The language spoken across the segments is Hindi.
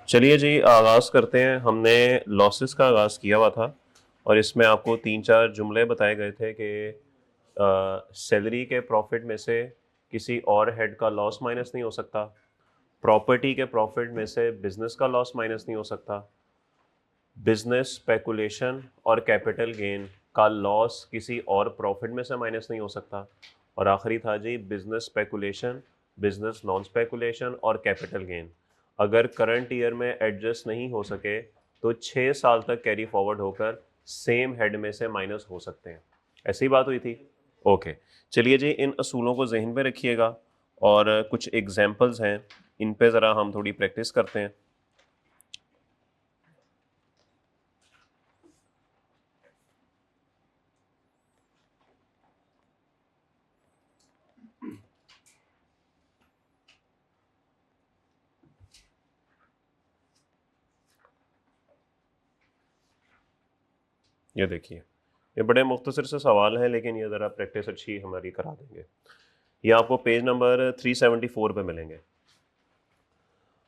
चलिए जी, आगाज़ करते हैं। हमने लॉसेस का आगाज़ किया हुआ था और इसमें आपको तीन चार जुमले बताए गए थे कि सैलरी के प्रॉफिट में से किसी और हेड का लॉस माइनस नहीं हो सकता, प्रॉपर्टी के प्रॉफिट में से बिजनेस का लॉस माइनस नहीं हो सकता, बिजनेस स्पेकुलेशन और कैपिटल गेन का लॉस किसी और प्रॉफिट में से माइनस नहीं हो सकता, और आखिरी था जी business speculation, business non speculation और कैपिटल गेन अगर करंट ईयर में एडजस्ट नहीं हो सके तो 6 साल तक कैरी फॉरवर्ड होकर सेम हेड में से माइनस हो सकते हैं। ऐसी बात हुई थी। ओके, चलिए जी, इन असूलों को जहन में रखिएगा और कुछ एग्जाम्पल्स हैं, इन पे ज़रा हम थोड़ी प्रैक्टिस करते हैं। ये देखिए, ये बड़े मुख्तसर से सवाल हैं लेकिन ये ज़रा प्रैक्टिस अच्छी हमारी करा देंगे। ये आपको पेज नंबर 374 पे मिलेंगे।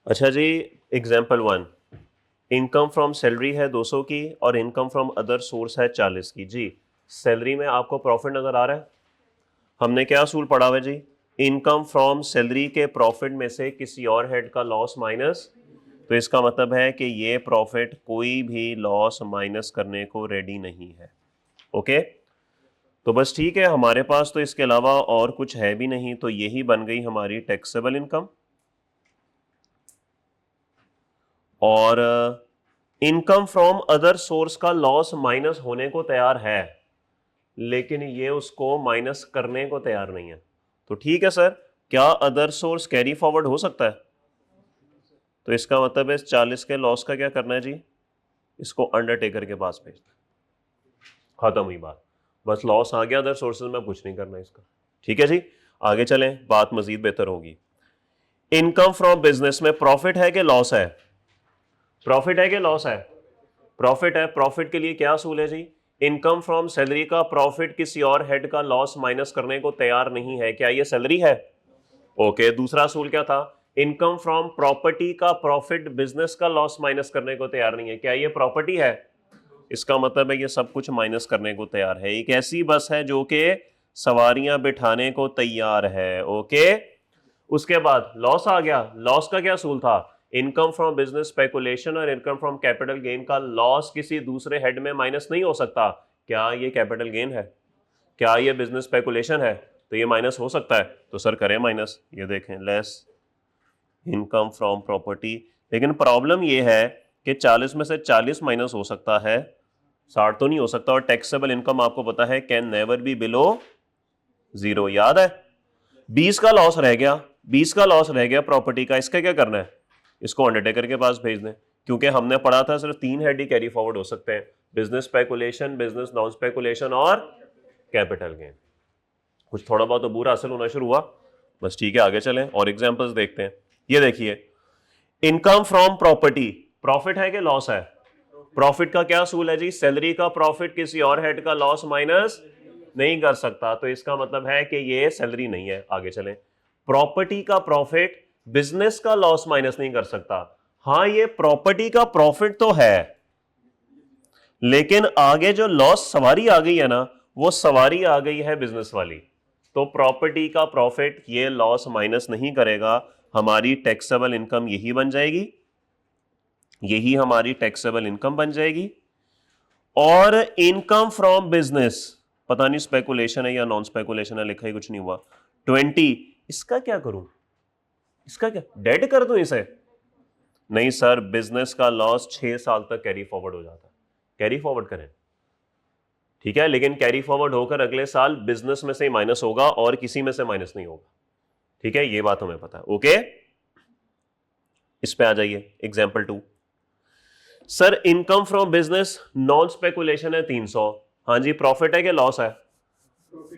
अच्छा जी, एग्जाम्पल 1, इनकम फ्रॉम सैलरी है 200 की और इनकम फ्रॉम अदर सोर्स है 40 की। जी, सैलरी में आपको प्रॉफिट नज़र आ रहा है। हमने क्या असूल पढ़ा हुआ है जी? इनकम फ्रॉम सैलरी के प्रॉफिट में से किसी और हेड का लॉस माइनस, तो इसका मतलब है कि ये प्रॉफिट कोई भी लॉस माइनस करने को रेडी नहीं है। ओके, तो बस ठीक है, हमारे पास तो इसके अलावा और कुछ है भी नहीं, तो यही बन गई हमारी टैक्सेबल इनकम। और इनकम फ्रॉम अदर सोर्स का लॉस माइनस होने को तैयार है लेकिन ये उसको माइनस करने को तैयार नहीं है। तो ठीक है सर, क्या अदर सोर्स कैरी फॉरवर्ड हो सकता है? तो इसका मतलब है इस 40 के लॉस का क्या करना है जी? इसको अंडरटेकर के पास भेजना। खत्म हुई बात, बस लॉस आ गया अदर सोर्सेज में, कुछ नहीं करना इसका। ठीक है जी, आगे चलें, बात मजीद बेहतर होगी। इनकम फ्रॉम बिजनेस में प्रॉफिट है कि लॉस है? प्रॉफिट है कि लॉस है? प्रॉफिट है। प्रॉफिट के लिए क्या असूल है जी? इनकम फ्रॉम सैलरी का प्रॉफिट किसी और हेड का लॉस माइनस करने को तैयार नहीं है। क्या ये सैलरी है? ओके, दूसरा असूल क्या था? इनकम फ्रॉम प्रॉपर्टी का प्रॉफिट बिजनेस का लॉस माइनस करने को तैयार नहीं है। क्या ये प्रॉपर्टी है? इसका मतलब है ये सब कुछ माइनस करने को तैयार है। एक ऐसी बस है जो कि सवारियां बिठाने को तैयार है। ओके, उसके बाद लॉस आ गया। लॉस का क्या असूल था? इनकम फ्रॉम बिजनेस स्पेकुलेशन और इनकम फ्रॉम कैपिटल गेन का लॉस किसी दूसरे हेड में माइनस नहीं हो सकता। क्या ये कैपिटल गेन है? क्या ये बिजनेस स्पेकुलेशन है? तो ये माइनस हो सकता है, तो सर करें माइनस। ये देखें, लेस इनकम फ्रॉम प्रॉपर्टी। लेकिन प्रॉब्लम ये है कि 40 में से 40 माइनस हो सकता है, 60 तो नहीं हो सकता। और टैक्सेबल इनकम आपको पता है can never be below zero, याद है? 20 का लॉस रह गया, 20 का लॉस रह गया प्रॉपर्टी का। इसका क्या करना है? इसको अंडरटेकर के पास भेज दें, क्योंकि हमने पढ़ा था सिर्फ 3 हेड ही कैरी फॉरवर्ड हो सकते हैं, business speculation, business non speculation और कैपिटल गेन। कुछ थोड़ा बहुत अबूर हासिल होना शुरू हुआ। बस ठीक है, आगे चलें और एग्जांपल्स देखते हैं। ये देखिए, इनकम फ्रॉम प्रॉपर्टी, प्रॉफिट है कि लॉस है? प्रॉफिट का क्या असूल है जी? सैलरी का प्रॉफिट किसी और हेड का लॉस माइनस नहीं कर सकता, तो इसका मतलब है कि ये सैलरी नहीं है। आगे चलें, प्रॉपर्टी का प्रॉफिट बिजनेस का लॉस माइनस नहीं कर सकता। हाँ, ये प्रॉपर्टी का प्रॉफिट तो है, लेकिन आगे जो लॉस सवारी आ गई है ना, वो सवारी आ गई है बिजनेस वाली। तो प्रॉपर्टी का प्रॉफिट ये लॉस माइनस नहीं करेगा। हमारी टैक्सेबल इनकम यही बन जाएगी, यही हमारी टैक्सेबल इनकम बन जाएगी। और इनकम फ्रॉम बिजनेस, पता नहीं स्पेकुलेशन है या नॉन स्पेकुलेशन है, लिखा ही कुछ नहीं हुआ। 20, इसका क्या करूं? इसका क्या डेड कर दूं इसे? नहीं सर, बिजनेस का लॉस 6 साल तक कैरी फॉरवर्ड हो जाता है। कैरी फॉरवर्ड करें, ठीक है, लेकिन कैरी फॉरवर्ड होकर अगले साल बिजनेस में से ही माइनस होगा और किसी में से माइनस नहीं होगा। ठीक है, ये बात हमें पता है। ओके, इस पे आ जाइए, example 2। Sir, income from business non speculation है 300। हाँ जी, प्रॉफिट है कि लॉस है?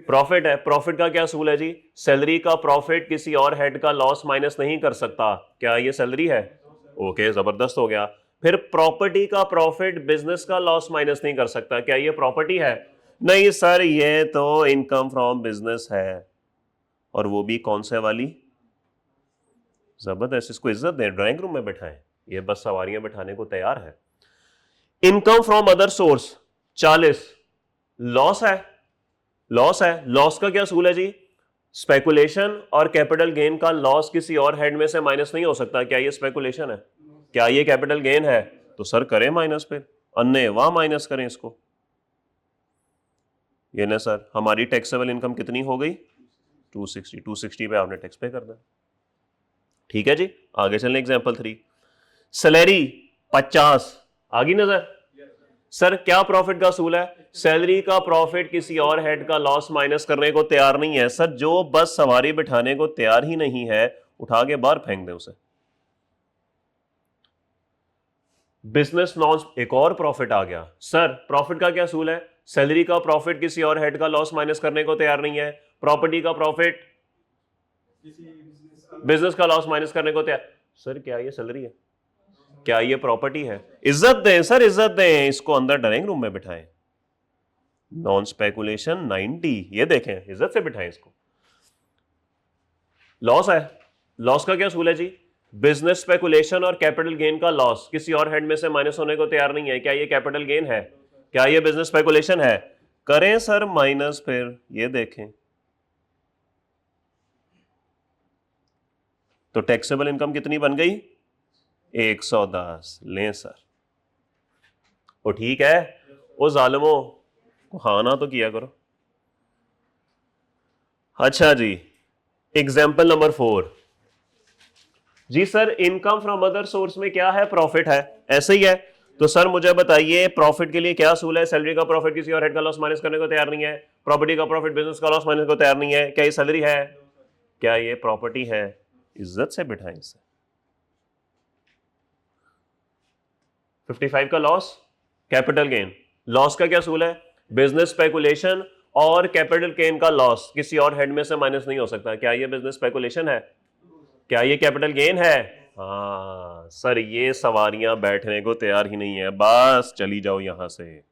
प्रॉफिट है। प्रॉफिट का क्या असूल है जी? सैलरी का प्रॉफिट किसी और हेड का लॉस माइनस नहीं कर सकता। क्या ये सैलरी है? ओके, जबरदस्त हो गया। फिर प्रॉपर्टी का प्रॉफिट बिजनेस का लॉस माइनस नहीं कर सकता। क्या ये प्रॉपर्टी है? नहीं सर, ये तो इनकम फ्रॉम बिजनेस है, और वो भी कौन से वाली? जबरदस्त, इसको इज्जत दें, ड्राइंग रूम में बैठाएं। ये बस सवारियां बिठाने को तैयार है। Income from other source 40, loss है, लॉस है। लॉस का क्या असूल है जी? स्पेकुलेशन और कैपिटल गेन का लॉस किसी और हेड में से माइनस नहीं हो सकता। क्या ये स्पेकुलेशन है? क्या ये कैपिटल गेन है? तो सर करें माइनस, फिर अन्य वहां माइनस करें इसको। ये ना सर, हमारी टैक्सेबल इनकम कितनी हो गई? 260। 260 पे आपने टैक्स पे कर देना। ठीक है जी, आगे चलें। एग्जांपल 3, सैलरी 50 आ गई नजर। सर क्या प्रॉफिट का असूल है? सैलरी का प्रॉफिट किसी और हेड का लॉस माइनस करने को तैयार नहीं है। सर जो बस सवारी बिठाने को तैयार ही नहीं है, उठा के बाहर फेंक दे उसे। बिजनेस नॉन, एक और प्रॉफिट आ गया। सर प्रॉफिट का क्या असूल है? सैलरी का प्रॉफिट किसी और हेड का लॉस माइनस करने को तैयार नहीं है। प्रॉपर्टी का प्रॉफिट बिजनेस का लॉस माइनस करने को तैयार। सर क्या ये सैलरी है? क्या ये प्रॉपर्टी है? इज्जत दें सर, इज्जत दें। इसको अंदर ड्राइंग रूम में बिठाएं। नॉन स्पेकुलेशन 90, ये देखें, इज्जत से बिठाएं इसको। लॉस है, लॉस का क्या असूल है जी? बिजनेस स्पेकुलेशन और कैपिटल गेन का लॉस किसी और हेड में से माइनस होने को तैयार नहीं है। क्या ये कैपिटल गेन है? क्या ये बिजनेस स्पेकुलेशन है? करें सर माइनस, फिर ये देखें। तो टैक्सेबल इनकम कितनी बन गई? 110। लें सर। वो ठीक है, वो जालिमो हाँ ना तो किया करो। अच्छा जी, एग्जाम्पल नंबर 4 जी। Sir income from other source में क्या है? प्रॉफिट है, ऐसे ही है। तो सर मुझे बताइए प्रॉफिट के लिए क्या असूल है? सैलरी का प्रॉफिट किसी और हेड का लॉस माइनस करने को तैयार नहीं है। प्रॉपर्टी का प्रॉफिट बिजनेस का लॉस माइनस को तैयार नहीं है। क्या ये सैलरी है? क्या ये प्रॉपर्टी है? इज्जत से बिठाएं इसे। 55 का लॉस, कैपिटल गेन। लॉस का क्या असूल है? बिजनेस स्पेकुलेशन और कैपिटल गेन का लॉस किसी और हेड में से माइनस नहीं हो सकता। क्या ये बिजनेस स्पेकुलेशन है? क्या ये कैपिटल गेन है? हाँ सर, ये सवारियां बैठने को तैयार ही नहीं है। बस चली जाओ यहां से,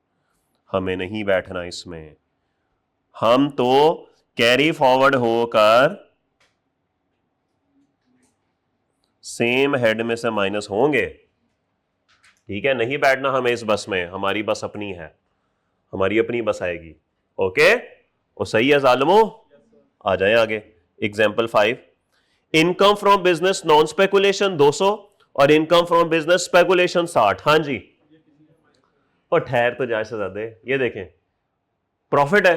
हमें नहीं बैठना इसमें। हम तो कैरी फॉरवर्ड होकर सेम हेड में से माइनस होंगे। ठीक है, नहीं बैठना हमें इस बस में। हमारी बस अपनी है, हमारी अपनी बस आएगी। ओके, वो सही है जालिमो। आ जाए आगे। Example 5, income from business non speculation 200 और इनकम फ्रॉम बिजनेस स्पेकुलेशन 60। हाँ जी, और ठहर तो जाए ज्यादा। ये देखें, प्रॉफिट है।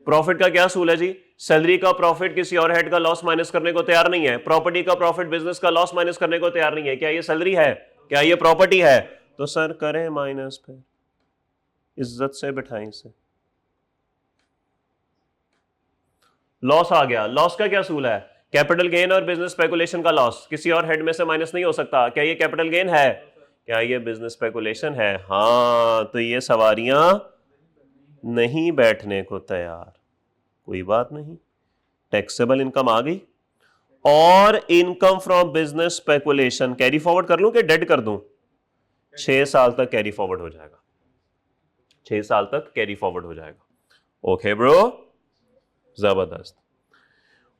प्रॉफिट का क्या असूल है जी? सैलरी का प्रॉफिट किसी और हेड का लॉस माइनस करने को तैयार नहीं है। प्रॉपर्टी का प्रॉफिट बिजनेस का लॉस माइनस करने को तैयार नहीं है। क्या ये सैलरी है? क्या ये प्रॉपर्टी है? तो सर करें माइनस, पे इज्जत से बिठाएं इसे। लॉस आ गया। लॉस का क्या असूल है? कैपिटल गेन और बिजनेस स्पेकुलेशन का लॉस किसी और हेड में से माइनस नहीं हो सकता। क्या ये कैपिटल गेन है? क्या ये बिजनेस स्पेकुलेशन है? हाँ, तो ये सवारियां नहीं बैठने को तैयार। कोई बात नहीं, टैक्सेबल इनकम आ गई। और income from business speculation carry forward कर लूं कि डेड कर दूं? 6 साल तक कैरी फॉरवर्ड हो जाएगा। 6 साल तक कैरी फॉरवर्ड हो जाएगा। ओके ब्रो, जबरदस्त।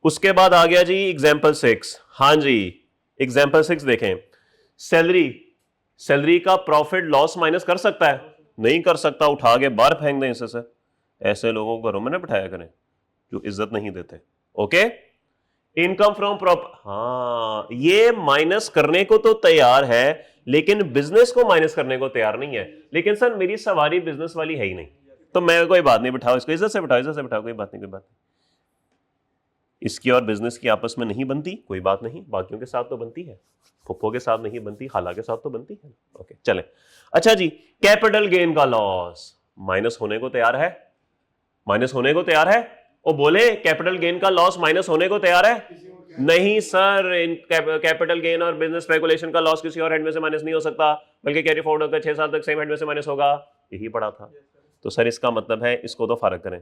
उसके बाद आ गया जी एग्जाम्पल 6। हाँ जी, एग्जाम्पल 6 देखें। सैलरी, सैलरी का प्रॉफिट लॉस माइनस कर सकता है? नहीं कर सकता। उठा के बाहर फेंक दें इसे से। ऐसे लोगों को घरों में ना बिठाया करें जो इज्जत नहीं देते। ओके, इनकम फ्रॉम हाँ, ये माइनस करने को तो तैयार है लेकिन बिजनेस को माइनस करने को तैयार नहीं है। लेकिन सर मेरी सवारी बिजनेस वाली है ही नहीं, तो मैं कोई बात नहीं, बिठाओ इसको, इज्जत से बिठाओ, इज्जत से बिठाओ, कोई बात नहीं, कोई बात नहीं। इसकी और बिजनेस की आपस में नहीं बनती, कोई बात नहीं, बाकियों के साथ तो बनती है, फुप्पो के साथ नहीं बनती, खाला के साथ तो बनती है। ओके चलें। अच्छा जी, कैपिटल गेन का लॉस माइनस होने को तैयार है? माइनस होने को तैयार है? वो बोले कैपिटल गेन का लॉस माइनस होने को तैयार है? नहीं सर, इन कैपिटल गेन और बिजनेस स्पेकुलेशन का लॉस किसी और हेड में से माइनस नहीं हो सकता, बल्कि कैरी फॉरवर्ड होकर 6 साल तक सेम हेड में से माइनस होगा। यही पढ़ा था। तो सर इसका मतलब है इसको तो फर्क करें,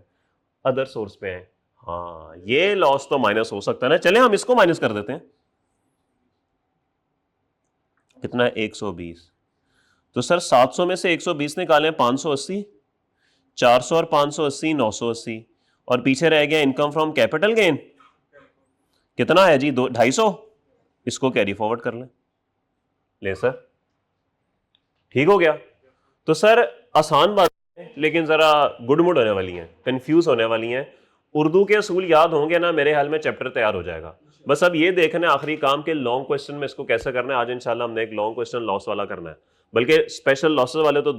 अदर सोर्स पे है। हाँ, ये लॉस तो माइनस हो सकता है ना। चले हम इसको माइनस कर देते हैं। कितना है? 120। तो सर 700 में से 120 निकालें, 580, 400 और 580 980, और पीछे रह गया इनकम फ्रॉम कैपिटल गेन। कितना है जी? 250। इसको कैरी फॉरवर्ड कर लें। ले सर, ठीक हो गया। तो सर आसान बात है लेकिन जरा गुडमुड होने वाली हैं, कंफ्यूज होने वाली हैं। उर्दू के असूल याद होंगे ना, मेरे ख्याल में चैप्टर तैयार हो जाएगा। बस अब ये देखना है आखिरी काम के लॉन्ग क्वेश्चन में इसको कैसे करना है। आज इंशाल्लाह हमने एक लॉन्ग क्वेश्चन लॉस वाला करना है, बल्कि स्पेशल लॉसेस वाले तो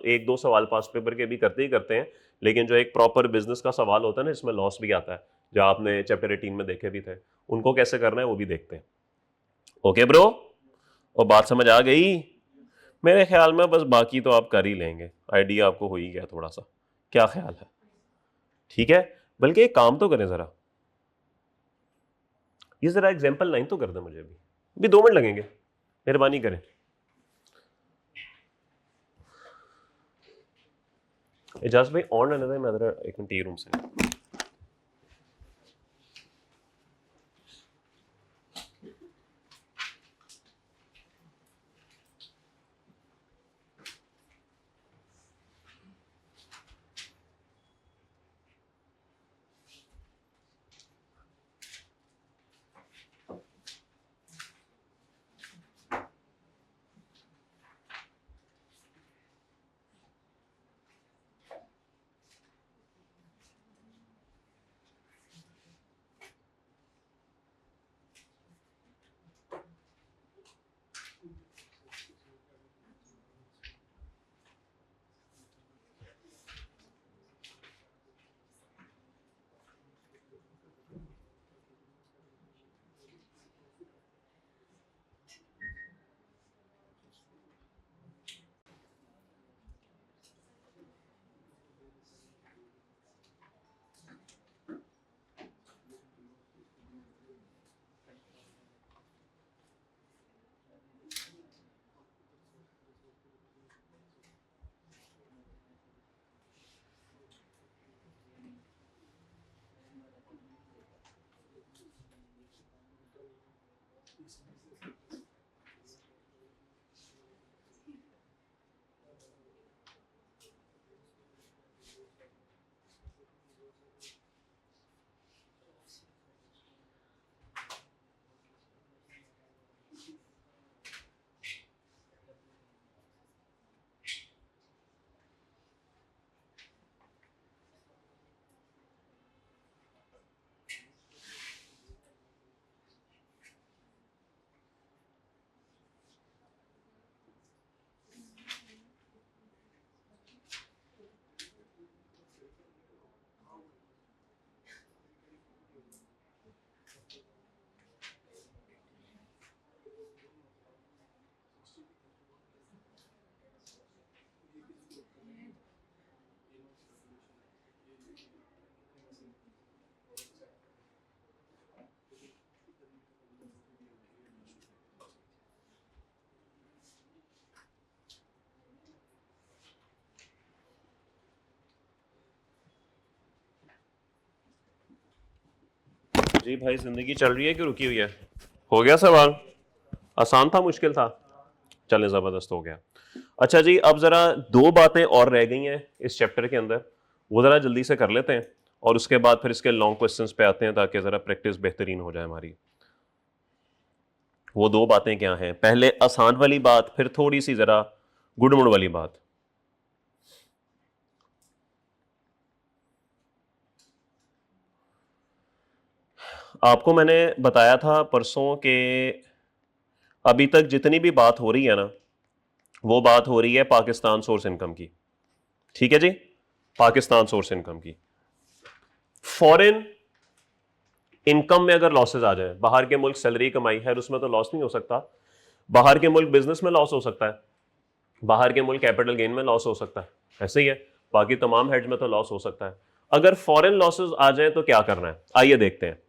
एक दो सवाल पास पेपर के भी करते ही करते हैं, लेकिन जो एक प्रॉपर बिजनेस का सवाल होता है ना, इसमें लॉस भी आता है, जो आपने चैप्टर 18 में देखे भी थे, उनको कैसे करना है वो भी देखते हैं। ओके ब्रो, और बात समझ आ गई मेरे ख्याल में। बस बाकी तो आप कर ही लेंगे, आइडिया आपको हो ही गया थोड़ा सा, क्या ख्याल है? ठीक है, बल्कि एक काम तो करें जरा, ये जरा एग्जांपल 9 तो कर दें मुझे, भी 2 मिनट लगेंगे, मेहरबानी करें। एजाज भाई ऑन रहने दें, मैं जरा एक मिनट रूम से। जी भाई, जिंदगी चल रही है कि रुकी हुई है? हो गया सवाल? आसान था, मुश्किल था? चलें, जबरदस्त हो गया। अच्छा जी, अब जरा 2 बातें और रह गई हैं इस चैप्टर के अंदर, वो जरा जल्दी से कर लेते हैं और उसके बाद फिर इसके लॉन्ग क्वेश्चंस पे आते हैं ताकि जरा प्रैक्टिस बेहतरीन हो जाए हमारी। वो 2 बातें क्या हैं? पहले आसान वाली बात, फिर थोड़ी सी जरा गुड़मुड़ वाली बात। आपको मैंने बताया था परसों के अभी तक जितनी भी बात हो रही है ना, वो बात हो रही है पाकिस्तान सोर्स इनकम की। ठीक है जी, पाकिस्तान सोर्स इनकम की। फॉरेन इनकम में अगर लॉसेज आ जाए, बाहर के मुल्क सैलरी कमाई है उसमें तो लॉस नहीं हो सकता, बाहर के मुल्क बिजनेस में लॉस हो सकता है, बाहर के मुल्क कैपिटल गेन में लॉस हो सकता है, ऐसे ही है, बाकी तमाम हेड में तो लॉस हो सकता है। अगर फॉरेन लॉसेज आ जाए तो क्या करना है, आइए देखते हैं।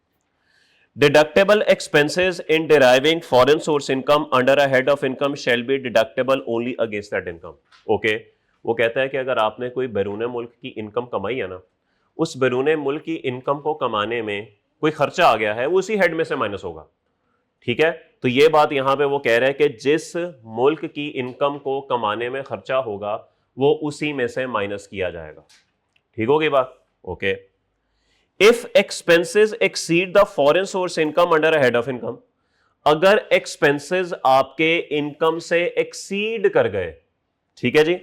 Deductible expenses in deriving foreign source income under a head of income shall be deductible only against that income. Okay, वो कहता है कि अगर आपने कोई बैरून मुल्क की इनकम कमाई है ना, उस बैरून मुल्क की इनकम को कमाने में कोई खर्चा आ गया है, वो उसी हेड में से माइनस होगा। ठीक है, तो ये बात यहां पे वो कह रहे हैं कि जिस मुल्क की इनकम को कमाने में खर्चा होगा वो उसी में से माइनस किया जाएगा। ठीक होगी बात? Okay. If expenses exceed the foreign source income under a head of income, अगर एक्सपेंसेस आपके इनकम से एक्सीड कर गए, ठीक है जी।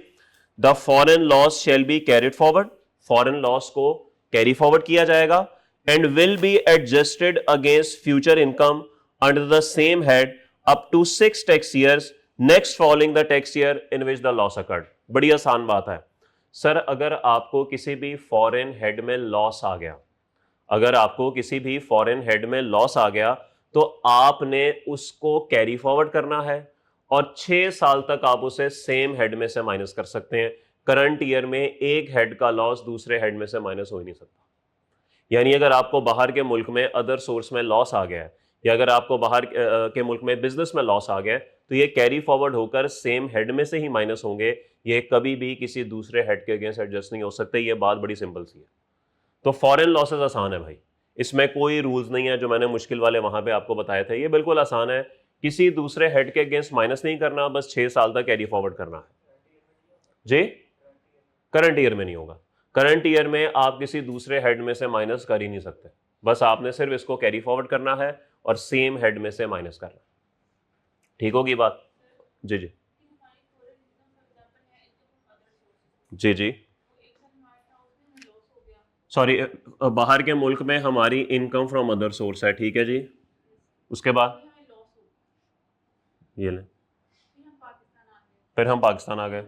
The foreign loss shall be carried forward, foreign loss को कैरी फॉरवर्ड किया जाएगा, and will be adjusted against future income under the same head up to 6 tax years next following the tax year in which the loss occurred. बड़ी आसान बात है सर, अगर आपको किसी भी फॉरेन हेड में लॉस आ गया, अगर आपको किसी भी फॉरेन हेड में लॉस आ गया तो आपने उसको कैरी फॉरवर्ड करना है और 6 साल तक आप उसे सेम हेड में से माइनस कर सकते हैं। करंट ईयर में एक हेड का लॉस दूसरे हेड में से माइनस हो ही नहीं सकता। यानी अगर आपको बाहर के मुल्क में अदर सोर्स में लॉस आ गया है, या अगर आपको बाहर के मुल्क में बिजनेस में लॉस आ गया है, तो ये कैरी फॉरवर्ड होकर सेम हेड में से ही माइनस होंगे, ये कभी भी किसी दूसरे हेड के अगेंस्ट एडजस्ट नहीं हो सकते। ये बात बड़ी सिंपल सी है। तो फॉरेन लॉसेस आसान है भाई, इसमें कोई रूल्स नहीं है जो मैंने मुश्किल वाले वहां पे आपको बताए थे, ये बिल्कुल आसान है। किसी दूसरे हेड के अगेंस्ट माइनस नहीं करना, बस 6 साल तक कैरी फॉरवर्ड करना है जी। करंट ईयर में नहीं होगा, करंट ईयर में आप किसी दूसरे हेड में से माइनस कर ही नहीं सकते, बस आपने सिर्फ इसको कैरी फॉरवर्ड करना है और सेम हेड में से माइनस करना। ठीक होगी बात? जी जी जी जी। सॉरी, बाहर के मुल्क में हमारी इनकम फ्रॉम अदर सोर्स है, ठीक है जी। उसके बाद ये ले, फिर हम पाकिस्तान आ गए,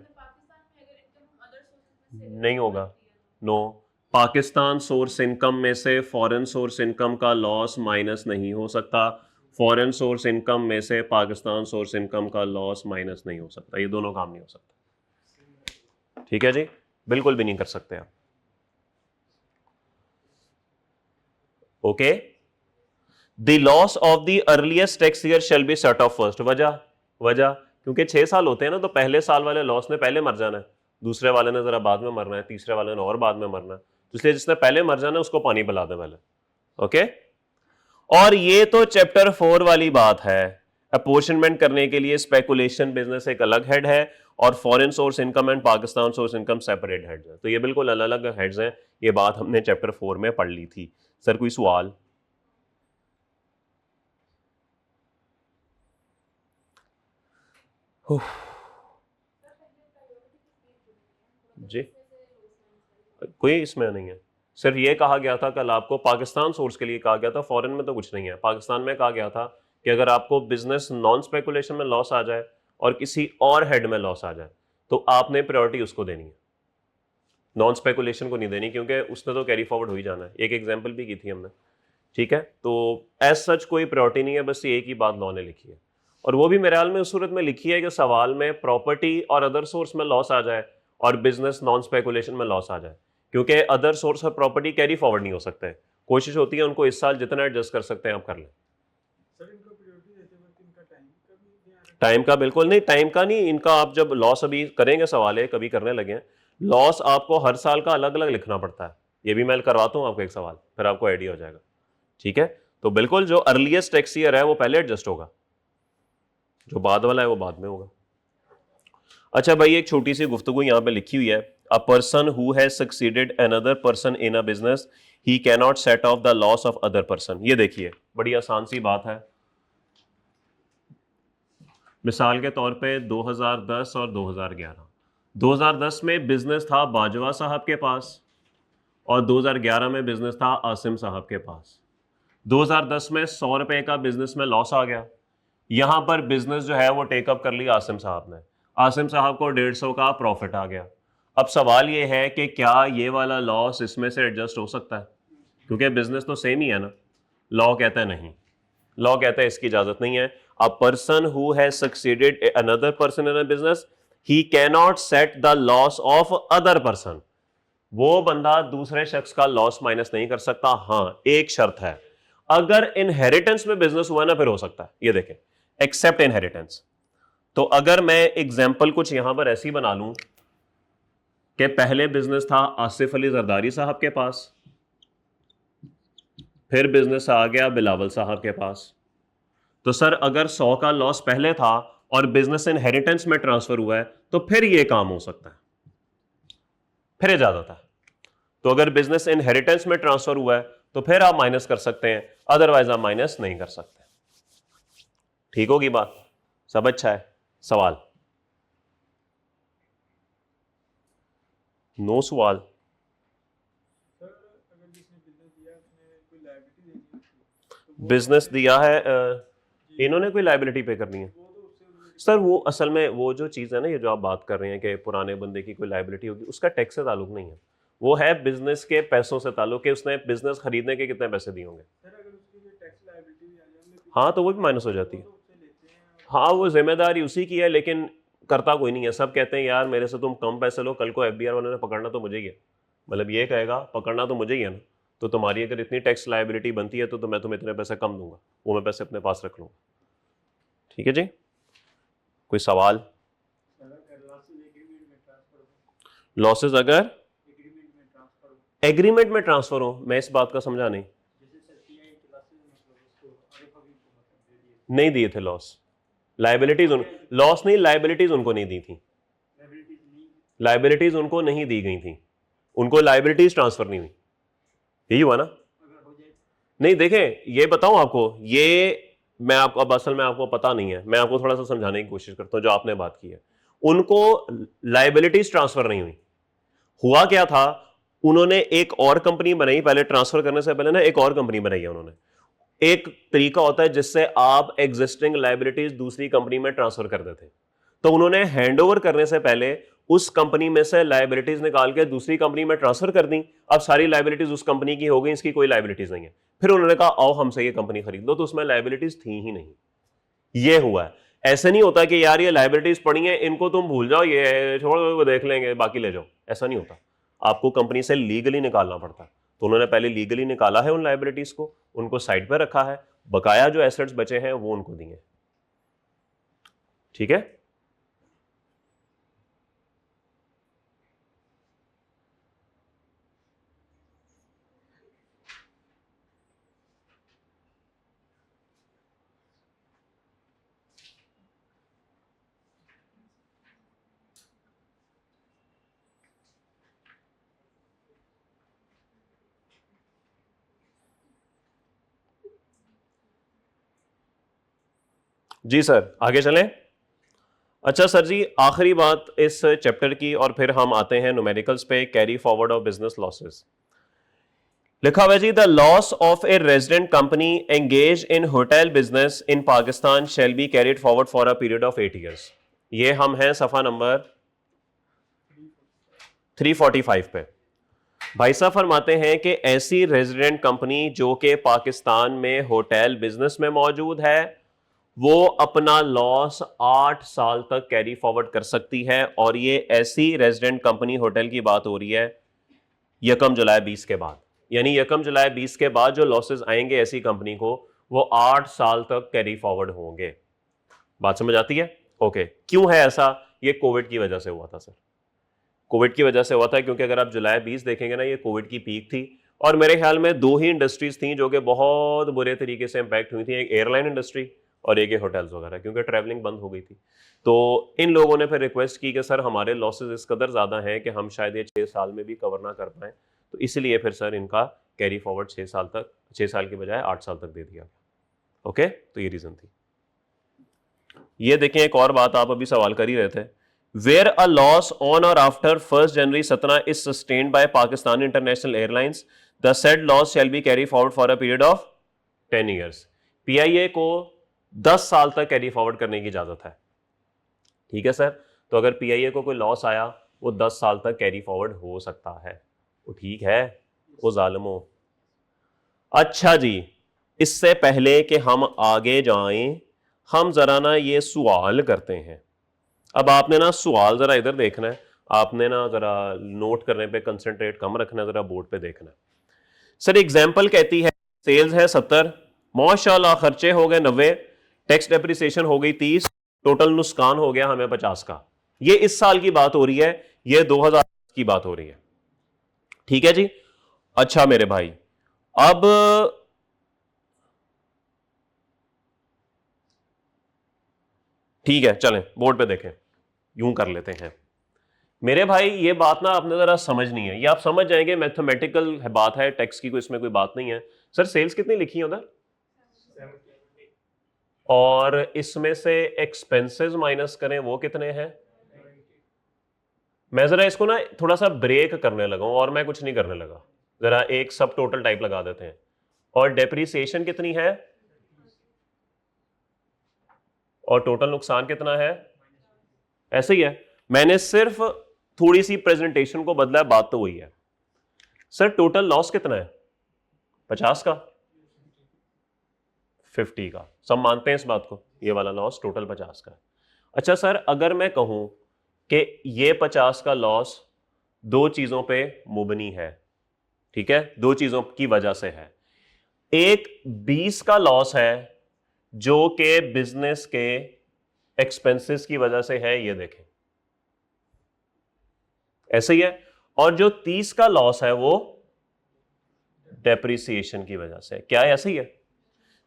नहीं होगा। नो, पाकिस्तान सोर्स इनकम में से फॉरेन सोर्स इनकम का लॉस माइनस नहीं हो सकता, फॉरेन सोर्स इनकम में से पाकिस्तान सोर्स इनकम का लॉस माइनस नहीं हो सकता, ये दोनों काम नहीं हो सकता। ठीक है जी, बिल्कुल भी नहीं कर सकते आप। Okay, the loss of the earliest tax year shall be set of first. वजह क्योंकि 6 साल होते हैं ना, तो पहले साल वाले लॉस ने पहले मर जाना है, दूसरे वाले ने जरा बाद में मरना है, तीसरे वाले ने और बाद में मरना है, तो इसलिए जिसने पहले मर जाना है उसको पानी पिला दे पहले। ओके, और ये तो चैप्टर 4 वाली बात है। अपोर्शनमेंट करने के लिए स्पेकुलेशन बिजनेस एक अलग हेड है और foreign source income and Pakistan source income separate heads हैं, तो ये बिल्कुल अलग अलग हेड्स हैं। ये बात हमने चैप्टर 4 में पढ़ ली थी। सर कोई सवाल? जी, कोई इसमें नहीं है। सिर्फ ये कहा गया था कल आपको, पाकिस्तान सोर्स के लिए कहा गया था, फॉरेन में तो कुछ नहीं है। पाकिस्तान में कहा गया था कि अगर आपको बिजनेस नॉन स्पेकुलेशन में लॉस आ जाए और किसी और हेड में लॉस आ जाए तो आपने प्रायोरिटी उसको देनी है, नॉन स्पेकुलेशन को नहीं देनी, क्योंकि उसने तो कैरी फॉरवर्ड हो ही जाना है। एक एग्जाम्पल भी की थी हमने, ठीक है। तो एज सच कोई प्रायोरिटी नहीं है, बस एक ही बात लॉ ने लिखी है, और वो भी मेरे ख्याल में उस सूरत में लिखी है कि सवाल में प्रॉपर्टी और अदर सोर्स में लॉस आ जाए और बिजनेस नॉन स्पेकुलेशन में लॉस आ जाए, क्योंकि अदर सोर्स और प्रॉपर्टी कैरी फॉरवर्ड नहीं हो सकते। कोशिश होती है उनको इस साल जितना एडजस्ट कर सकते हैं आप कर लें। टाइम का बिल्कुल नहीं, टाइम का नहीं, इनका आप जब लॉस अभी करेंगे, सवाल है कभी करने लगे हैं, लॉस आपको हर साल का अलग अलग लिखना पड़ता है। ये भी मैं करवाता हूँ आपको एक सवाल, फिर आपको आइडिया हो जाएगा। ठीक है, तो बिल्कुल जो अर्लीस्ट टैक्स ईयर है वो पहले एडजस्ट होगा, जो बाद वाला है वो बाद में होगा। अच्छा भाई, एक छोटी सी गुफ्तगू यहां पे लिखी हुई है, a person who has succeeded another person in a business he can not set of the loss of other person. ये देखिए बड़ी आसान सी बात है। मिसाल के तौर पे 2010 और 2011, 2010 में बिजनेस था बाजवा साहब के पास और 2011 में बिजनेस था आसिम साहब के पास। 2010 में 100 रुपए का बिजनेस में लॉस आ गया, यहां पर बिजनेस जो है वो टेकअप कर लिया आसिम साहब ने, आसिम साहब को 150 का प्रॉफिट आ गया। अब सवाल ये है कि क्या ये वाला लॉस इसमें से एडजस्ट हो सकता है, क्योंकि बिजनेस तो सेम ही है ना। लॉ कहता है नहीं, लॉ कहता है इसकी इजाजत नहीं है। A person who has succeeded another person in a business he can not set the loss of other person. वो बंदा दूसरे शख्स का लॉस माइनस नहीं कर सकता। हाँ, एक शर्त है, अगर इनहेरिटेंस में बिजनेस हुआ ना फिर हो सकता है। ये देखें, एक्सेप्ट इनहेरिटेंस। तो अगर मैं एग्जाम्पल कुछ यहां पर ऐसी बना लूं कि पहले बिजनेस था आसिफ अली जरदारी साहब के पास, फिर बिजनेस आ गया बिलावल साहब के पास, तो सर अगर 100 का लॉस पहले था और बिजनेस इनहेरिटेंस में ट्रांसफर हुआ है तो फिर ये काम हो सकता है, फिर इजाजत है। तो अगर बिजनेस इनहेरिटेंस में ट्रांसफर हुआ है तो फिर आप माइनस कर सकते हैं, अदरवाइज आप माइनस नहीं कर सकते। ठीक होगी बात? सब अच्छा है? सवाल? नो सवाल। बिजनेस दिया है, इन्होंने कोई लाइबिलिटी पे करनी है सर? वो असल में वो जो चीज़ है ना, ये जो आप बात कर रहे हैं कि पुराने बंदे की कोई लाइबिलिटी होगी, उसका टैक्स से ताल्लुक नहीं है। वो है बिजनेस के पैसों से ताल्लुक है, उसने बिजनेस खरीदने के कितने पैसे दिए होंगे। हाँ तो वो भी माइनस हो जाती है। हाँ वो जिम्मेदारी उसी की है, लेकिन करता कोई नहीं है। सब कहते हैं यार मेरे से तुम कम पैसे लो, कल को एफबीआर वाले ने पकड़ना तो मुझे ही है। मतलब ये कहेगा पकड़ना तो मुझे ही है ना, तो तुम्हारी अगर इतनी टैक्स लाइबिलिटी बनती है तो मैं तुम्हें इतने पैसे कम दूंगा, वो मैं पैसे अपने पास रख लूँगा। ठीक है जी, कोई सवाल? लॉसेस अगर एग्रीमेंट में ट्रांसफर हो, मैं इस बात का समझा नहीं दिए थे लॉस, लाइबिलिटीज लॉस नहीं, लाइबिलिटीज उनको नहीं दी थी, लाइबिलिटीज उनको नहीं दी गई थी, उनको लाइबिलिटीज ट्रांसफर नहीं हुई। यही हुआ ना? नहीं देखें, ये बताऊं आपको, ये मैं आपको अब असल में आपको पता नहीं है, मैं आपको थोड़ा सा समझाने की कोशिश करता हूं। जो आपने बात की है, उनको लाइबिलिटीज ट्रांसफर नहीं हुई। हुआ क्या था, उन्होंने एक और कंपनी बनाई, पहले ट्रांसफर करने से पहले ना एक और कंपनी बनाई है उन्होंने। एक तरीका होता है जिससे आप एग्जिस्टिंग लाइबिलिटीज दूसरी कंपनी में ट्रांसफर कर देते हैं। तो उन्होंने हैंडओवर करने से पहले उस कंपनी में से लाइबिलिटीज निकाल के दूसरी कंपनी में ट्रांसफर कर दी। अब सारी लाइबिलिटीज उस कंपनी की हो गई, इसकी कोई लाइबिलिटीज नहीं है। फिर उन्होंने कहा आओ हमसे ये कंपनी खरीद लो, तो उसमें लाइबिलिटीज थी ही नहीं। ये हुआ है। ऐसे नहीं होता कि यार ये लाइबिलिटीज पड़ी हैं, इनको तुम भूल जाओ, ये छोड़ो, वो देख लेंगे, बाकी ले जाओ। ऐसा नहीं होता, आपको कंपनी से लीगली निकालना पड़ता है। तो उन्होंने पहले लीगली निकाला है उन लाइबिलिटीज को, उनको साइड पर रखा है, बकाया जो एसेट्स बचे हैं वो उनको दिए। ठीक है, जी सर आगे चलें। अच्छा सर जी, आखिरी बात इस चैप्टर की, और फिर हम आते हैं न्यूमेरिकल्स पे, carry forward of business losses. लिखा हुआ जी, the loss of a resident company engage in hotel business in Pakistan shall be carried forward for a period of 8 years. ये हम हैं सफा नंबर 345 पे। भाई साहब फरमाते हैं कि ऐसी रेजिडेंट कंपनी जो कि पाकिस्तान में होटल बिजनेस में मौजूद है, वो अपना लॉस 8 साल तक कैरी फॉरवर्ड कर सकती है। और ये ऐसी रेजिडेंट कंपनी होटल की बात हो रही है 1 जुलाई 20 के बाद, यानी 1 जुलाई 20 के बाद जो लॉसेस आएंगे ऐसी कंपनी को, वो 8 साल तक कैरी फॉरवर्ड होंगे। बात समझ आती है? ओके, क्यों है ऐसा? ये कोविड की वजह से हुआ था सर, कोविड की वजह से हुआ था, क्योंकि अगर आप जुलाई 20 देखेंगे ना, ये कोविड की पीक थी। और मेरे ख्याल में 2 ही इंडस्ट्रीज थी जो कि बहुत बुरे तरीके से इंपैक्ट हुई थी, एक एयरलाइन इंडस्ट्री और एक होटल्स वगैरह, क्योंकि ट्रैवलिंग बंद हो गई थी। तो इन लोगों ने फिर रिक्वेस्ट की कि सर हमारे लॉसेज इस कदर ज़्यादा हैं कि हम शायद ये 6 साल में भी कवर ना कर पाएँ, तो इसलिए फिर सर इनका कैरी फॉरवर्ड 6 साल की बजाय 8 साल तक दे दिया गया। ओके, तो ये रीज़न थी। ये देखें एक और बात, आप अभी सवाल कर ही रहे थे, where a loss on or after 1 January 17 is sustained by Pakistan International Airlines, the said loss shall be carry forward for a period of 10 years. PIA को 10 साल तक कैरी फॉरवर्ड करने की इजाजत है। ठीक है सर, तो अगर पीआईए को कोई लॉस आया, वो 10 साल तक कैरी फॉरवर्ड हो सकता है। वो ठीक है, वो जालिमो। अच्छा जी, इससे पहले कि हम आगे जाएं, हम जरा ना ये सवाल करते हैं। अब आपने ना सवाल जरा इधर देखना है, आपने ना जरा नोट करने पे कंसंट्रेट कम रखना है, जरा बोर्ड पे देखना है। सर एग्जांपल कहती है सेल्स है 70, माशाल्लाह खर्चे हो गए 90, टैक्स डेप्रिसिएशन हो गई 30, टोटल नुकसान हो गया हमें 50 का। ये इस साल की बात हो रही है, ये 2000 की बात हो रही है। ठीक है जी। अच्छा मेरे भाई, अब ठीक है, चलें बोर्ड पे देखें, यूं कर लेते हैं। मेरे भाई ये बात ना आपने जरा समझनी है, ये आप समझ जाएंगे, मैथमेटिकल बात है, टैक्स की कोई इसमें कोई बात नहीं है। सर सेल्स कितनी लिखी है उधर? और इसमें से एक्सपेंसेस माइनस करें, वो कितने हैं? मैं जरा इसको ना थोड़ा सा ब्रेक करने लगा हूं और मैं कुछ नहीं करने लगा, जरा एक सब टोटल टाइप लगा देते हैं। और डेप्रीसिएशन कितनी है और टोटल नुकसान कितना है, ऐसे ही है। मैंने सिर्फ थोड़ी सी प्रेजेंटेशन को बदला है, बात तो वही है। सर टोटल लॉस कितना है, 50 का, 50 का, सब मानते हैं इस बात को, ये वाला लॉस टोटल 50 का। अच्छा सर अगर मैं कहूं कि ये 50 का लॉस दो चीजों पे मुबनी है, ठीक है, दो चीजों की वजह से है। एक 20 का लॉस है जो कि बिजनेस के एक्सपेंसेस की वजह से है, ये देखें ऐसे ही है। और जो 30 का लॉस है वो डेप्रिसिएशन की वजह से, क्या है, ऐसे ही है।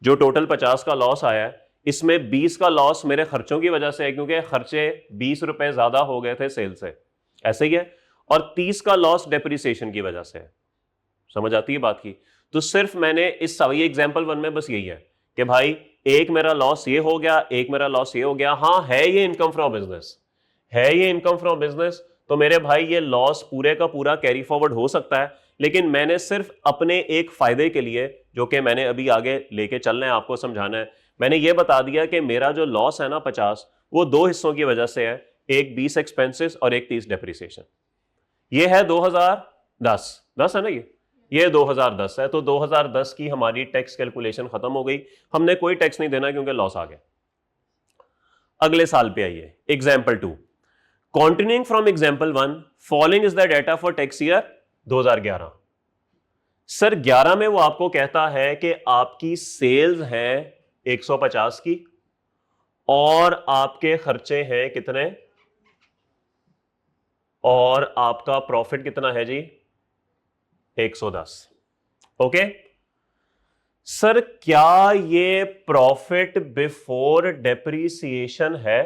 जो टोटल 50 का लॉस आया है इसमें 20 का लॉस मेरे खर्चों की वजह से है क्योंकि खर्चे 20 रुपए ज्यादा हो गए थे सेल से, ऐसे ही है। और 30 का लॉस डेप्रिसिएशन की वजह से है। समझ आती है बात की? तो सिर्फ मैंने इस सवाई एग्जाम्पल 1 में बस यही है कि भाई एक मेरा लॉस ये हो गया, एक मेरा लॉस ये हो गया। हाँ है ये इनकम फ्रॉम बिजनेस, है ये इनकम फ्रॉम बिजनेस, तो मेरे भाई ये लॉस पूरे का पूरा कैरी फॉरवर्ड हो सकता है। लेकिन मैंने सिर्फ अपने एक फायदे के लिए, जो कि मैंने अभी आगे लेके चलना है, आपको समझाना है, मैंने ये बता दिया कि मेरा जो लॉस है ना 50, वो दो हिस्सों की वजह से है, एक 20 एक्सपेंसेस और एक 30 डेप्रिसिएशन। ये है 2010 है ना, ये 2010 है। तो 2010 की हमारी टैक्स कैलकुलेशन खत्म हो गई, हमने कोई टैक्स नहीं देना क्योंकि लॉस आ गया। अगले साल पे आइए, example 2, continuing from example 1, following is the data for tax year 2011। Sir 11 में वो आपको कहता है कि आपकी सेल्स हैं 150 की और आपके खर्चे हैं कितने, और आपका प्रॉफिट कितना है जी, 110। ओके सर क्या ये प्रॉफिट बिफोर डेप्रीसिएशन है?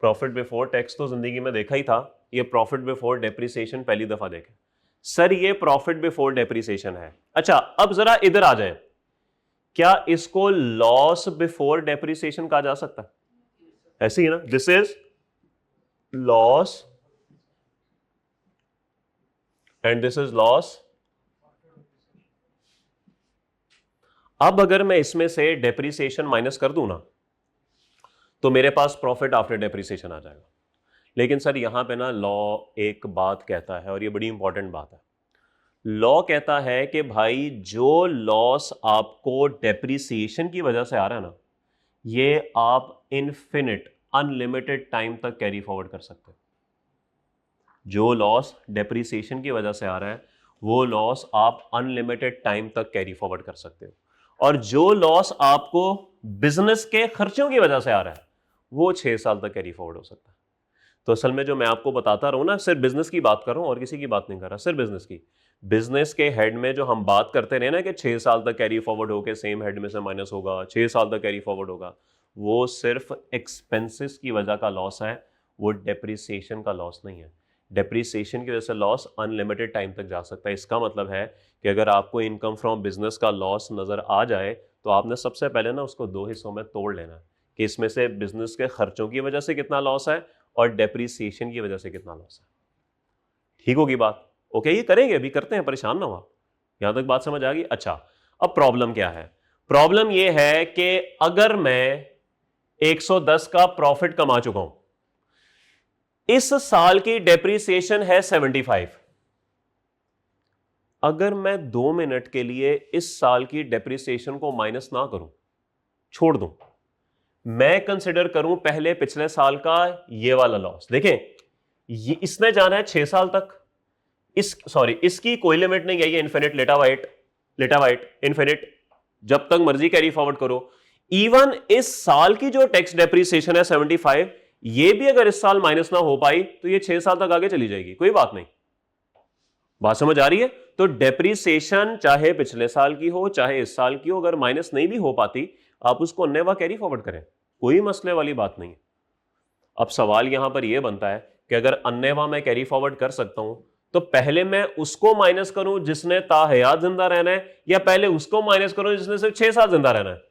प्रॉफिट बिफोर टैक्स तो जिंदगी में देखा ही था, ये प्रॉफिट बिफोर डेप्रिसिएशन पहली दफा देखे। सर ये प्रॉफिट बिफोर डेप्रिसिएशन है। अच्छा अब जरा इधर आ जाए, क्या इसको लॉस बिफोर डेप्रिसिएशन कहा जा सकता है? ऐसे ही ना, this is loss and this is loss. अब अगर मैं इसमें से डेप्रिसिएशन माइनस कर दूं ना तो मेरे पास प्रॉफिट आफ्टर डेप्रिसिएशन आ जाएगा। लेकिन सर यहां पे ना लॉ एक बात कहता है, और ये बड़ी इंपॉर्टेंट बात है। लॉ कहता है कि भाई जो लॉस आपको डेप्रिसिएशन की वजह से आ रहा है ना, ये आप इनफिनिट अनलिमिटेड टाइम तक कैरी फॉरवर्ड कर सकते हो। जो लॉस डेप्रिसिएशन की वजह से आ रहा है वो लॉस आप अनलिमिटेड टाइम तक कैरी फॉरवर्ड कर सकते हो। और जो लॉस आपको बिजनेस के खर्चों की वजह से आ रहा है वो 6 साल तक कैरी फॉरवर्ड हो सकता है। तो असल में जो मैं आपको बताता रहूं ना, सिर्फ बिजनेस की बात कर रहा हूं और किसी की बात नहीं कर रहा, सिर्फ बिजनेस की। बिजनेस के हेड में जो हम बात करते रहे ना कि 6 साल तक कैरी फॉरवर्ड होकर सेम हेड में से माइनस होगा, 6 साल तक कैरी फॉरवर्ड होगा, वो सिर्फ एक्सपेंसेस की वजह का लॉस है, वो डेप्रिसिएशन का लॉस नहीं है। डेप्रिसिएशन की वजह से लॉस अनलिमिटेड टाइम तक जा सकता है। इसका मतलब है कि अगर आपको इनकम फ्रॉम बिजनेस का लॉस नजर आ जाए तो आपने सबसे पहले ना उसको दो हिस्सों में तोड़ लेना है कि इसमें से बिजनेस के खर्चों की वजह से कितना लॉस है और डेप्रिसिएशन की वजह से कितना लॉस है। ठीक होगी बात? ओके ये करेंगे, अभी करते हैं, परेशान ना हो। यहां तक बात समझ आ गई? अच्छा अब प्रॉब्लम क्या है? प्रॉब्लम यह है कि अगर मैं 110 का प्रॉफिट कमा चुका हूं, इस साल की डेप्रिसिएशन है 75, अगर मैं 2 मिनट के लिए इस साल की डेप्रिसिएशन को माइनस ना करूं, छोड़ दूं, मैं कंसिडर करूं पहले पिछले साल का ये वाला लॉस। देखें ये इसने जाना है 6 साल तक, इसकी कोई लिमिट नहीं है, ये इन्फिनिट लेटा वाइट इन्फिनिट, जब तक मर्जी कैरी फॉरवर्ड करो। इवन इस साल की जो टैक्स डेप्रिसिएशन है 75, ये भी अगर इस साल माइनस ना हो पाई तो ये 6 साल तक आगे चली जाएगी, कोई बात नहीं। बात समझ आ रही है? तो डेप्रिसिएशन चाहे पिछले साल की हो चाहे इस साल की हो, अगर माइनस नहीं भी हो पाती आप उसको अन्यथा कैरी फॉरवर्ड करें, कोई मसले वाली बात नहीं है। अब सवाल यहां पर यह बनता है कि अगर अन्यथा मैं कैरी फॉरवर्ड कर सकता हूं तो पहले मैं उसको माइनस करूं जिसने ताहयात जिंदा रहना है, या पहले उसको माइनस करूं जिसने सिर्फ 6 साल जिंदा रहना है?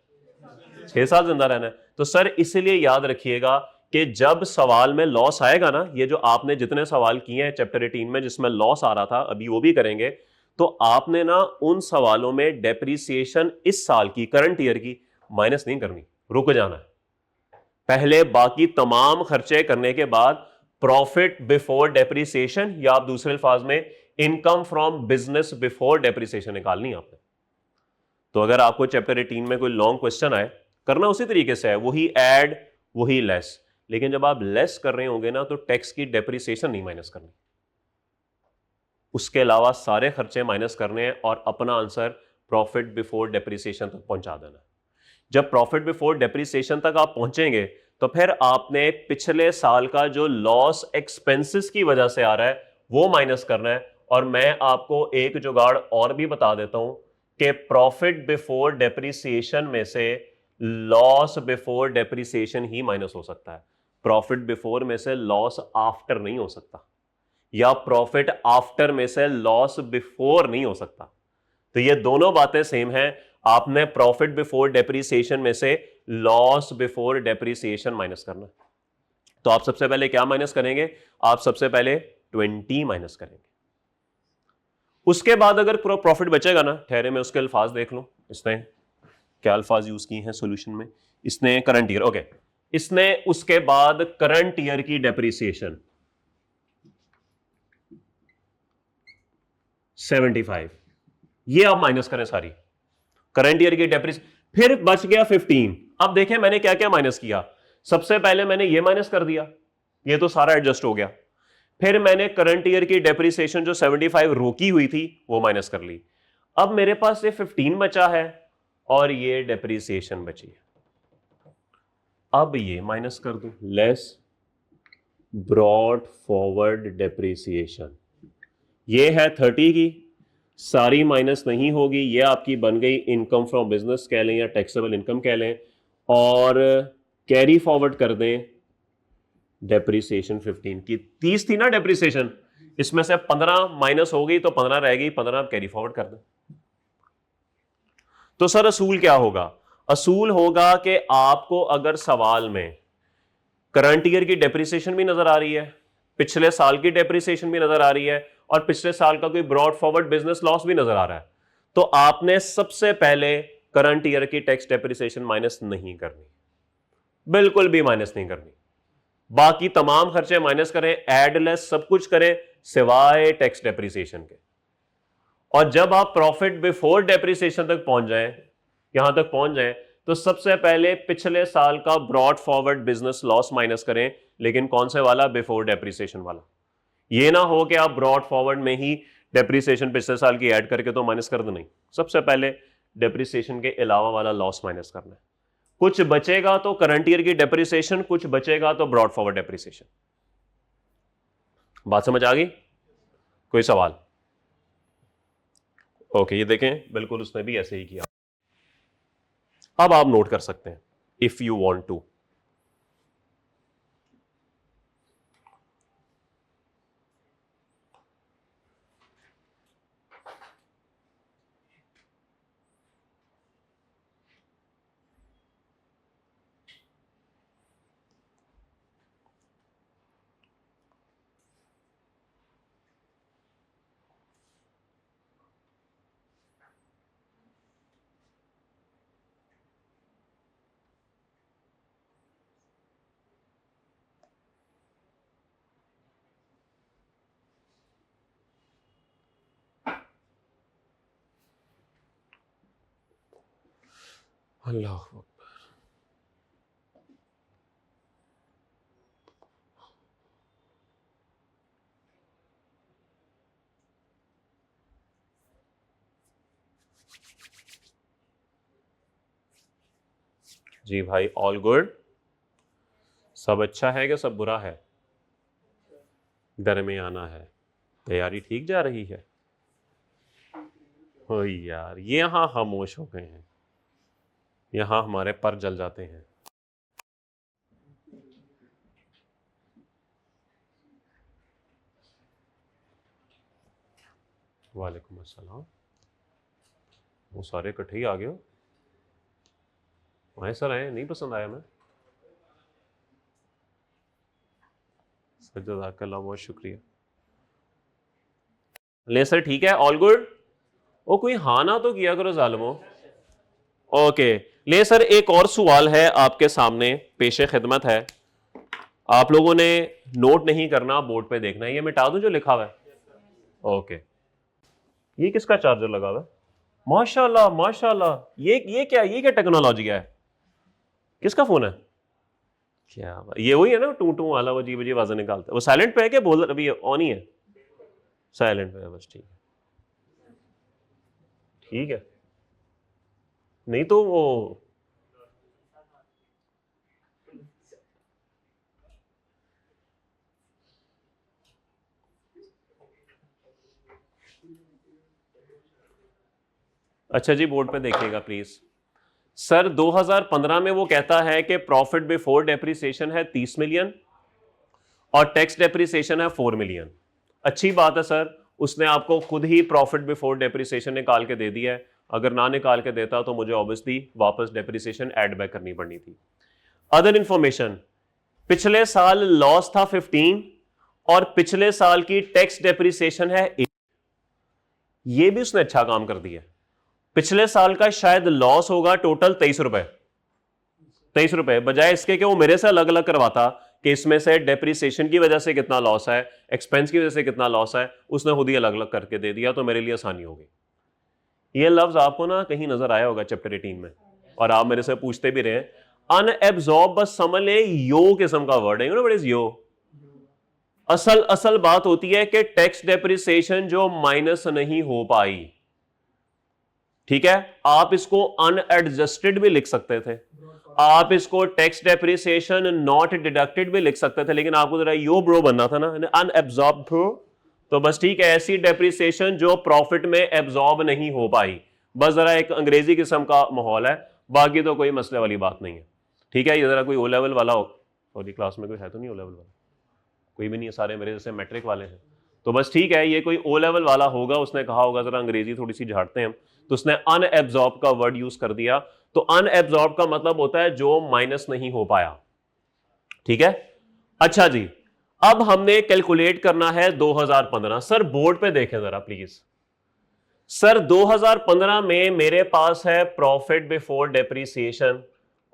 6 साल जिंदा रहना है। तो सर इसलिए याद रखिएगा कि जब सवाल में लॉस आएगा ना, ये जो आपने जितने सवाल किए हैं चैप्टर 18 में जिसमें लॉस आ रहा था, अभी वो भी करेंगे, तो आपने ना उन सवालों में डेप्रीसिएशन इस साल की, करंट ईयर की माइनस नहीं करनी, रुक जाना है। पहले बाकी तमाम खर्चे करने के बाद प्रॉफिट बिफोर डेप्रीसिएशन, या आप दूसरे अल्फाज में income from business before depreciation निकालनी है आपने। तो अगर आपको चैप्टर 18 में कोई लॉन्ग क्वेश्चन आए, करना उसी तरीके से है, वही ऐड वही लेस, लेकिन जब आप लेस कर रहे होंगे ना तो टैक्स की डेप्रीसिएशन नहीं माइनस करनी, उसके अलावा सारे खर्चे माइनस करने हैं और अपना आंसर प्रॉफिट बिफोर डेप्रीसिएशन तक पहुंचा देना। जब प्रॉफिट बिफोर डेप्रीसिएशन तक आप पहुंचेंगे तो फिर आपने पिछले साल का जो लॉस एक्सपेंसेस की वजह से आ रहा है वो माइनस करना है। और मैं आपको एक जुगाड़ और भी बता देता हूं कि प्रॉफिट बिफोर डेप्रीसिएशन में से लॉस बिफोर डेप्रीसिएशन ही माइनस हो सकता है, प्रॉफिट बिफोर में से लॉस आफ्टर नहीं हो सकता, या प्रॉफिट आफ्टर में से लॉस बिफोर नहीं हो सकता। तो ये दोनों बातें सेम हैं, आपने प्रॉफिट बिफोर डेप्रीसिएशन में से लॉस बिफोर डेप्रीसिएशन माइनस करना। तो आप सबसे पहले क्या माइनस करेंगे, आप सबसे पहले 20 माइनस करेंगे। उसके बाद अगर प्रॉफिट बचेगा ना, ठहरे मैं उसके अल्फाज देख लूं, इसने क्या अल्फाज यूज किए हैं सॉल्यूशन में। इसने करंट ईयर, ओके, इसने उसके बाद करंट ईयर की डेप्रीसिएशन 75, ये आप माइनस करें सारी करंट ईयर की डेप्रीसिएशन, फिर बच गया 15। अब देखें मैंने क्या क्या माइनस किया, सबसे पहले मैंने ये माइनस कर दिया, ये तो सारा एडजस्ट हो गया। फिर मैंने करंट ईयर की डेप्रीसिएशन जो 75 रोकी हुई थी वो माइनस कर ली। अब मेरे पास ये 15 बचा है और ये डेप्रीसिएशन बची है। अब ये माइनस कर दूं, लेस ब्रॉड फॉरवर्ड डेप्रीसिएशन, ये है 30 की, सारी माइनस नहीं होगी, ये आपकी बन गई इनकम फ्रॉम बिजनेस कह लें या टैक्सेबल इनकम कह लें, और कैरी फॉरवर्ड कर दें डेप्रीसिएशन 15 की। 30 थी ना डेप्रीसिएशन, इसमें से 15 माइनस हो गई तो 15 रह गई, 15 आप कैरी फॉरवर्ड कर दें। तो सर असूल क्या होगा, असूल होगा कि आपको अगर सवाल में करंट ईयर की डेप्रीसिएशन भी नजर आ रही है, पिछले साल की डेप्रीसिएशन भी नजर आ रही है, और पिछले साल का कोई ब्रॉड फॉरवर्ड बिजनेस लॉस भी नजर आ रहा है, तो आपने सबसे पहले करंट ईयर की टैक्स डेप्रीसिएशन माइनस नहीं करनी, बिल्कुल भी माइनस नहीं करनी। बाकी तमाम खर्चे माइनस करें, एड लेस सब कुछ करें सिवाय टैक्स डेप्रीसिएशन के। और जब आप प्रॉफिट बिफोर डेप्रीसिएशन तक पहुंच जाएं, यहां तक पहुंच जाएं, तो सबसे पहले पिछले साल का brought forward business loss minus करें, लेकिन कौन से वाला, बिफोर डेप्रीसिएशन वाला। ये ना हो कि आप ब्रॉड फॉरवर्ड में ही डेप्रीसिएशन पिछले साल की ऐड करके तो माइनस कर दो, नहीं, सबसे पहले डेप्रीसिएशन के अलावा वाला लॉस माइनस करना है। कुछ बचेगा तो करंट ईयर की डेप्रीसिएशन, कुछ बचेगा तो ब्रॉड फॉरवर्ड डेप्रीसिएशन। बात समझ आ गई, कोई सवाल? ओके, ये देखें बिल्कुल उसने भी ऐसे ही किया। अब आप नोट कर सकते हैं इफ यू वांट टू। अल्लाह जी भाई, ऑल गुड, सब अच्छा है कि सब बुरा है? दरमियाना है, तैयारी ठीक जा रही है? हो यार, ये यहां खामोश हो गए हैं, यहां हमारे पर जल जाते हैं। वालेकुम अस्सलाम, वो सारे इकट्ठे ही आ गए हो? आए सर, आए, नहीं पसंद आया मैं? जज़ाकल्लाह, बहुत शुक्रिया। ले सर ठीक है, ऑल गुड। ओ कोई हाँ ना तो किया करो जालिमो। ओके ले सर, एक और सवाल है आपके सामने, पेशे खिदमत है। आप लोगों ने नोट नहीं करना, बोर्ड पे देखना है। ये मिटा दूं जो लिखा हुआ है? ओके। ये किसका चार्जर लगा हुआ है? माशाल्लाह माशाल्लाह, ये क्या टेक्नोलॉजी है? किसका फोन है? क्या ये वही है ना टू टू वाला, वो अजीब अजीब आवाज़ें निकालता है। वो साइलेंट पे है क्या? बोल अभी ऑन ही है? साइलेंट पे है बस, ठीक है ठीक है। नहीं तो वो अच्छा जी, बोर्ड पे देखिएगा प्लीज। सर 2015 में वो कहता है कि प्रॉफिट बिफोर डेप्रिसिएशन है 30 मिलियन और टैक्स डेप्रिसिएशन है 4 मिलियन। अच्छी बात है सर, उसने आपको खुद ही प्रॉफिट बिफोर डेप्रिसिएशन निकाल के दे दिया है। अगर ना निकाल के देता तो मुझे ऑब्वियसली वापस डेप्रिसिएशन ऐड बैक करनी पड़नी थी। अदर इंफॉर्मेशन, पिछले साल लॉस था 15 और पिछले साल की टैक्स डेप्रिसिएशन है 8। ये भी उसने अच्छा काम कर दिया। पिछले साल का शायद लॉस होगा टोटल 23 रुपए, 23 रुपए, बजाय इसके कि वो मेरे से अलग अलग करवाता कि इसमें से डेप्रिसिएशन की वजह से कितना लॉस है, एक्सपेंस की वजह से कितना लॉस है, उसने खुद ही अलग अलग करके दे दिया, तो मेरे लिए आसानी हो गई। ये लफ्ज आपको ना कहीं नजर आया होगा चैप्टर 18 में, और आप मेरे से पूछते भी रहे। अनएब्जॉर्ब बस समझ ले, यो किस्म का वर्ड है, व्हाट इज यो। असल बात होती है कि टैक्स डेप्रिसिएशन जो माइनस नहीं हो पाई, ठीक है, आप इसको अनएडजस्टेड भी लिख सकते थे, आप इसको टैक्स डेप्रिसिएशन नॉट डिडक्टेड भी लिख सकते थे, लेकिन आपको जरा यो ब्रो बनना था ना, अनएब्जॉर्ब ब्रो। तो बस ठीक है, ऐसी डेप्रिसिएशन जो प्रॉफिट में एब्जॉर्ब नहीं हो पाई, बस जरा एक अंग्रेजी किस्म का माहौल है, बाकी तो कोई मसले वाली बात नहीं है। ठीक है, ये जरा कोई ओ लेवल वाला हो, सॉरी क्लास में कोई है तो नहीं ओ लेवल वाला? कोई भी नहीं है, सारे मेरे जैसे मैट्रिक वाले हैं। तो बस ठीक है, ये कोई ओ लेवल वाला होगा, उसने कहा होगा जरा अंग्रेजी थोड़ी सी झाड़ते हैं हम, तो उसने अनएब्जॉर्ब का वर्ड यूज कर दिया। तो अनएब्जॉर्ब का मतलब होता है जो माइनस नहीं हो पाया। ठीक है, अच्छा जी, अब हमने कैलकुलेट करना है 2015। सर बोर्ड पे देखें जरा प्लीज। सर 2015 में मेरे पास है प्रॉफिट बिफोर डेप्रिसिएशन,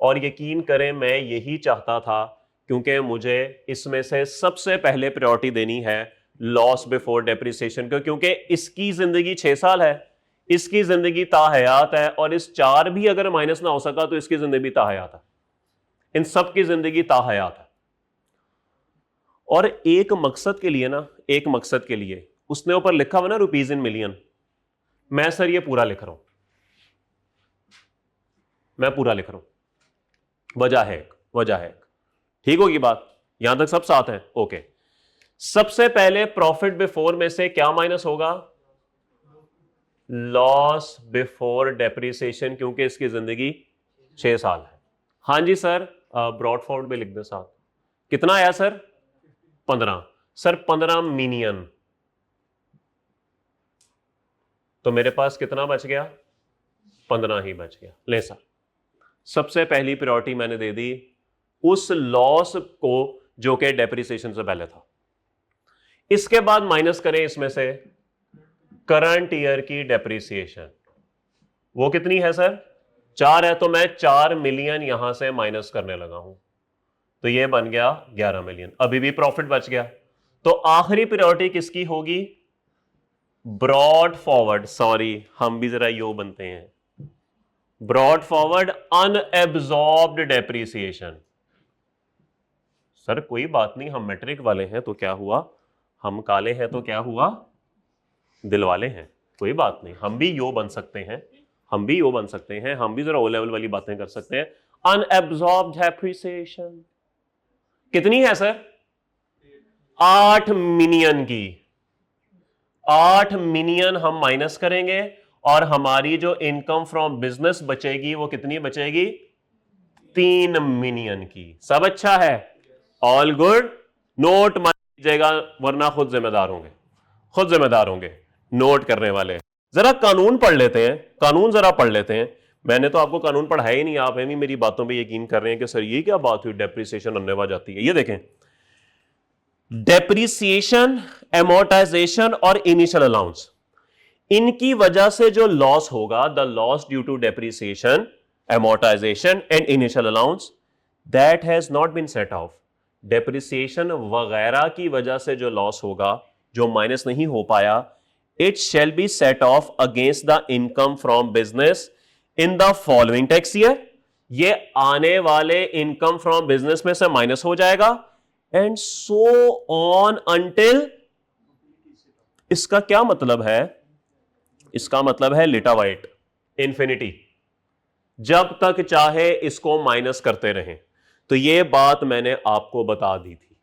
और यकीन करें मैं यही चाहता था, क्योंकि मुझे इसमें से सबसे पहले प्रायोरिटी देनी है लॉस बिफोर डेप्रिसिएशन को, क्योंकि इसकी जिंदगी 6 साल है, इसकी जिंदगी ताहयात है, और इस 4 भी अगर माइनस ना हो सका तो इसकी जिंदगी ताहयात है, इन सब की जिंदगी ताहयात है। और एक मकसद के लिए ना, एक मकसद के लिए उसने ऊपर लिखा हुआ ना रुपीज इन मिलियन, मैं सर ये पूरा लिख रहा हूं, मैं पूरा लिख रहा हूं। वजह है एक, ठीक होगी बात, यहां तक सब साथ हैं? ओके। सबसे पहले प्रॉफिट बिफोर में से क्या माइनस होगा? लॉस बिफोर डेप्रिसिएशन, क्योंकि इसकी जिंदगी 6 साल है। हाँ जी सर, ब्रॉड फॉर्वर्ड में लिख दे साथ। कितना आया सर? 15। सर 15 मिलियन, तो मेरे पास कितना बच गया? 15 ही बच गया। ले सर, सबसे पहली प्रायोरिटी मैंने दे दी उस लॉस को जो कि डेप्रिसिएशन से पहले था। इसके बाद माइनस करें इसमें से करंट ईयर की डेप्रिसिएशन, वो कितनी है सर? 4 है, तो मैं 4 मिलियन यहां से माइनस करने लगा हूं, तो ये बन गया 11 मिलियन। अभी भी प्रॉफिट बच गया। तो आखिरी प्रायोरिटी किसकी होगी? ब्रॉड फॉरवर्ड, सॉरी हम भी जरा यो बनते हैं, brought forward unabsorbed depreciation. Sir कोई बात नहीं, हम मैट्रिक वाले हैं तो क्या हुआ, हम काले हैं तो क्या हुआ, दिल वाले हैं, कोई बात नहीं, हम भी यो बन सकते हैं, हम भी यो बन सकते हैं, हम भी जरा ओ लेवल वाली बातें कर सकते हैं। अनएब्जॉर्ब्ड डेप्रिसिएशन कितनी है सर? 8 मिलियन की। 8 मिलियन हम माइनस करेंगे, और हमारी जो इनकम फ्रॉम बिजनेस बचेगी वो कितनी बचेगी? 3 मिलियन की। सब अच्छा है, ऑल गुड। नोट मान लीजिएगा, वरना खुद जिम्मेदार होंगे, खुद जिम्मेदार होंगे नोट करने वाले। जरा कानून पढ़ लेते हैं, कानून जरा पढ़ लेते हैं। मैंने तो आपको कानून पढ़ाया ही नहीं, आप भी मेरी बातों पे यकीन कर रहे हैं कि सर ये क्या बात हुई, डेप्रिसिएशन अन्यवा जाती है। ये देखें, डेप्रिसिएशन, एमोर्टाइजेशन और इनिशियल अलाउंस, इनकी वजह से जो लॉस होगा, the loss due to depreciation, amortisation and initial allowance, that has not been set off. Depreciation वगैरह की वजह से जो लॉस होगा, जो माइनस नहीं हो पाया, it shall be set off against the income from business in the following tax year. ये आने वाले इनकम फ्रॉम बिजनेस में से माइनस हो जाएगा, एंड सो ऑन अंटिल, इसका क्या मतलब है? इसका मतलब है लिटा वाइट, इंफिनिटी, जब तक चाहे इसको माइनस करते रहें। तो ये बात मैंने आपको बता दी थी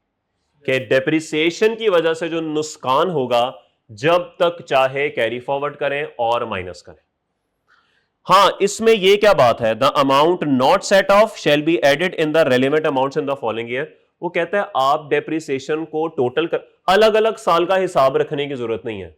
कि डेप्रिसिएशन की वजह से जो नुकसान होगा, जब तक चाहे कैरी फॉरवर्ड करें और माइनस करें। हां, इसमें यह क्या बात है, the amount not set off shall be added in the relevant amounts in the following year. वो कहता है आप डेप्रिसिएशन को टोटल कर, अलग अलग साल का हिसाब रखने की जरूरत नहीं है।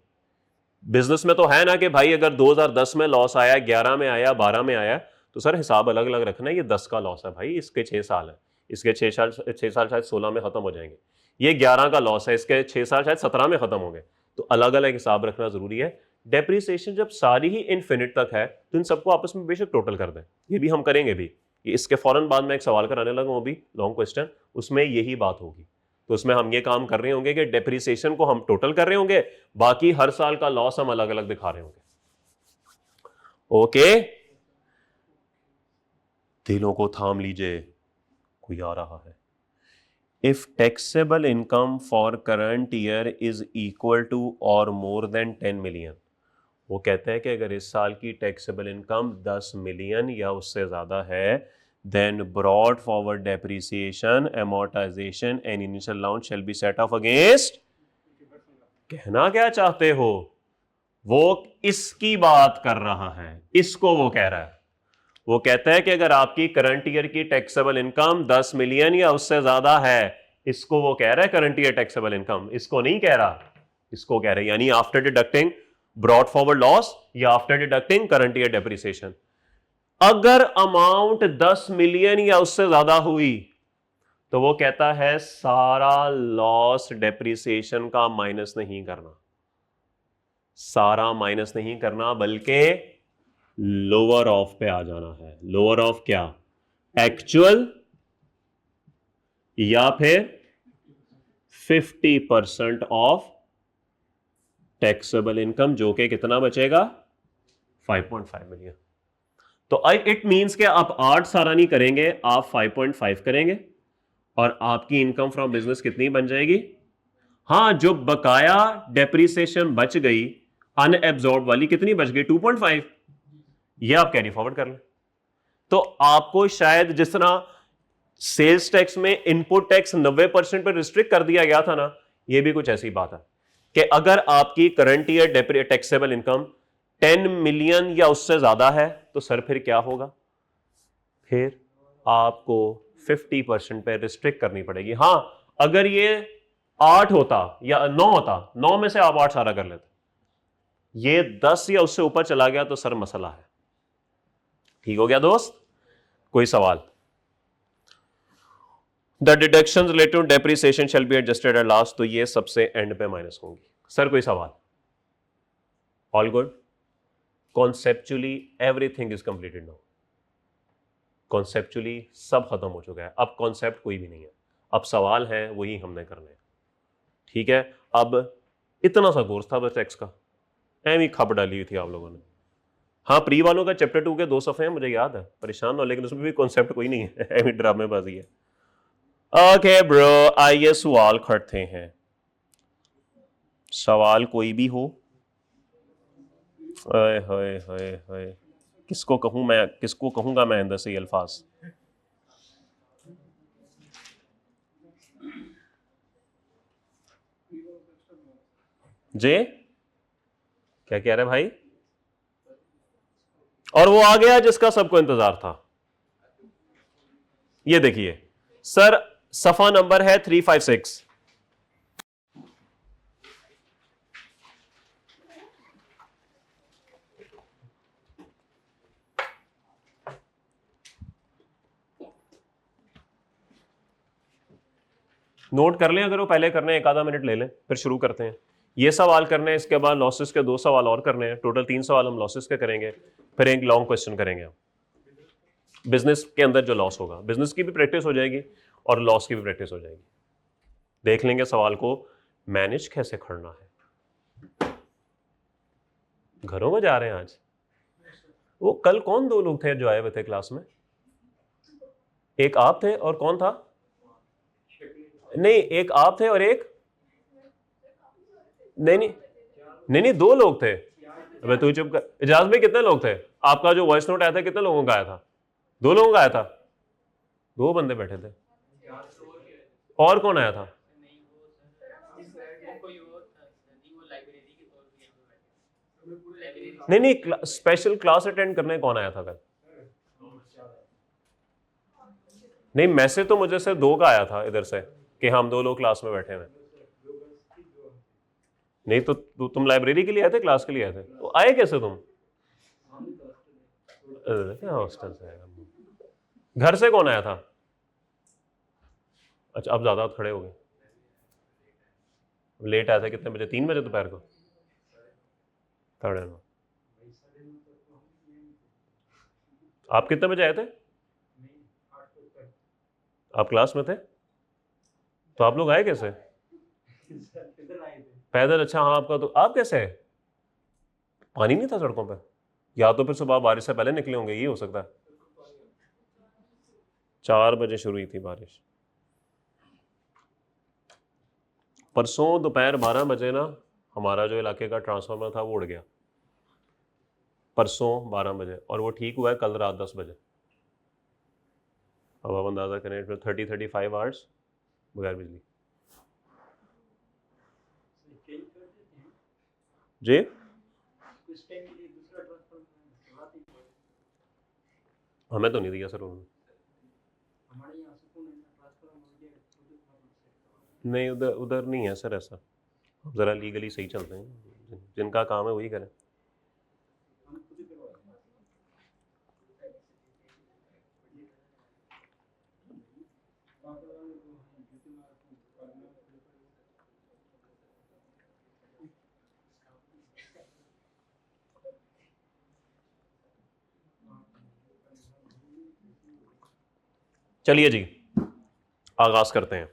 बिजनेस में तो है ना कि भाई अगर 2010 में लॉस आया, 11 में आया, 12 में आया, तो सर हिसाब अलग अलग रखना है। ये 10 का लॉस है भाई, इसके 6 साल है, इसके 6 साल शायद 16 में खत्म हो जाएंगे। ये 11 का लॉस है, इसके 6 साल शायद 17 में खत्म हो गए। तो अलग अलग हिसाब रखना जरूरी है। डेप्रिसिएशन जब सारी ही इनफिनिट तक है, तो इन सबको आपस में बेशक टोटल कर दें, ये भी हम करेंगे भी। इसके फौरन बाद में एक सवाल कराने लगा, वो भी लॉन्ग क्वेश्चन, उसमें यही बात होगी। तो उसमें हम ये काम कर रहे होंगे कि डेप्रिसिएशन को हम टोटल कर रहे होंगे, बाकी हर साल का लॉस हम अलग अलग दिखा रहे होंगे। ओके, दिलों को थाम लीजिए, कोई आ रहा है। If taxable income for current year is equal to or more then 10 million, वो कहते हैं कि अगर इस साल की टैक्सेबल इनकम 10 मिलियन या उससे ज्यादा है, then brought forward depreciation, amortisation and initial allowance shall be set off against. कहना क्या चाहते हो? वो इसकी बात कर रहा है, इसको वो कह रहा है। वो कहता है कि अगर आपकी करंट ईयर की टैक्सेबल इनकम 10 मिलियन या उससे ज्यादा है, इसको वो कह रहा है करंट ईयर टैक्सेबल इनकम, इसको नहीं कह रहा, इसको कह रहे हैं, यानी after deducting brought forward loss या after deducting current year depreciation. अगर अमाउंट 10 मिलियन या उससे ज्यादा हुई, तो वो कहता है सारा लॉस डेप्रिसिएशन का माइनस नहीं करना, सारा माइनस नहीं करना, बल्कि लोअर ऑफ पे आ जाना है। लोअर ऑफ क्या? एक्चुअल या फिर 50% ऑफ टैक्सेबल इनकम, जो कि कितना बचेगा? 5.5 मिलियन। तो इट मींस कि आप 8 सारा नहीं करेंगे, आप 5.5 करेंगे, और आपकी इनकम फ्रॉम बिजनेस कितनी बन जाएगी? हां, जो बकाया डेप्रिसिएशन बच गई अनएब्जॉर्ब वाली, कितनी बच गई? 2.5। ये आप कैरी फॉरवर्ड कर लें। तो आपको शायद जिस तरह सेल्स टैक्स में इनपुट टैक्स 90% पर रिस्ट्रिक्ट कर दिया गया था ना, ये भी कुछ ऐसी बात है कि अगर आपकी current year taxable income 10 million या उससे ज्यादा है, तो सर फिर क्या होगा? फिर आपको 50% पे रिस्ट्रिक्ट करनी पड़ेगी। हां, अगर ये 8 होता या 9 होता, 9 में से आप 8 सारा कर लेते, ये 10 या उससे ऊपर चला गया तो सर मसला है। ठीक हो गया दोस्त? कोई सवाल? The deduction related to depreciation shall be adjusted at last, तो ये सबसे एंड पे माइनस होंगी। सर कोई सवाल? All good? Conceptually everything is completed now. Conceptually सब खत्म हो चुका है, अब कॉन्सेप्ट कोई भी नहीं है, अब सवाल है वही हमने करने हैं। ठीक है, अब इतना सा कोर्स था बस टैक्स का, एम ही खप डाली हुई थी आप लोगों ने। हाँ, प्री वालों का चैप्टर 2 के 2 सफ़े हैं, मुझे याद है, परेशान हो, लेकिन उसमें भी कॉन्सेप्ट कोई नहीं है, एम ही ड्रामेबाजी है। ओके ब्रो, आइए सवाल करते हैं। सवाल कोई भी हो? हाय हाय हाय हाय, किसको कहूं मैं, किसको कहूंगा मैं अंदर से ये अल्फाज? जे क्या कह रहे भाई? और वो आ गया जिसका सबको इंतजार था। ये देखिए सर, सफा नंबर है 356। नोट कर लें, अगर वो पहले करने हैं, एक आधा मिनट ले लें, फिर शुरू करते हैं। ये सवाल करने हैं, इसके बाद लॉसेस के 2 सवाल और करने हैं, टोटल 3 सवाल हम लॉसेस के करेंगे, फिर एक लॉन्ग क्वेश्चन करेंगे हम बिजनेस के अंदर जो लॉस होगा। बिजनेस की भी प्रैक्टिस हो जाएगी और लॉस की भी प्रैक्टिस हो जाएगी। देख लेंगे सवाल को मैनेज कैसे करना है। घरों में जा रहे हैं आज। वो कल कौन 2 लोग थे जो आए हुए थे क्लास में? एक आप थे और कौन था? नहीं, एक आप थे और एक नहीं 2 लोग थे। अबे तू चुप कर। इजाज में कितने लोग थे? आपका जो वॉइस नोट आया था कितने लोगों का आया था? 2 लोगों का आया था। 2 बंदे बैठे थे। और कौन आया था? नहीं स्पेशल क्लास अटेंड करने कौन आया था कल? नहीं, मैसेज तो मुझे से 2 का आया था इधर से कि हम 2 लोग क्लास में बैठे हुए। नहीं तो तुम लाइब्रेरी के लिए आए थे, क्लास के लिए आए थे? तो आए कैसे तुम? हॉस्टल से आएगा। घर से कौन आया था? अच्छा, अब ज्यादा खड़े हो गए। लेट आया था कितने बजे? 3 बजे दोपहर को? 9:30। आप कितने बजे आए थे? आप क्लास में थे? तो आप लोग आए कैसे? पैदल? अच्छा हाँ, आपका तो आप कैसे है? पानी नहीं था सड़कों पर? या तो फिर सुबह बारिश से पहले निकले होंगे, ये हो सकता है। 4 बजे शुरू हुई थी बारिश। परसों दोपहर 12 बजे ना हमारा जो इलाके का ट्रांसफार्मर था वो उड़ गया। परसों 12 बजे, और वो ठीक हुआ है कल रात 10 बजे। अब आप अंदाजा करें, 30-35 आवर्स बगैर बिजली। जी हमें तो नहीं दिया सर उन्होंने। नहीं, उधर नहीं है सर ऐसा। ज़रा लीगली सही चलते हैं, जिनका काम है वही करें। चलिए जी, आगाज करते हैं।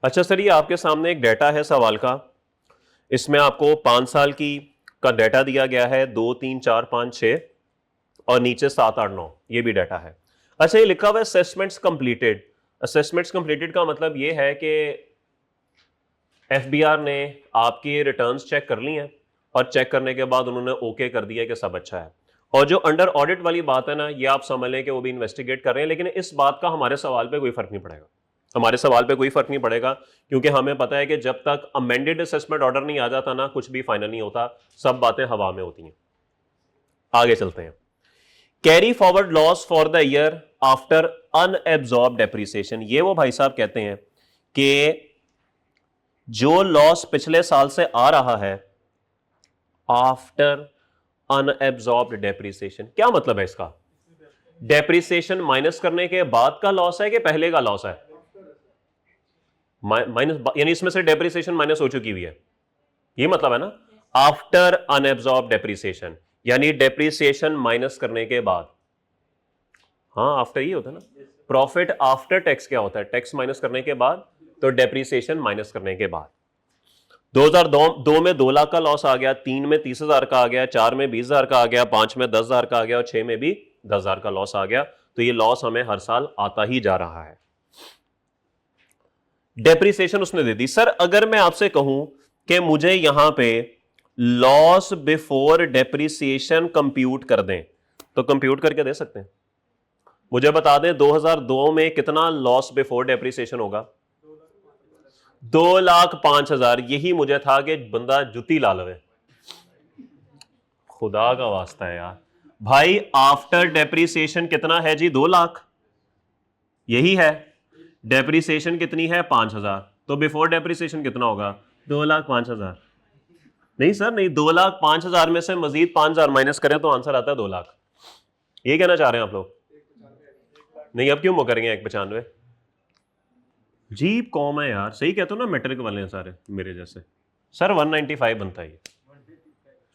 अच्छा सर, ये आपके सामने एक डेटा है सवाल का। इसमें आपको 5 साल की का डेटा दिया गया है, 2, 3, 4, 5, 6 और नीचे 7, 8, 9 ये भी डेटा है। अच्छा, ये लिखा हुआ है असेसमेंट्स कंप्लीटेड। असेसमेंट्स कंप्लीटेड का मतलब ये है कि एफबीआर ने आपके रिटर्न्स चेक कर ली हैं और चेक करने के बाद उन्होंने ओके कर दिया कि सब अच्छा है। और जो अंडर ऑडिट वाली बात है ना, ये आप समझ लें कि वो भी इन्वेस्टिगेट कर रहे हैं, लेकिन इस बात का हमारे सवाल पे कोई फर्क नहीं पड़ेगा। हमारे सवाल पे कोई फर्क नहीं पड़ेगा, क्योंकि हमें पता है कि जब तक अमेंडेड असेसमेंट ऑर्डर नहीं आ जाता ना, कुछ भी फाइनल नहीं होता, सब बातें हवा में होती हैं। आगे चलते हैं। Carry forward loss for the year after unabsorbed depreciation. ये वो भाई साहब कहते हैं कि जो लॉस पिछले साल से आ रहा है आफ्टर अनएब्जॉर्ब्ड डेप्रिसिएशन। क्या मतलब है इसका? डेप्रिसिएशन माइनस करने के बाद का लॉस है कि पहले का लॉस है? माइनस, यानी इसमें से डेप्रिसिएशन माइनस हो चुकी हुई है, ये मतलब है ना। आफ्टर अनएब्जॉर्ब्ड डेप्रिसिएशन यानी डेप्रिसिएशन माइनस करने के बाद। हाँ, आफ्टर ही होता है ना। प्रॉफिट आफ्टर टैक्स क्या होता है? टैक्स माइनस करने के बाद, तो डेप्रिसिएशन माइनस करने के बाद। 2002 में 2 लाख का लॉस आ गया, 3 में 30,000 का आ गया, 4 में 20,000 का आ गया, 5 में 10,000 का आ गया और 6 में भी 10,000 का लॉस आ गया। तो ये लॉस हमें हर साल आता ही जा रहा है। डेप्रिसिएशन उसने दे दी। सर अगर मैं आपसे कहूं कि मुझे यहां पे लॉस बिफोर डेप्रिसिएशन कंप्यूट कर दें, तो कंप्यूट करके दे सकते हैं? मुझे बता दें 2002 में कितना लॉस बिफोर डेप्रिसिएशन होगा? 2,05,000। यही मुझे था कि बंदा जुती ला लवे। खुदा का वास्ता है यार भाई, आफ्टर डेप्रिसिएशन कितना है जी? 2 लाख। यही है। डेप्रिसिएशन कितनी है? 5,000। तो बिफोर डेप्रिसिएशन कितना होगा? 2,05,000। नहीं सर नहीं, 2,05,000 में से मजीद 5,000 माइनस करें तो आंसर आता है 2 लाख। ये कहना चाह रहे हैं आप लोग? नहीं, अब क्यों मुकर गए 195? जी कॉम है यार, सही कहते हो ना, मैट्रिक वाले हैं सारे मेरे जैसे। सर 195 बनता है ये,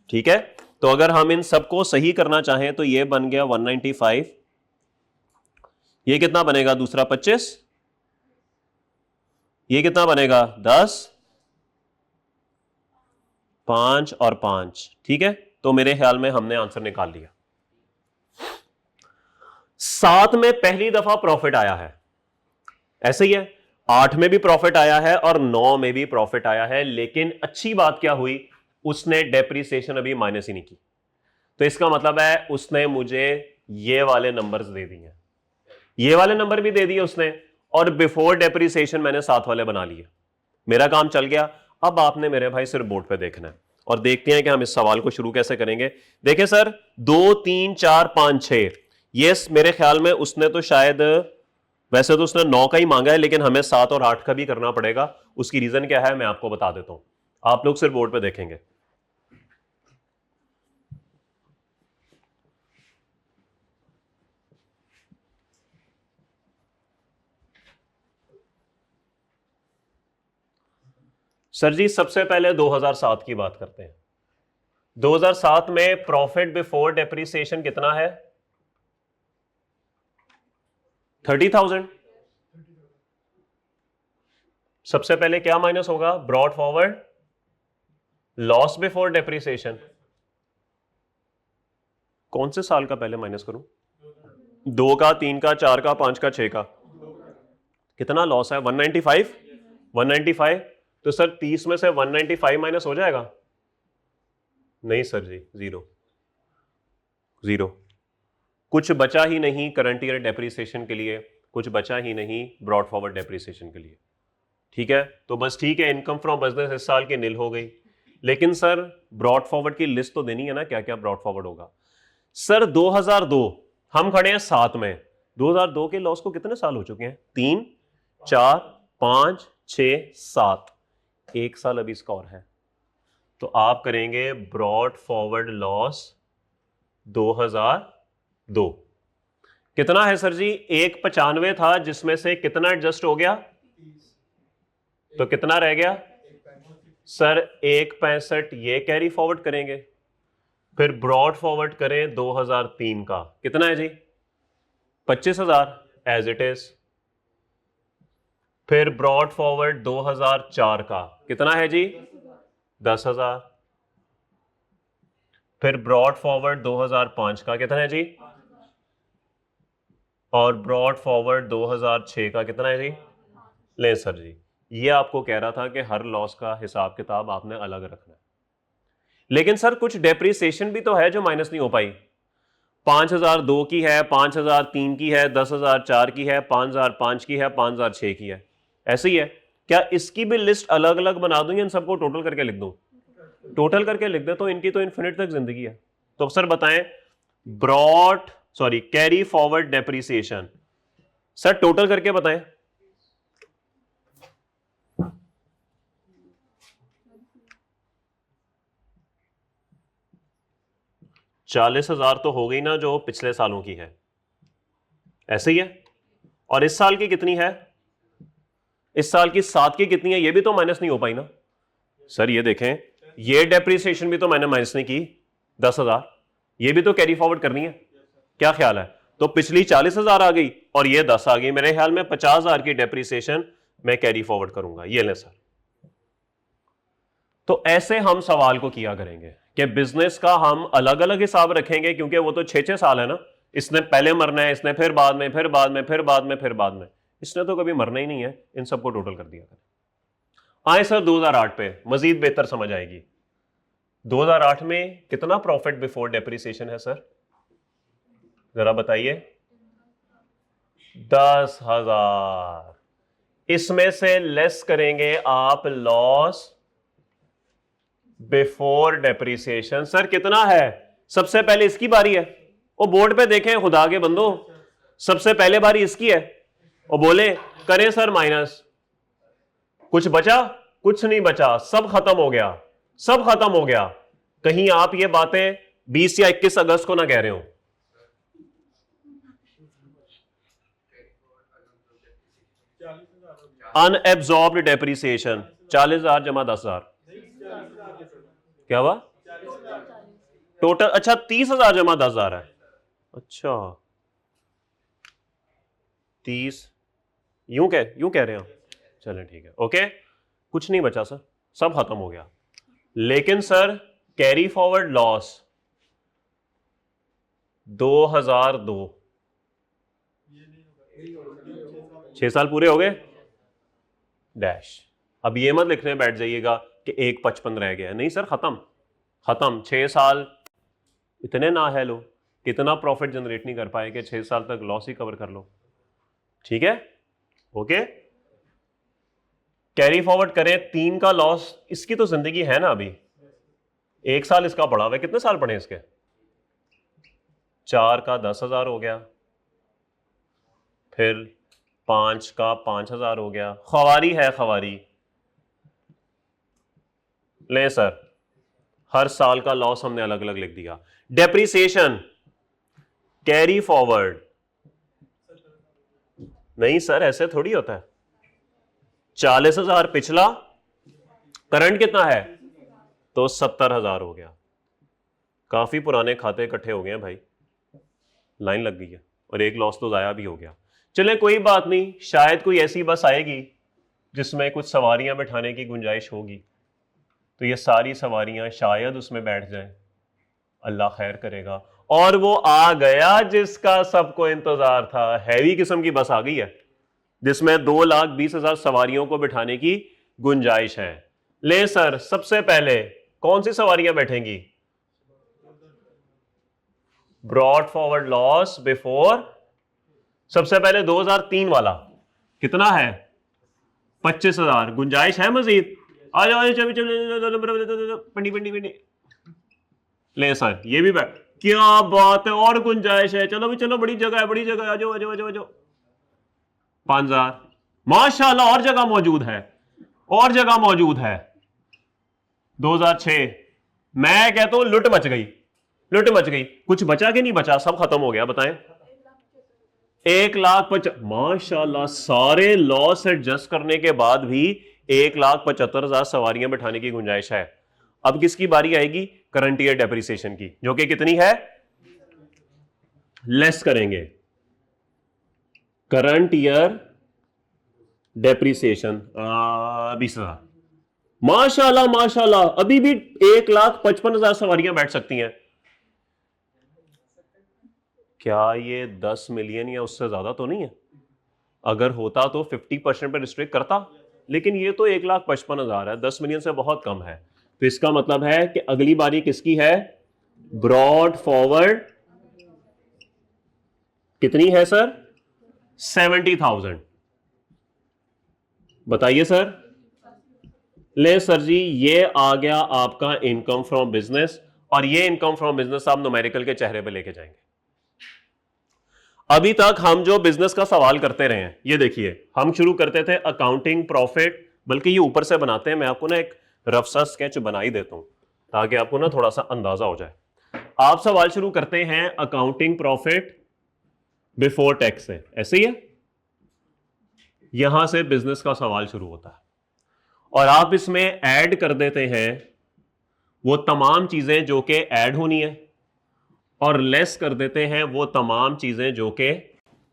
ठीक है। तो अगर हम इन सबको सही करना चाहें तो ये बन गया 195, ये कितना बनेगा दूसरा 25, ये कितना बनेगा 10, 5 और 5, ठीक है। तो मेरे ख्याल में हमने आंसर निकाल लिया। 7 में पहली दफा प्रॉफिट आया है, ऐसे ही है। 8 में भी प्रॉफिट आया है और 9 में भी प्रॉफिट आया है, लेकिन अच्छी बात क्या हुई, उसने डेप्रिसिएशन अभी माइनस ही नहीं की। तो इसका मतलब है उसने मुझे ये वाले नंबर्स दे दिए, ये वाले नंबर भी दे दिए उसने, और बिफोर डेप्रिसिएशन मैंने 7 वाले बना लिए। मेरा काम चल गया। अब आपने मेरे भाई सिर्फ बोर्ड पे देखना है और देखते हैं कि हम इस सवाल को शुरू कैसे करेंगे। देखिए सर 2 3 4 5 6, ये मेरे ख्याल में उसने तो शायद, वैसे तो उसने 9 का ही मांगा है, लेकिन हमें 7 और 8 का भी करना पड़ेगा। उसकी रीजन क्या है मैं आपको बता देता हूं, आप लोग सिर्फ बोर्ड पे देखेंगे। सर जी सबसे पहले 2007 की बात करते हैं। 2007 में प्रॉफिट बिफोर डेप्रिसिएशन कितना है? 30,000। सबसे पहले क्या माइनस होगा? Broad forward loss before depreciation. कौन से साल का पहले माइनस करूं? 2 का, 3 का, 4 का, 5 का, 6 का। कितना लॉस है? 195। 195। तो सर 30 में से 195 माइनस हो जाएगा? नहीं सर जी, जीरो जीरो, कुछ बचा ही नहीं करंट ईयर डेप्रिसिएशन के लिए, कुछ बचा ही नहीं ब्रॉड फॉरवर्ड डेप्रिसिएशन के लिए, ठीक है। तो बस ठीक है, इनकम फ्रॉम बिजनेस इस साल की नील हो गई। लेकिन सर ब्रॉड फॉरवर्ड की लिस्ट तो देनी है ना, क्या क्या ब्रॉड फॉरवर्ड होगा। सर 2002, हम खड़े हैं 7 में। 2002 के लॉस को कितने साल हो चुके हैं? 3 4 5 6 7, एक साल अभी इसका और है। तो आप करेंगे ब्रॉड फॉरवर्ड लॉस 2002। कितना है सर जी? 195 था, जिसमें से कितना एडजस्ट हो गया? तो कितना रह गया सर? 165। ये कैरी फॉरवर्ड करेंगे, फिर ब्रॉड फॉरवर्ड करें 2003 का, कितना है जी? 25,000 एज इट इज। फिर ब्रॉड फॉरवर्ड 2004 का, कितना है जी? 10,000। फिर ब्रॉड फॉरवर्ड 2005 का, कितना है जी? और ब्रॉड फॉरवर्ड 2006 का कितना है जी? ले सर जी, ये आपको कह रहा था कि हर लॉस का हिसाब किताब आपने अलग रखना है। लेकिन सर कुछ डेप्रिसिएशन भी तो है जो माइनस नहीं हो पाई। 5,002 की है, 5,003 की है, 10,004 की है, 5,005 की है, 5,006 की है, ऐसे ही है। क्या इसकी भी लिस्ट अलग अलग बना दूं या इन सबको टोटल करके लिख दूं? टोटल करके लिख दे तो इनकी तो इन्फिनिट तक जिंदगी है। तो सर बताएं, carry forward depreciation sir total करके बताएं। 40,000 तो हो गई ना, जो पिछले सालों की है, ऐसे ही है। और इस साल की कितनी है? इस साल की 7 की कितनी है? ये भी तो माइनस नहीं हो पाई ना सर। ये देखें, ये डेप्रिसिएशन भी तो मैंने माइनस नहीं की, 10,000, ये भी तो कैरी फॉरवर्ड करनी है। क्या ख्याल है? तो पिछली 40,000 आ गई और ये 10 आ गई। मेरे ख्याल में 50,000 की डेप्रिसिएशन मैं कैरी फॉरवर्ड करूंगा। ये ले सर। तो ऐसे हम सवाल को किया करेंगे कि बिजनेस का हम अलग अलग हिसाब रखेंगे, क्योंकि वो तो 6-6 साल है ना। इसने पहले मरना है, इसने फिर बाद में, फिर बाद में, फिर बाद में, फिर बाद में। इसने तो कभी मरना ही नहीं है। इन सबको टोटल कर दिया करें। आए सर 2008 पे, मजीद बेहतर समझ आएगी। 2008 में कितना प्रॉफिट बिफोर डेप्रिसिएशन है सर? जरा बताइए। 10,000। इसमें से लेस करेंगे आप लॉस बिफोर डेप्रिसिएशन। सर कितना है? सबसे पहले इसकी बारी है। वो बोर्ड पे देखें खुदा के बंदो, सबसे पहले बारी इसकी है। और बोले करें सर माइनस, कुछ बचा? कुछ नहीं बचा, सब खत्म हो गया, सब खत्म हो गया। कहीं आप ये बातें 20 या 21 अगस्त को ना कह रहे हो। अनएब्जॉर्ब्ड डेप्रिसिएशन 40,000 जमा 10,000, क्या हुआ टोटल? अच्छा 30,000 जमा 10,000 है। अच्छा 30, यूं कह रहे हो? चलें ठीक है, ओके, कुछ नहीं बचा सर, सब खत्म हो गया। लेकिन सर कैरी फॉरवर्ड लॉस 2002, 6 साल पूरे हो गए डैश। अब ये मत लिखने बैठ जाइएगा कि 1,55 रह गया, नहीं सर, खत्म खत्म। 6 साल इतने ना है लो, कितना प्रॉफिट जनरेट नहीं कर पाए कि 6 साल तक लॉस ही कवर कर लो। ठीक है, ओके, कैरी फॉरवर्ड करें 3 का लॉस, इसकी तो जिंदगी है ना अभी, 1 साल इसका पड़ा हुआ है, कितने साल पड़े इसके? 4 का 10,000 हो गया, फिर 5 का 5,000 हो गया। खवारी है खवारी, ले सर, हर साल का लॉस हमने अलग अलग लिख दिया। डेप्रिसिएशन कैरी फॉरवर्ड, नहीं सर ऐसे थोड़ी होता है। 40,000 पिछला, करंट कितना है तो 70,000 हो गया। काफी पुराने खाते इकट्ठे हो गए हैं भाई, लाइन लग गई है, और एक लॉस तो जाया भी हो गया। चले कोई बात नहीं, शायद कोई ऐसी बस आएगी जिसमें कुछ सवारियां बैठाने की गुंजाइश होगी, तो ये सारी सवारियां शायद उसमें बैठ जाएं, अल्लाह खैर करेगा। और वो आ गया जिसका सबको इंतजार था, हैवी किस्म की बस आ गई है जिसमें 2,20,000 सवारियों को बिठाने की गुंजाइश है। ले सर, सबसे पहले कौन सी सवारियां बैठेंगी? ब्रॉड फॉरवर्ड लॉस बिफोर, सबसे पहले 2003 वाला कितना है? 25,000, गुंजाइश है मजीद? आ जाओ, पंडी पंडी पंडी, ले सर ये भी बैठ, क्या बात है, और गुंजाइश है, चलो भी चलो, बड़ी जगह है, बड़ी जगह, आ जाओ आ जाओ आ जाओ आ जाओ। 5,000, माशाल्लाह, और जगह मौजूद है, और जगह मौजूद है। 2006, मैं कहता हूं लुट मच गई, लुट मच गई। कुछ बचा कि नहीं बचा? सब खत्म हो गया, बताएं। 1,50,000, माशाल्लाह, सारे लॉस एडजस्ट करने के बाद भी 1,75,000 सवारियां बिठाने की गुंजाइश है। अब किसकी बारी आएगी? करंट ईयर डेप्रिसिएशन की, जो कि कितनी है? लेस करेंगे करंट ईयर डेप्रिसिएशन 20,000, माशाल्लाह माशाल्लाह, अभी भी 1,55,000 सवारियां बैठ सकती हैं। क्या ये 10 मिलियन या उससे ज्यादा तो नहीं है? अगर होता तो 50% पर रिस्ट्रिक्ट करता, लेकिन ये तो 1,55,000 है, 10 मिलियन से बहुत कम है। तो इसका मतलब है कि अगली बारी किसकी है? ब्रॉड फॉरवर्ड कितनी है सर? 70,000। बताइए सर। ले सर जी, ये आ गया आपका इनकम फ्रॉम बिजनेस, और ये इनकम फ्रॉम बिजनेस आप न्यूमेरिकल के चेहरे पे लेके जाएंगे। अभी तक हम जो बिजनेस का सवाल करते रहे हैं, ये देखिए, हम शुरू करते थे अकाउंटिंग प्रॉफिट, बल्कि ये ऊपर से बनाते हैं, मैं आपको ना एक रफ सा स्केच बना ही देता हूं ताकि आपको ना थोड़ा सा अंदाजा हो जाए। आप सवाल शुरू करते हैं अकाउंटिंग प्रॉफिट बिफोर टैक्स से, ऐसे ही है, यहां से बिजनेस का सवाल शुरू होता है, और आप इसमें ऐड कर देते हैं वो तमाम चीजें जो कि ऐड होनी है, और लेस कर देते हैं वो तमाम चीजें जो कि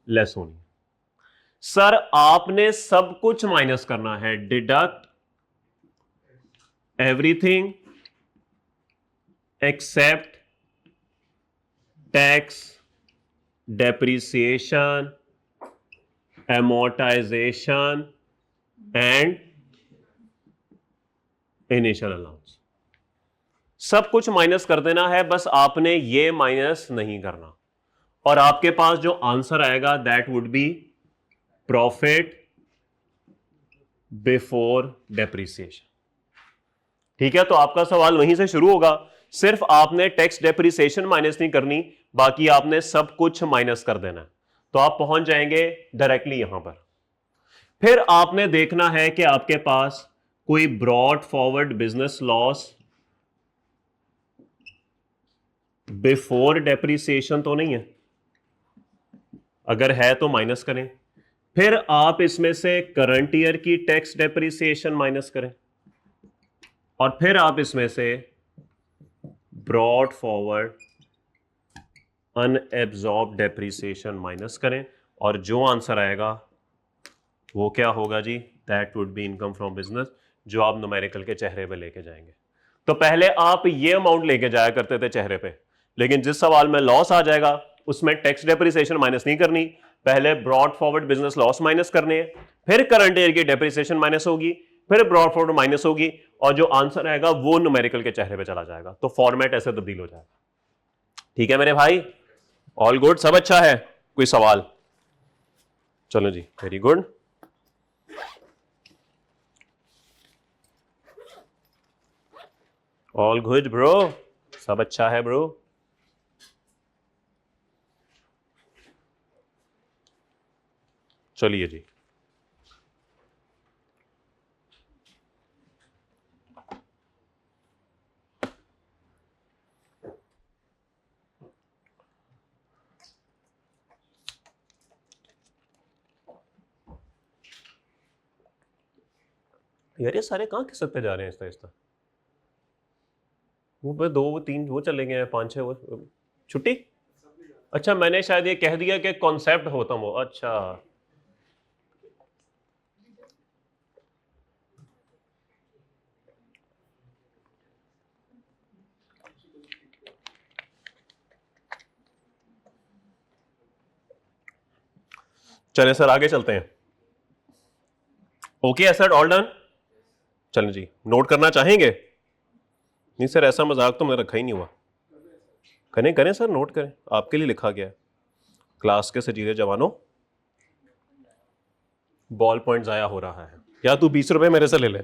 लेस होनी है। सर आपने सब कुछ माइनस करना है, deduct everything except tax, depreciation, amortization and initial allowance. सब कुछ माइनस कर देना है, बस आपने ये माइनस नहीं करना, और आपके पास जो आंसर आएगा that would B profit before depreciation. ठीक है, तो आपका सवाल वहीं से शुरू होगा, सिर्फ आपने टैक्स डेप्रिसिएशन माइनस नहीं करनी, बाकी आपने सब कुछ माइनस कर देना, तो आप पहुंच जाएंगे डायरेक्टली यहां पर। फिर आपने देखना है कि आपके पास कोई brought forward business loss before depreciation तो नहीं है, अगर है तो माइनस करें। फिर आप इसमें से करंट ईयर की टैक्स डेप्रिसिएशन माइनस करें और फिर आप इसमें से brought forward unabsorbed depreciation minus करें और जो आंसर आएगा वो क्या होगा जी? That would be income from business, जो आप न्यूमेरिकल के चेहरे पे लेके जाएंगे। तो पहले आप ये अमाउंट लेके जाया करते थे चेहरे पे, लेकिन जिस सवाल में लॉस आ जाएगा उसमें टैक्स डेप्रिसिएशन माइनस नहीं करनी, पहले brought forward business loss minus करने, फिर करंट ईयर की डेप्रिसिएशन माइनस होगी, फिर ब्रॉड फॉरवर्ड माइनस होगी और जो आंसर आएगा वो न्यूमेरिकल के चेहरे पे चला जाएगा। तो फॉर्मेट ऐसे तब्दील हो जाएगा। ठीक है मेरे भाई, ऑल गुड, सब अच्छा है? कोई सवाल? चलो जी, very good. All good bro, सब अच्छा है ब्रो। चलिए जी, यार ये सारे कहाँ खिसकते जा रहे हैं आहिस्ता? वो पे 2 3 वो चले गए हैं, 5 6 वो छुट्टी। अच्छा, मैंने शायद ये कह दिया कि कॉन्सेप्ट होता वो। अच्छा, चले सर आगे चलते हैं। Okay sir, all done. चलें जी, नोट करना चाहेंगे? नहीं सर, ऐसा मजाक तो मैंने रखा ही नहीं हुआ। करें करें सर, नोट करें, आपके लिए लिखा गया है। क्लास के सजीले जवानों, बॉल पॉइंट जाया हो रहा है, या तू 20 रुपए मेरे से ले ले।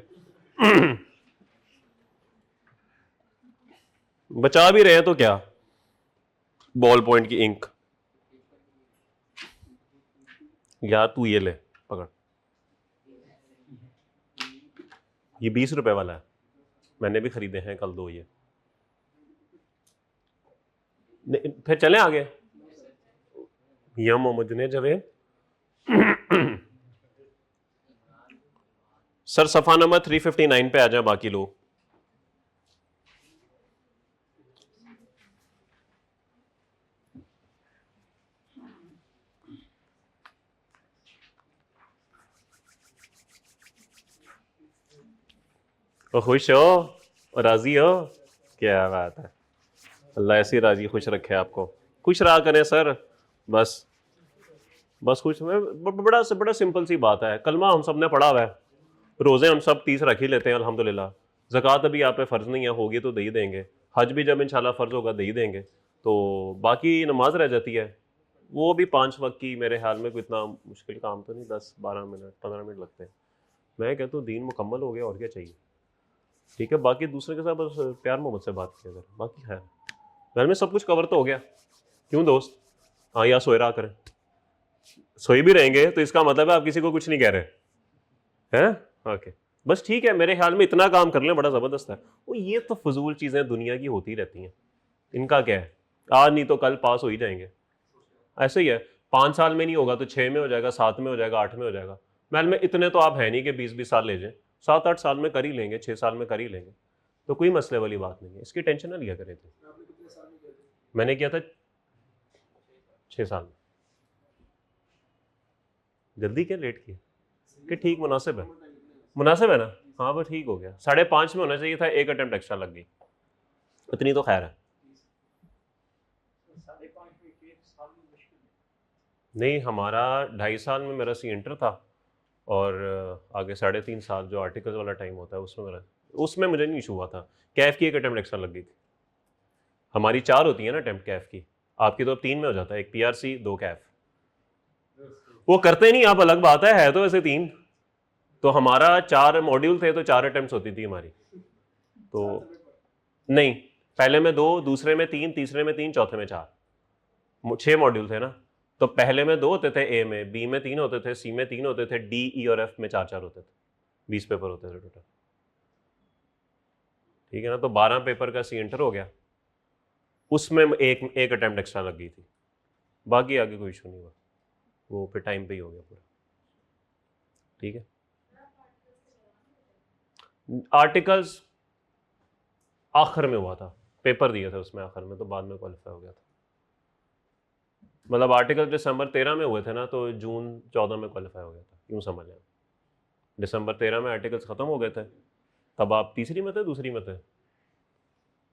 बचा भी रहे हैं तो क्या, बॉल पॉइंट की इंक, या तू ये ले पकड़, ये 20 रुपए वाला है, मैंने भी खरीदे हैं कल 2 ये। फिर चलें आगे। यम मुझने जवेद सर सफा नंबर 359 पे आ जाए बाकी लोग। खुश हो, राजी हो? क्या बात है, अल्लाह ऐसी राजी खुश रखे आपको, खुश रहा करें सर। बस बस खुश में बड़ा सिंपल सी बात है। कलमा हम सब ने पढ़ा हुआ है, रोज़े हम सब 30 रख ही लेते हैं अल्हम्दुलिल्लाह। ज़कात अभी आप पे फ़र्ज़ नहीं है, होगी तो दे ही देंगे। हज भी जब इंशाल्लाह फ़र्ज़ होगा दे ही देंगे। तो बाकी नमाज रह जाती है, वो भी 5 वक्त की, मेरे ख्याल में कोई इतना मुश्किल काम तो नहीं, 10-12 मिनट 15 मिनट लगते हैं। मैं कहता हूँ दीन मुकम्मल हो गया, और क्या चाहिए। ठीक है, बाकी दूसरे के साथ बस प्यार मोहब्बत से बात किया करें, बाकी खैर घर में सब कुछ कवर तो हो गया। क्यों दोस्त? हाँ, या सोए रहा करें, सोए भी रहेंगे तो इसका मतलब है आप किसी को कुछ नहीं कह रहे हैं। ओके, बस ठीक है, मेरे ख्याल में इतना काम कर लें बड़ा ज़बरदस्त है। वो ये तो फजूल चीज़ें दुनिया की होती रहती हैं, इनका क्या है, आज नहीं तो कल पास हो ही जाएंगे। ऐसे ही है, 5 साल में नहीं होगा तो 6 में हो जाएगा, 7 में हो जाएगा, 8 में हो जाएगा। महल में इतने तो आप है नहीं कि 20-20 साल ले जाएं, 7-8 साल में कर ही लेंगे, 6 साल में कर ही लेंगे, तो कोई मसले वाली बात नहीं है, इसकी टेंशन ना लिया करें। मैंने किया था 6 साल में। जल्दी क्या लेट किया कि ठीक मुनासिब है, मुनासिब है ना? हाँ वो ठीक हो गया, 5.5 में होना चाहिए था, 1 अटेम्प्ट एक्स्ट्रा लग गई, इतनी तो खैर है। नहीं, हमारा 2.5 साल में मेरा सी इंटर था, और आगे 3.5 साल जो आर्टिकल्स वाला टाइम होता है उसमें मुझे नहीं इशू हुआ था। कैफ की 1 अटेम्प्ट एक्स्ट्रा लग गई थी। हमारी 4 होती है ना अटेम्प्ट कैफ की, आपकी तो अब 3 में हो जाता है, 1 पीआरसी 2 कैफ। वो करते नहीं आप, अलग बात है तो ऐसे 3। तो हमारा 4 मॉड्यूल थे तो 4 अटेम्प्ट होती थी हमारी। तो नहीं, पहले में 2, दूसरे में 3, तीसरे में 3, चौथे में 4, 6 मॉड्यूल थे ना। तो पहले में 2 होते थे, ए में, बी में 3 होते थे, सी में 3 होते थे, डी, ई और एफ में 4-4 होते थे। 20 पेपर होते थे टोटल। ठीक है ना, तो 12 पेपर का सी इंटर हो गया, उसमें एक अटेम्प्ट एक्स्ट्रा लग गई थी, बाकी आगे कोई इशू नहीं हुआ, वो फिर टाइम पे ही हो गया पूरा। ठीक है। आर्टिकल्स आखिर में हुआ था, पेपर दिए थे उसमें आखिर में, तो बाद में क्वालिफाई हो गया था। मतलब आर्टिकल दिसंबर 13 में हुए थे ना, तो जून 14 में क्वालिफाई हो गया था, यूँ समझ लें। दिसंबर 13 में आर्टिकल्स ख़त्म हो गए थे, तब आप तीसरी में थे दूसरी में थे,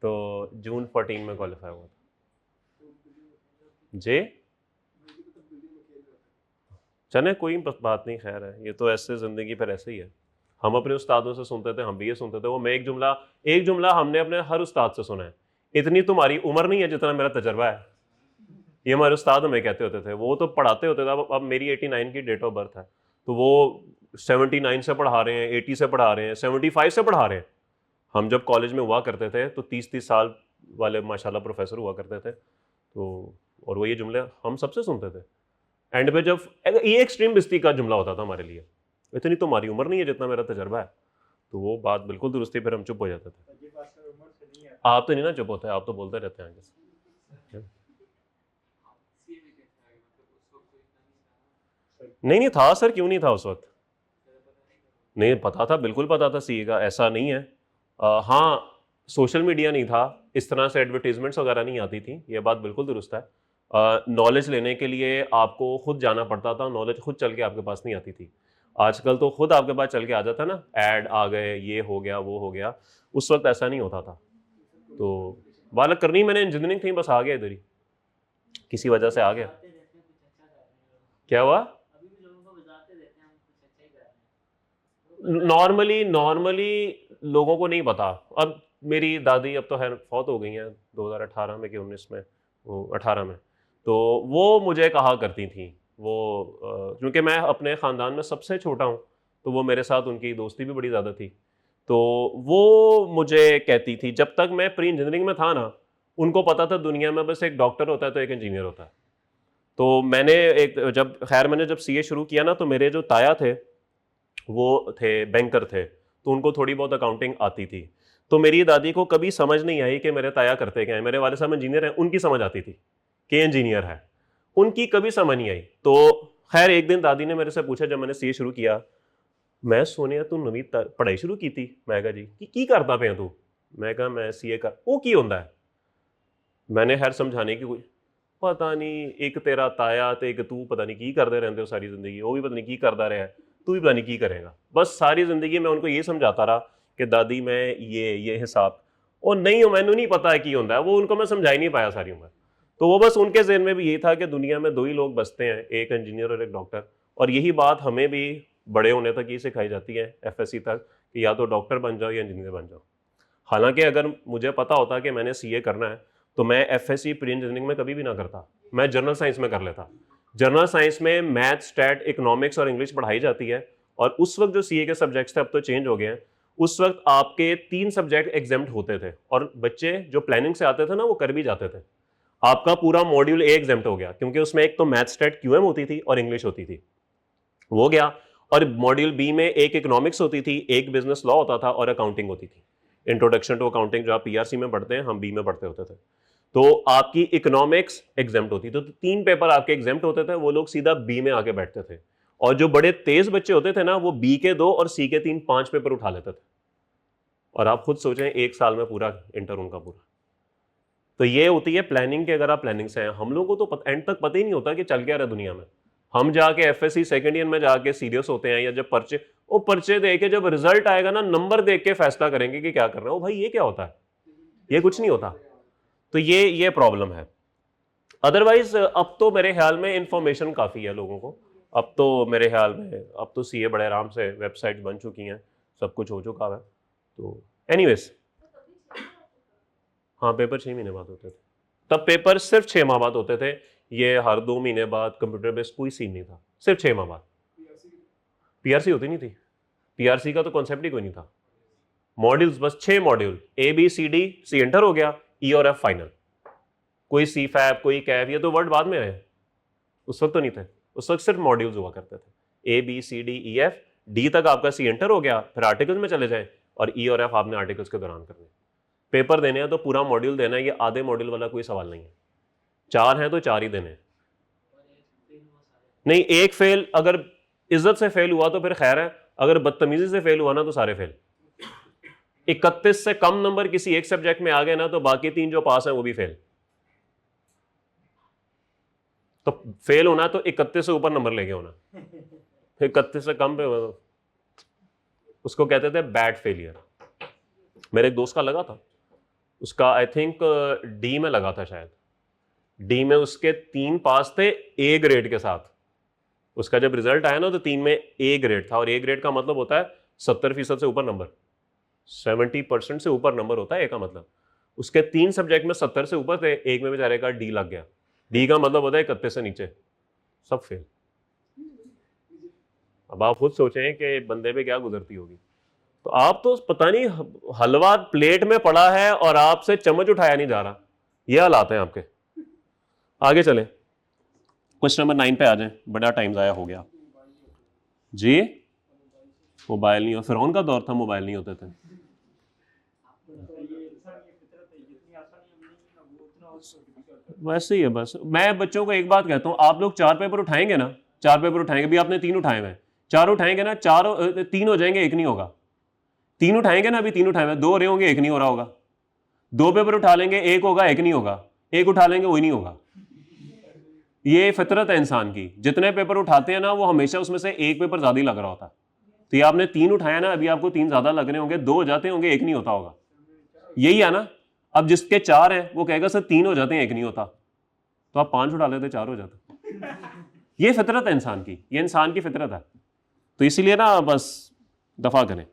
तो जून 14 में क्वालिफाई हुआ था जे। चले कोई बात नहीं, खैर है, ये तो ऐसे ज़िंदगी पर ऐसे ही है। हम अपने उस्तादों से सुनते थे, हम भी ये सुनते थे, वो मैं एक जुमला हमने अपने हर उस्ताद से सुना है, इतनी तुम्हारी उम्र नहीं है जितना मेरा तजर्बा है। ये हमारे उस्ताद हमें कहते होते थे, वो तो पढ़ाते होते थे। अब मेरी 89 की डेट ऑफ बर्थ है, तो वो 79 से पढ़ा रहे हैं, 80 से पढ़ा रहे हैं, 75 से पढ़ा रहे हैं। हम जब कॉलेज में हुआ करते थे तो 30-30 साल वाले माशाल्लाह प्रोफेसर हुआ करते थे, तो और वो ये जुमले हम सबसे सुनते थे। एंड पे जब ये एक्सट्रीम बिस्ती का जुमला होता था हमारे लिए, इतनी तुम्हारी उम्र नहीं है जितना मेरा तजर्बा है, तो वो बात बिल्कुल दुरुस्ती, फिर हम चुप हो जाते थे। आप तो नहीं ना चुप होते, आप तो बोलते रहते हैं आगे से। नहीं था सर, क्यों नहीं था उस वक्त? नहीं पता था, बिल्कुल पता था सीए का, ऐसा नहीं है। हाँ, सोशल मीडिया नहीं था, इस तरह से एडवर्टीजमेंट्स वगैरह नहीं आती थी, ये बात बिल्कुल दुरुस्त है। नॉलेज लेने के लिए आपको खुद जाना पड़ता था, नॉलेज खुद चल के आपके पास नहीं आती थी। आजकल तो खुद आपके पास चल के आ जाता ना, ऐड आ गए, ये हो गया वो हो गया, उस वक्त ऐसा नहीं होता था। तो बालक करनी मैंने इंजीनियरिंग थी, बस आ गया इधर ही, किसी वजह से आ गया। क्या हुआ? नॉर्मली लोगों को नहीं पता। अब मेरी दादी अब तो है फौत हो गई हैं 2018 में कि 19 में, वो 18 में, तो वो मुझे कहा करती थी, वो क्योंकि मैं अपने ख़ानदान में सबसे छोटा हूँ, तो वो मेरे साथ उनकी दोस्ती भी बड़ी ज़्यादा थी, तो वो मुझे कहती थी, जब तक मैं प्री इंजीनियरिंग में था ना, उनको पता था दुनिया में बस एक डॉक्टर होता है तो एक इंजीनियर होता है। तो मैंने जब सीए शुरू किया ना, तो मेरे जो ताया थे वो थे बैंकर थे, तो उनको थोड़ी बहुत अकाउंटिंग आती थी। तो मेरी दादी को कभी समझ नहीं आई कि मेरे ताया करते क्या है। मेरे वाले साहब इंजीनियर हैं, उनकी समझ आती थी कि इंजीनियर है, उनकी कभी समझ नहीं आई। तो खैर एक दिन दादी ने मेरे से पूछा, जब मैंने सीए शुरू किया, मैं सोनिया तू नवी पढ़ाई शुरू की थी? मैं कहा जी। की करता पे तू? मैं कहा मैं सीए कर। वो की होंदा है? मैंने खैर समझाने की कोई, पता नहीं, एक तेरा ताया ते एक तू पता नहीं की करते रहते हो सारी जिंदगी, वो भी पता नहीं की करता रहा है, तू भी पता नहीं की करेगा। बस सारी जिंदगी मैं उनको ये समझाता रहा कि दादी मैं ये हिसाब, और नहीं मैंने नहीं पता है की होता है, वो उनको मैं समझा ही नहीं पाया सारी उम्र। तो वो बस उनके ज़हन में भी यही था कि दुनिया में दो ही लोग बसते हैं, एक इंजीनियर और एक डॉक्टर। और यही बात हमें भी बड़े होने तक ये सिखाई जाती है, एफएससी तक, कि या तो डॉक्टर बन जाओ या इंजीनियर बन जाओ। हालांकि अगर मुझे पता होता कि मैंने सीए करना है, तो मैं एफएससी प्री इंजीनियरिंग में कभी भी ना करता, मैं जनरल साइंस में कर लेता। जनरल साइंस में मैथ, स्टैट, इकोनॉमिक्स और इंग्लिश पढ़ाई जाती है, और उस वक्त जो सीए के सब्जेक्ट्स थे, अब तो चेंज हो गए हैं, उस वक्त आपके 3 सब्जेक्ट एग्जाम्प्ट होते थे, और बच्चे जो प्लानिंग से आते थे ना, वो कर भी जाते थे। आपका पूरा मॉड्यूल ए एग्जाम्प्ट हो गया, क्योंकि उसमें एक तो मैथ, स्टैट, क्यूएम होती थी और इंग्लिश होती थी, वो गया। और मॉड्यूल बी में एक इकोनॉमिक्स होती थी, एक बिजनेस लॉ होता था और अकाउंटिंग होती थी। इंट्रोडक्शन टू अकाउंटिंग जो आप पीआरसी में पढ़ते हैं, हम बी में पढ़ते होते थे। तो आपकी इकोनॉमिक्स एग्जाम्प्ट होती, तो 3 पेपर आपके एग्जाम्प्ट होते थे, वो लोग सीधा बी में आके बैठते थे। और जो बड़े तेज बच्चे होते थे ना, वो बी के 2 और सी के 3-5 पेपर उठा लेते थे। और आप खुद सोचें, एक साल में पूरा इंटर उनका पूरा। तो ये होती है प्लानिंग के, अगर आप प्लानिंग से हैं। हम लोगों को तो एंड तक पता ही नहीं होता कि चल क्या रहा है दुनिया में। हम जाके एफएससी सेकंड ईयर में जाके सीरियस होते हैं, या जब पर्चे दे के जब रिजल्ट आएगा ना, नंबर देख के फैसला करेंगे कि क्या करना है। वो भाई ये क्या होता है? ये कुछ नहीं होता। तो ये प्रॉब्लम है। अदरवाइज अब तो मेरे ख्याल में इंफॉर्मेशन काफ़ी है लोगों को। अब तो मेरे ख्याल में अब तो सीए बड़े आराम से, वेबसाइट बन चुकी हैं, सब कुछ हो चुका है। तो एनीवेज, हाँ पेपर 6 महीने बाद होते थे। तब पेपर सिर्फ 6 माह बाद होते थे, ये हर 2 महीने बाद कंप्यूटर बेस्ड कोई सीन नहीं था, सिर्फ 6 माह बाद। पीआरसी होती नहीं थी, पीआरसी का तो कॉन्सेप्ट ही कोई नहीं था। मॉड्यूल्स बस 6 module, A B C D, C enter हो गया, ई और एफ फाइनल। कोई सी फैब, कोई कैफ, ये तो वर्ड बाद में आए, उस वक्त तो नहीं थे। उस वक्त सिर्फ मॉड्यूल्स हुआ करते थे, A B C D E F, D तक आपका सी एंटर हो गया, फिर आर्टिकल्स में चले जाए, और ई और एफ आपने आर्टिकल्स के दौरान करने। पेपर देने हैं तो पूरा मॉड्यूल देना है, ये आधे मॉड्यूल वाला कोई सवाल नहीं है। 4 हैं तो 4 ही देने हैं। नहीं, एक फेल, अगर इज्जत से फेल हुआ तो फिर खैर है, अगर बदतमीजी से फेल हुआ ना तो सारे फेल। 31 से कम नंबर किसी एक सब्जेक्ट में आ गए ना तो बाकी 3 जो पास हैं वो भी फेल। तो फेल होना तो 31 से ऊपर नंबर लेके होना, 31 से कम पे उसको कहते थे बैड फेलियर। मेरे एक दोस्त का लगा था, उसका आई थिंक डी में लगा था शायद, डी में उसके 3 पास थे ए ग्रेड के साथ। उसका जब रिजल्ट आया ना तो 3 में ए ग्रेड था, और ए ग्रेड का मतलब होता है 70% से ऊपर नंबर, 70% से ऊपर नंबर होता है ए का मतलब। उसके 3 सब्जेक्ट में 70 से ऊपर थे, एक में बेचारे का डी लग गया। डी का मतलब होता है 31 से नीचे, सब फेल। अब आप खुद सोचें कि बंदे पे क्या गुजरती होगी। तो आप तो पता नहीं हलवा प्लेट में पड़ा है और आपसे चम्मच उठाया नहीं जा रहा, ये हालात हैं आपके। आगे चलें, क्वेश्चन नंबर 9 पे आ जाएं, बड़ा टाइम ज़ाया हो गया जी। मोबाइल नहीं हो, फिरौन का दौर था मोबाइल नहीं होते थे। वैसे ही है बस। मैं बच्चों को एक बात कहता हूं, आप लोग 4 पेपर उठाएंगे ना, 4 पेपर उठाएंगे, अभी आपने 3 उठाए हुए, 4 उठाएंगे ना, 3 हो जाएंगे, 1 नहीं होगा। 3 उठाएंगे ना, अभी 3 उठाए हुए, 2 हो रहे होंगे, 1 नहीं हो रहा होगा। 2 पेपर उठा लेंगे, 1 होगा, 1 नहीं होगा। 1 उठा लेंगे, वही नहीं होगा। ये फितरत है इंसान की, जितने पेपर उठाते हैं ना वो हमेशा उसमें से 1 पेपर ज्यादा ही लग रहा होता है। तो ये आपने 3 उठाया ना, अभी आपको 3 ज्यादा लग रहे होंगे, 2 हो जाते होंगे, 1 नहीं होता होगा। यही है ना। अब जिसके 4 हैं वो कहेगा सर 3 हो जाते हैं, 1 नहीं होता। तो आप 5 उठा लेते, 4 हो जाते। ये फितरत है इंसान की, ये इंसान की फितरत है। तो इसीलिए ना बस दफा करें।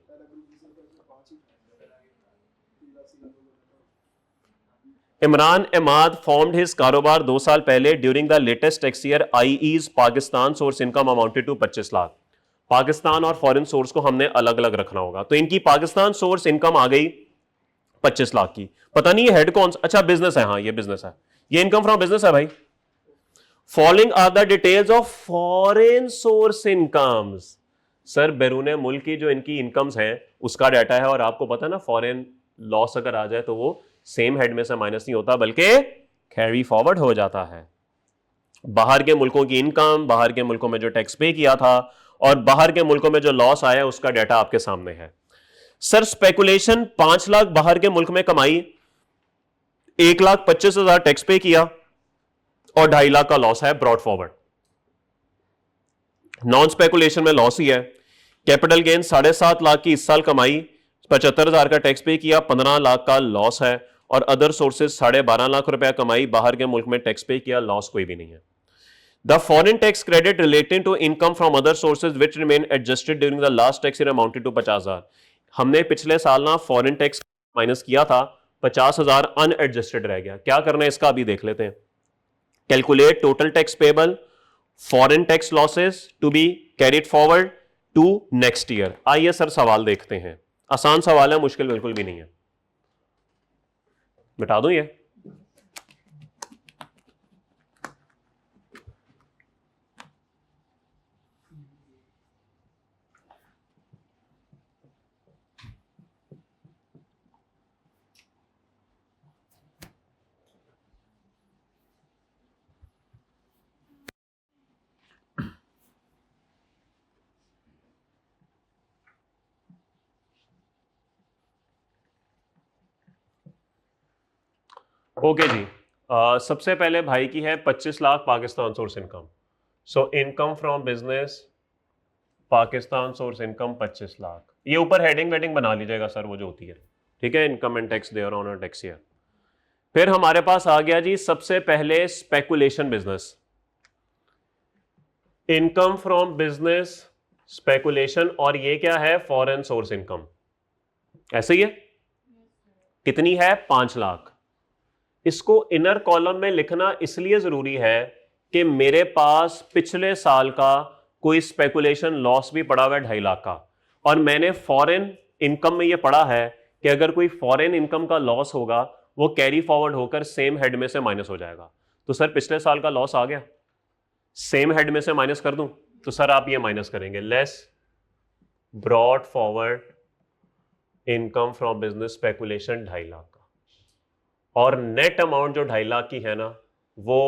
इमरान अहमद फॉर्म्ड हिज कारोबार 2 साल पहले during the latest tax year. आईईज Pakistan source income amounted to 25 lakh. Pakistan और फॉरेन सोर्स को हमने अलग अलग रखना होगा। तो इनकी पाकिस्तान सोर्स इनकम आ गई 25 लाख की। पता नहीं ये हेड कौन सा, अच्छा बिजनेस है, हाँ ये बिजनेस है, ये इनकम फ्रॉम बिजनेस है भाई। Following are the details of foreign source incomes. Sir बैरून मुल्क की जो इनकी इनकम्स हैं उसका डाटा है, और आपको पता है ना फॉरेन लॉस अगर आ जाए तो वो सेम हेड में से माइनस नहीं होता बल्कि कैरी फॉरवर्ड हो जाता है। बाहर के मुल्कों की इनकम, बाहर के मुल्कों में जो टैक्स पे किया था और बाहर के मुल्कों में जो लॉस आया उसका डाटा आपके सामने है। सर स्पेकुलेशन 5 लाख बाहर के मुल्क में कमाई, 1,25,000 टैक्स पे किया और 2.5 लाख का लॉस है ब्रॉड फॉरवर्ड। नॉन स्पेकुलेशन में लॉस ही है। कैपिटल गेन 7.5 लाख की इस साल कमाई, 75,000 का टैक्स पे किया, 15 लाख का लॉस है। और अदर सोर्सेज 12.5 लाख रुपया कमाई, बाहर के मुल्क में टैक्स पे किया, लॉस कोई भी नहीं है। The foreign tax credit relating to income from other sources which remain adjusted during the last tax year amounted to 50,000। हमने पिछले साल ना फॉरेन टैक्स माइनस किया था, 50,000 अनएडजस्टेड रह गया। क्या करना है इसका अभी देख लेते हैं। Calculate total tax payable foreign tax losses to be carried forward to next year. आइए सर सवाल देखते हैं, आसान सवाल है, मुश्किल बिल्कुल भी नहीं है। मिटा दूं ये, ओके जी। सबसे पहले भाई की है 25 lakh Pakistan source income. So income from business Pakistan source income 25 lakh. ये ऊपर हेडिंग वेडिंग बना लीजिएगा सर, वो जो होती है, ठीक है, income and tax there on tax year. फिर हमारे पास आ गया जी सबसे पहले speculation business, income from business speculation, और ये क्या है फॉरेन सोर्स इनकम। ऐसे ही है, कितनी है 5 लाख। इसको इनर कॉलम में लिखना इसलिए जरूरी है कि मेरे पास पिछले साल का कोई स्पेकुलेशन लॉस भी पड़ा हुआ है 2.5 लाख का, और मैंने फॉरेन इनकम में यह पढ़ा है कि अगर कोई फॉरेन इनकम का लॉस होगा वो कैरी फॉरवर्ड होकर सेम हेड में से माइनस हो जाएगा। तो सर पिछले साल का लॉस आ गया, सेम हेड में से माइनस कर दूं, तो सर आप ये माइनस करेंगे less brought forward income from business speculation 2.5 lakh का, और नेट अमाउंट जो 2.5 लाख की है ना वो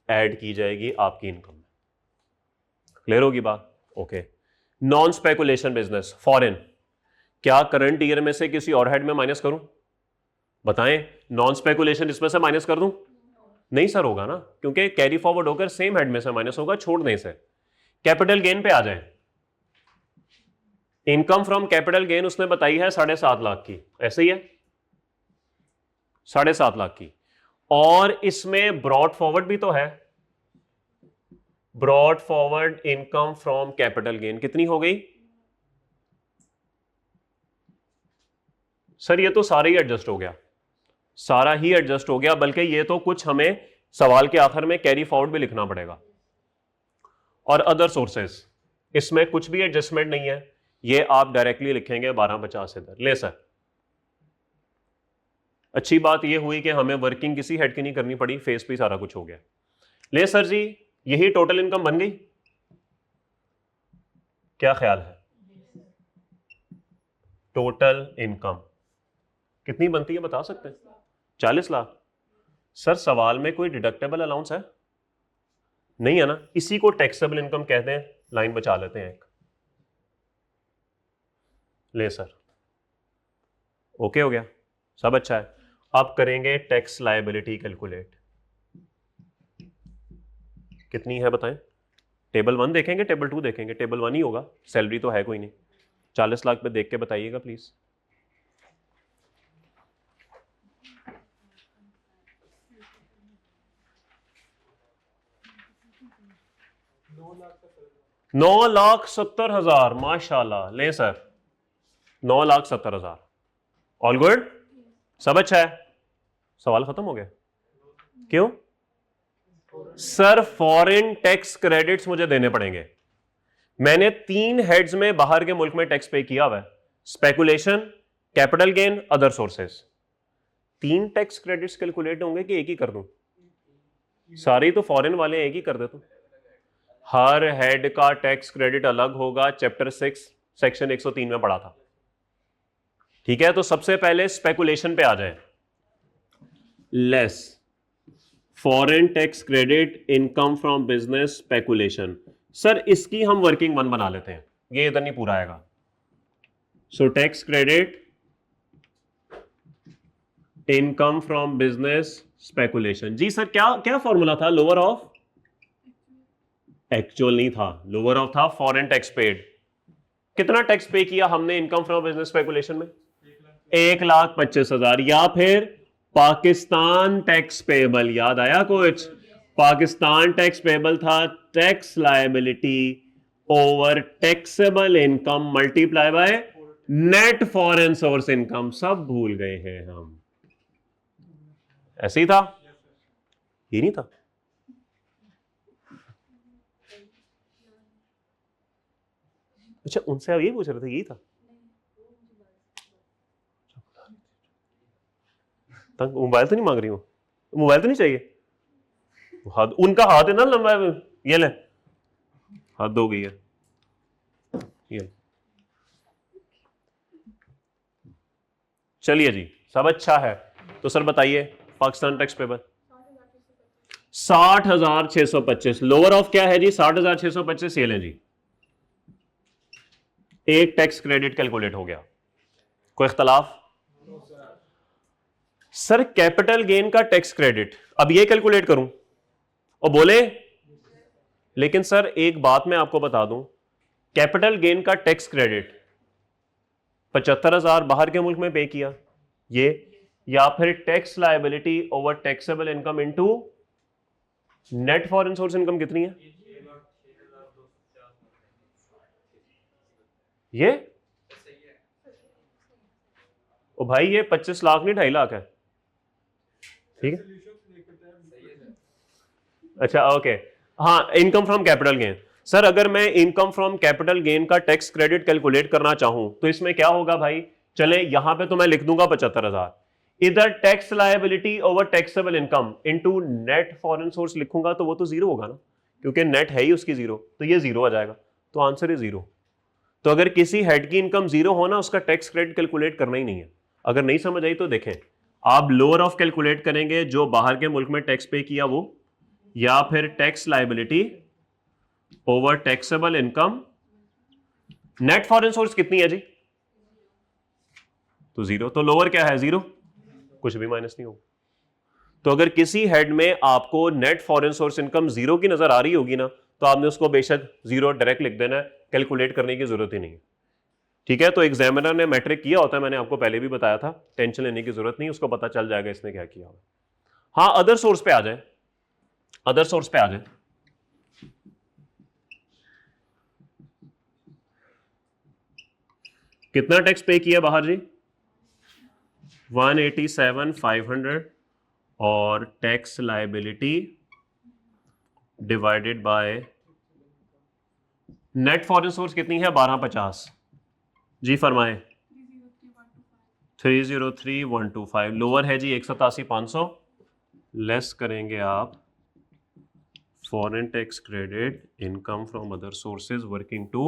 ऐड की जाएगी आपकी इनकम में। क्लियर होगी बात। Okay. Non speculation business foreign, क्या करंट ईयर में से किसी और हेड में माइनस करूं? बताएं, नॉन स्पेकुलेशन इसमें से माइनस कर दूं? नहीं सर होगा ना, क्योंकि कैरी फॉरवर्ड होकर सेम हेड में से माइनस होगा छोड़ने से। कैपिटल गेन पे आ जाए, इनकम फ्रॉम कैपिटल गेन उसने बताई है 7.5 लाख की, ऐसे ही है 7.5 लाख की, और इसमें ब्रॉड फॉरवर्ड भी तो है। Brought forward income from capital gain कितनी हो गई सर? ये तो सारा ही एडजस्ट हो गया, सारा ही एडजस्ट हो गया, बल्कि ये तो कुछ हमें सवाल के आखिर में कैरी फॉरवर्ड भी लिखना पड़ेगा। और अदर सोर्सेस, इसमें कुछ भी एडजस्टमेंट नहीं है, ये आप डायरेक्टली लिखेंगे 1250 इधर। ले सर, अच्छी बात ये हुई कि हमें वर्किंग किसी हेड की नहीं करनी पड़ी, फेस पे सारा कुछ हो गया। ले सर जी, यही टोटल इनकम बन गई, क्या ख्याल है? टोटल इनकम कितनी बनती है बता सकते हैं? 40 लाख। सर सवाल में कोई डिडक्टेबल अलाउंस है? नहीं है ना, इसी को टैक्सेबल इनकम कहते हैं, लाइन बचा लेते हैं एक। ले सर, ओके हो गया, सब अच्छा है। अब करेंगे टैक्स लायबिलिटी कैलकुलेट, कितनी है बताएं? टेबल 1 देखेंगे, टेबल 2 देखेंगे? टेबल 1 ही होगा, सैलरी तो है कोई नहीं। 40 लाख पे देख के बताइएगा प्लीज। नौ लाख 70,000, माशाल्लाह। ले सर, 9,70,000, ऑल गुड, सब अच्छा है। सवाल खत्म हो गया? क्यों सर? फॉरेन टैक्स क्रेडिट्स मुझे देने पड़ेंगे। मैंने 3 हेड्स में बाहर के मुल्क में टैक्स पे किया हुआ है, speculation, capital gain, other sources. 3 tax credits calculate होंगे कि एक ही कर दूं? सारे तो फॉरेन वाले एक ही कर देता हूं। हर हेड का टैक्स क्रेडिट अलग होगा, चैप्टर 6 सेक्शन 103 में पढ़ा था। ठीक है, तो सबसे पहले स्पेकुलेशन पे आ जाए। Less foreign tax credit income from business speculation. Sir इसकी हम वर्किंग 1 बना लेते हैं, ये इधर नहीं पूरा आएगा। So tax credit income from business speculation. जी सर, क्या क्या फॉर्मूला था? लोअर ऑफ एक्चुअल नहीं था, लोअर ऑफ था फॉरेन टैक्स पेड। कितना टैक्स पे किया हमने इनकम फ्रॉम बिजनेस स्पेकुलेशन में? 1,25,000। या फिर पाकिस्तान टैक्स पेबल, याद आया कुछ? पाकिस्तान टैक्स पेबल था tax liability over taxable income multiply by net foreign source income. सब भूल गए हैं हम, ऐसे ही था, ये नहीं था? अच्छा, उनसे आप ये पूछ रहे थे, यही था? तंग मोबाइल तो नहीं मांग रही हूं? मोबाइल तो नहीं चाहिए? हाथ, उनका हाथ है ना लंबा, ये ले, हाथ दो गई है ये। चलिए जी, सब अच्छा है। तो सर बताइए, Pakistan tax payable 60,625। Lower of क्या है जी? 60,625। ये लें जी, एक टैक्स क्रेडिट कैलकुलेट हो गया। कोई इख्तलाफ? सर कैपिटल गेन का टैक्स क्रेडिट अब ये कैलकुलेट करूं और बोले? लेकिन सर एक बात मैं आपको बता दूं, कैपिटल गेन का टैक्स क्रेडिट 75,000 बाहर के मुल्क में पे किया ये, या फिर tax liability over taxable income into net foreign source income कितनी है? ये ओ भाई, ये 25 लाख नहीं 2.5 लाख है। ठीक है, अच्छा ओके। हाँ, income from capital gain. Sir अगर मैं इनकम फ्रॉम कैपिटल गेन का टैक्स क्रेडिट कैलकुलेट करना चाहूं तो इसमें क्या होगा भाई? चले यहां पे तो मैं लिख दूंगा 75,000, इधर tax liability over taxable income into net foreign source लिखूंगा तो वो तो जीरो होगा ना, क्योंकि नेट है ही उसकी जीरो, तो ये जीरो आ जाएगा, तो आंसर है जीरो। तो अगर किसी हेड की इनकम जीरो होना, उसका टैक्स क्रेडिट कैलकुलेट करना ही नहीं है। अगर नहीं समझ आई तो देखें, आप लोअर ऑफ कैलकुलेट करेंगे जो बाहर के मुल्क में टैक्स पे किया वो, या फिर tax liability over taxable income net foreign source कितनी है जी? तो जीरो, तो लोअर क्या है? जीरो, कुछ भी माइनस नहीं होगा। तो अगर किसी हेड में आपको net foreign source income zero की नजर आ रही होगी ना, तो आपने उसको बेशक जीरो डायरेक्ट लिख देना है, कैलकुलेट करने की जरूरत ही नहीं है। ठीक है, तो एग्जामिनर ने मैट्रिक किया होता है, मैंने आपको पहले भी बताया था, टेंशन लेने की जरूरत नहीं, उसको पता चल जाएगा इसने क्या किया होगा। हाँ, अदर सोर्स पे आ जाए, अदर सोर्स पे आ जाए। कितना टैक्स पे किया बाहर जी? 187,500 और tax liability divided by net foreign source कितनी है? 1250 जी, फरमाएं। 303,125। लोअर है जी 187,500, लेस करेंगे आप foreign tax credit income from other sources working to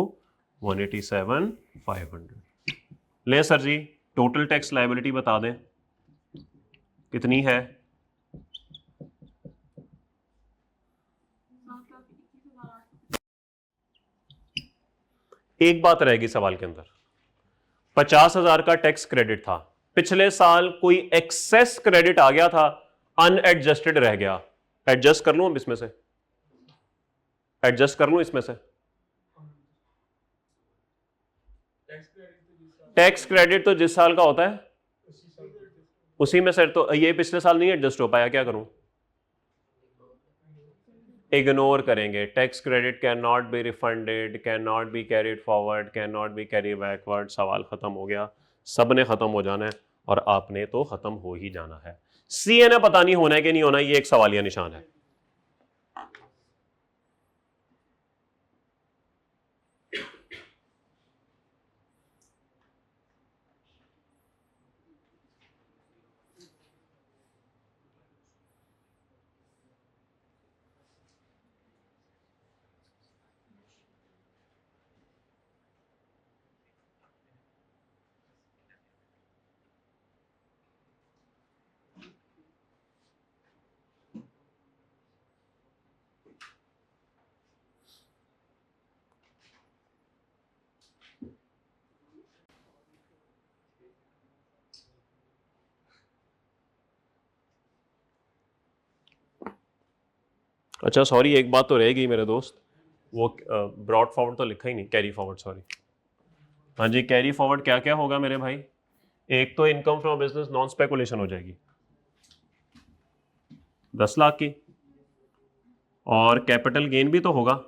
187,500। ले सर जी, टोटल टैक्स लायबिलिटी बता दें कितनी है? एक बात रहेगी सवाल के अंदर, 50,000 का टैक्स क्रेडिट था, पिछले साल कोई एक्सेस क्रेडिट आ गया था, अनएडजस्टेड रह गया, एडजस्ट कर लूं इसमें से? एडजस्ट कर लूं इसमें से? टैक्स क्रेडिट तो जिस साल का होता है उसी में से, तो ये पिछले साल नहीं एडजस्ट हो पाया, क्या करूं? इग्नोर करेंगे। Tax credit can not be refunded, can not B carried forward, can not be carry backward. सवाल खत्म हो गया, सब ने खत्म हो जाना है और आपने तो खत्म हो ही जाना है। सीए ने पता नहीं होना है कि नहीं होना, ये एक सवालिया निशान है। अच्छा सॉरी, एक बात तो रहेगी मेरे दोस्त, वो ब्रॉड फॉरवर्ड तो लिखा ही नहीं, कैरी फॉरवर्ड, सॉरी। हाँ जी, कैरी फॉरवर्ड क्या क्या होगा मेरे भाई? एक तो income from business non speculation हो जाएगी 10 लाख की, और कैपिटल गेन भी तो होगा,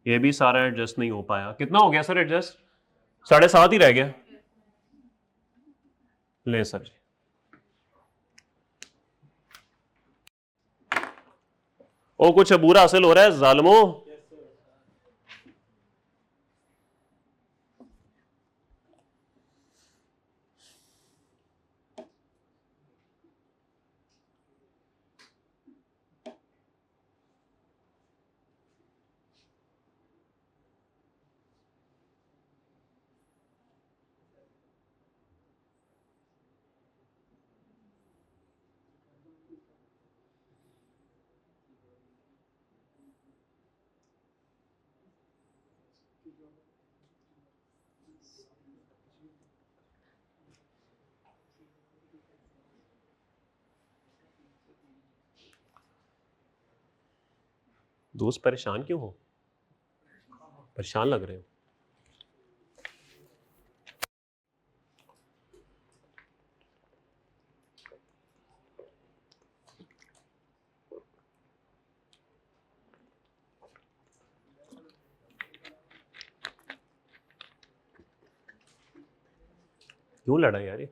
ये भी सारा एडजस्ट नहीं हो पाया। कितना हो गया सर एडजस्ट? 7.5 ही रह गया। ले सर जी, ओ कुछ बुरा हासिल हो रहा है जालमो। दोस्त परेशान क्यों हो? परेशान लग रहे हो। क्यों लड़ा यार? ये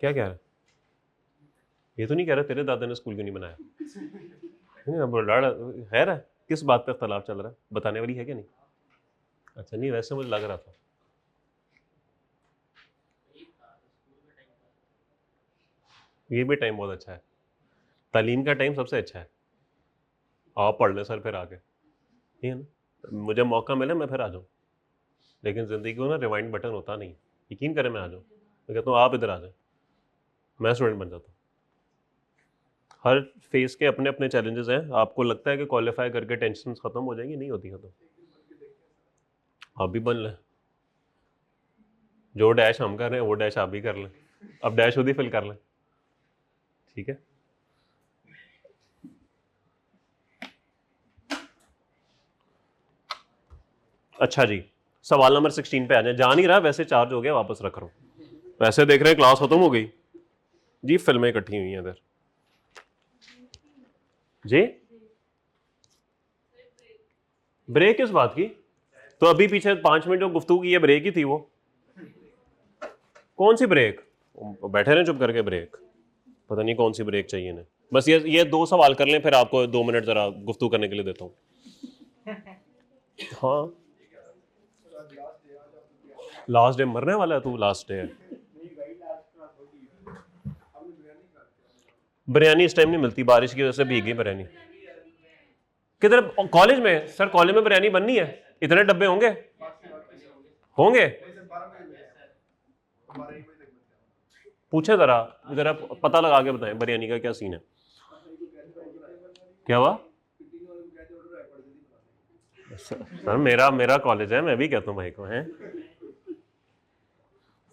क्या कह रहा है? ये तो नहीं कह रहा तेरे दादा ने स्कूल क्यों नहीं बनाया? नहीं, अब लड़ा है रहा, किस बात पे इख्तलाफ चल रहा है, बताने वाली है कि नहीं? अच्छा नहीं, वैसे मुझे लग रहा था। ये भी टाइम बहुत अच्छा है, तालीम का टाइम सबसे अच्छा है। आप पढ़ ले सर फिर आगे, ठीक है ना? मुझे मौका मिले मैं फिर आ जाऊँ, लेकिन ज़िंदगी को ना रिवाइंड बटन होता नहीं, यकीन करें मैं आ जाऊँ, मैं कहता हूँ आप इधर आ जाए, मैं स्टूडेंट बन जाता हूँ। हर फेज के अपने अपने चैलेंजेस हैं। आपको लगता है कि क्वालिफाई करके टेंशन खत्म हो जाएंगी? नहीं होती खत्म। आप भी बन लें, जो डैश हम कर रहे हैं वो डैश आप भी कर लें, अब डैश खुद ही फिल कर लें, ठीक है। अच्छा जी, सवाल नंबर 16 पे आ जाए। जा नहीं रहा वैसे, चार्ज हो गया, वापस रख रहा हूं। वैसे देख रहे हैं क्लास खत्म हो गई जी, फिल्में इकट्ठी हुई हैं इधर जी। ब्रेक किस बात की? तो अभी पीछे 5 मिनट जो गुफ्तगू की है ब्रेक ही थी वो। कौन सी ब्रेक? बैठे रहे चुप करके, ब्रेक पता नहीं कौन सी ब्रेक चाहिए ना। बस ये 2 सवाल कर लें, फिर आपको 2 मिनट जरा गुफ्तगू करने के लिए देता हूँ। हाँ, लास्ट डे मरने वाला है तू, लास्ट डे है। बिरयानी इस टाइम नहीं मिलती, बारिश की वजह से भीग गई बिरयानी। किधर? कॉलेज में? सर कॉलेज में बिरयानी बननी है, इतने डब्बे होंगे? होंगे? पूछे जरा, जरा पता लगा के बताएं बिरयानी का क्या सीन है। क्या हुआ? सर मेरा कॉलेज है, मैं भी कहता हूँ भाई को है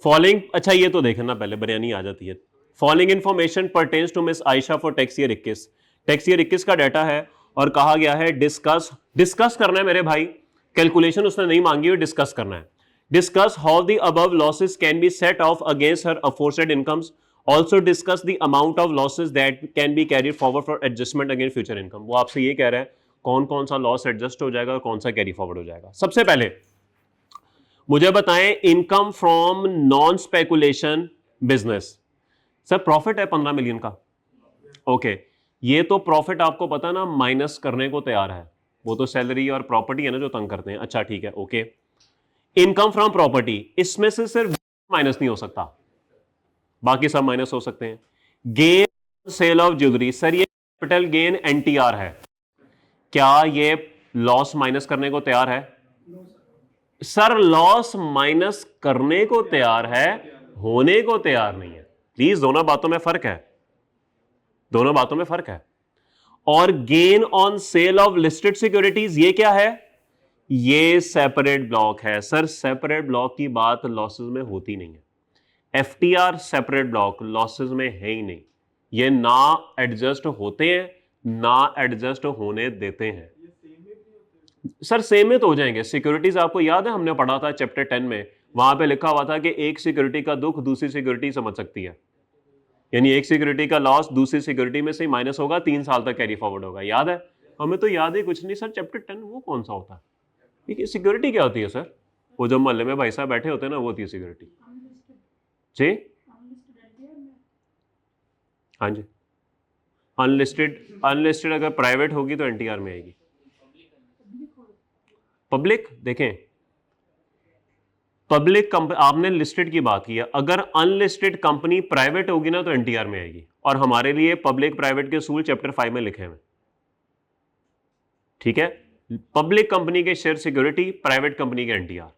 फॉलोइंग। अच्छा ये तो देखना पहले, बिरयानी आ जाती है। Following information pertains to miss Ayesha for tax year 21। Tax year 21 का डाटा है और कहा गया है डिस्कस करना है मेरे भाई। कैलकुलेशन उसने नहीं मांगी हुई, डिस्कस करना है। Discuss how the above losses can be set off against her aforesaid incomes. Also discuss the amount of losses that can be carry forward for adjustment against future income. वो आपसे ये कह रहा है कौन कौन सा लॉस एडजस्ट हो जाएगा और कौन सा कैरी फॉरवर्ड हो जाएगा। सबसे पहले मुझे बताएं income from non speculation business. Sir profit है 15 मिलियन का, ओके। ये तो प्रॉफिट आपको पता ना माइनस करने को तैयार है, वो तो सैलरी और प्रॉपर्टी है ना जो तंग करते हैं। अच्छा ठीक है, ओके। इनकम फ्रॉम प्रॉपर्टी, इसमें से सिर्फ माइनस नहीं हो सकता, बाकी सब माइनस हो सकते हैं। Gain sale of jewellery, sir ये कैपिटल गेन एनटीआर है, क्या ये लॉस माइनस करने को तैयार है? सर लॉस माइनस करने को तैयार है, होने को तैयार नहीं है। प्लीज, दोनों बातों में फर्क है, दोनों बातों में फर्क है। और gain on sale of listed securities, ये क्या है? ये सेपरेट ब्लॉक है। सर सेपरेट ब्लॉक की बात लॉसेस में होती नहीं है। एफटीआर सेपरेट ब्लॉक लॉसेस में है ही नहीं, ये ना एडजस्ट होते हैं ना एडजस्ट होने देते हैं। सर सेम में तो हो जाएंगे। सिक्योरिटीज आपको याद है हमने पढ़ा था चैप्टर 10 में, वहां पे लिखा हुआ था कि एक सिक्योरिटी का दुख दूसरी सिक्योरिटी समझ सकती है, यानी एक सिक्योरिटी का लॉस दूसरी सिक्योरिटी में से माइनस होगा, 3 साल तक कैरी फॉरवर्ड होगा। याद है? हमें तो याद ही कुछ नहीं सर। चैप्टर 10 वो कौन सा होता है? सिक्योरिटी क्या होती है सर? वो जो मोहल्ले में भाई साहब बैठे होते हैं ना, वो होती है सिक्योरिटी जी। हाँ जी, अनलिस्टेड अगर प्राइवेट होगी तो एनटीआर में आएगी। पब्लिक देखें, पब्लिक कंपनी, आपने लिस्टेड की बात की है, अगर अनलिस्टेड कंपनी प्राइवेट होगी ना तो एनटीआर में आएगी। और हमारे लिए पब्लिक प्राइवेट के असूल चैप्टर 5 में लिखे हैं, ठीक है। पब्लिक कंपनी के शेयर सिक्योरिटी, प्राइवेट कंपनी के एनटीआर।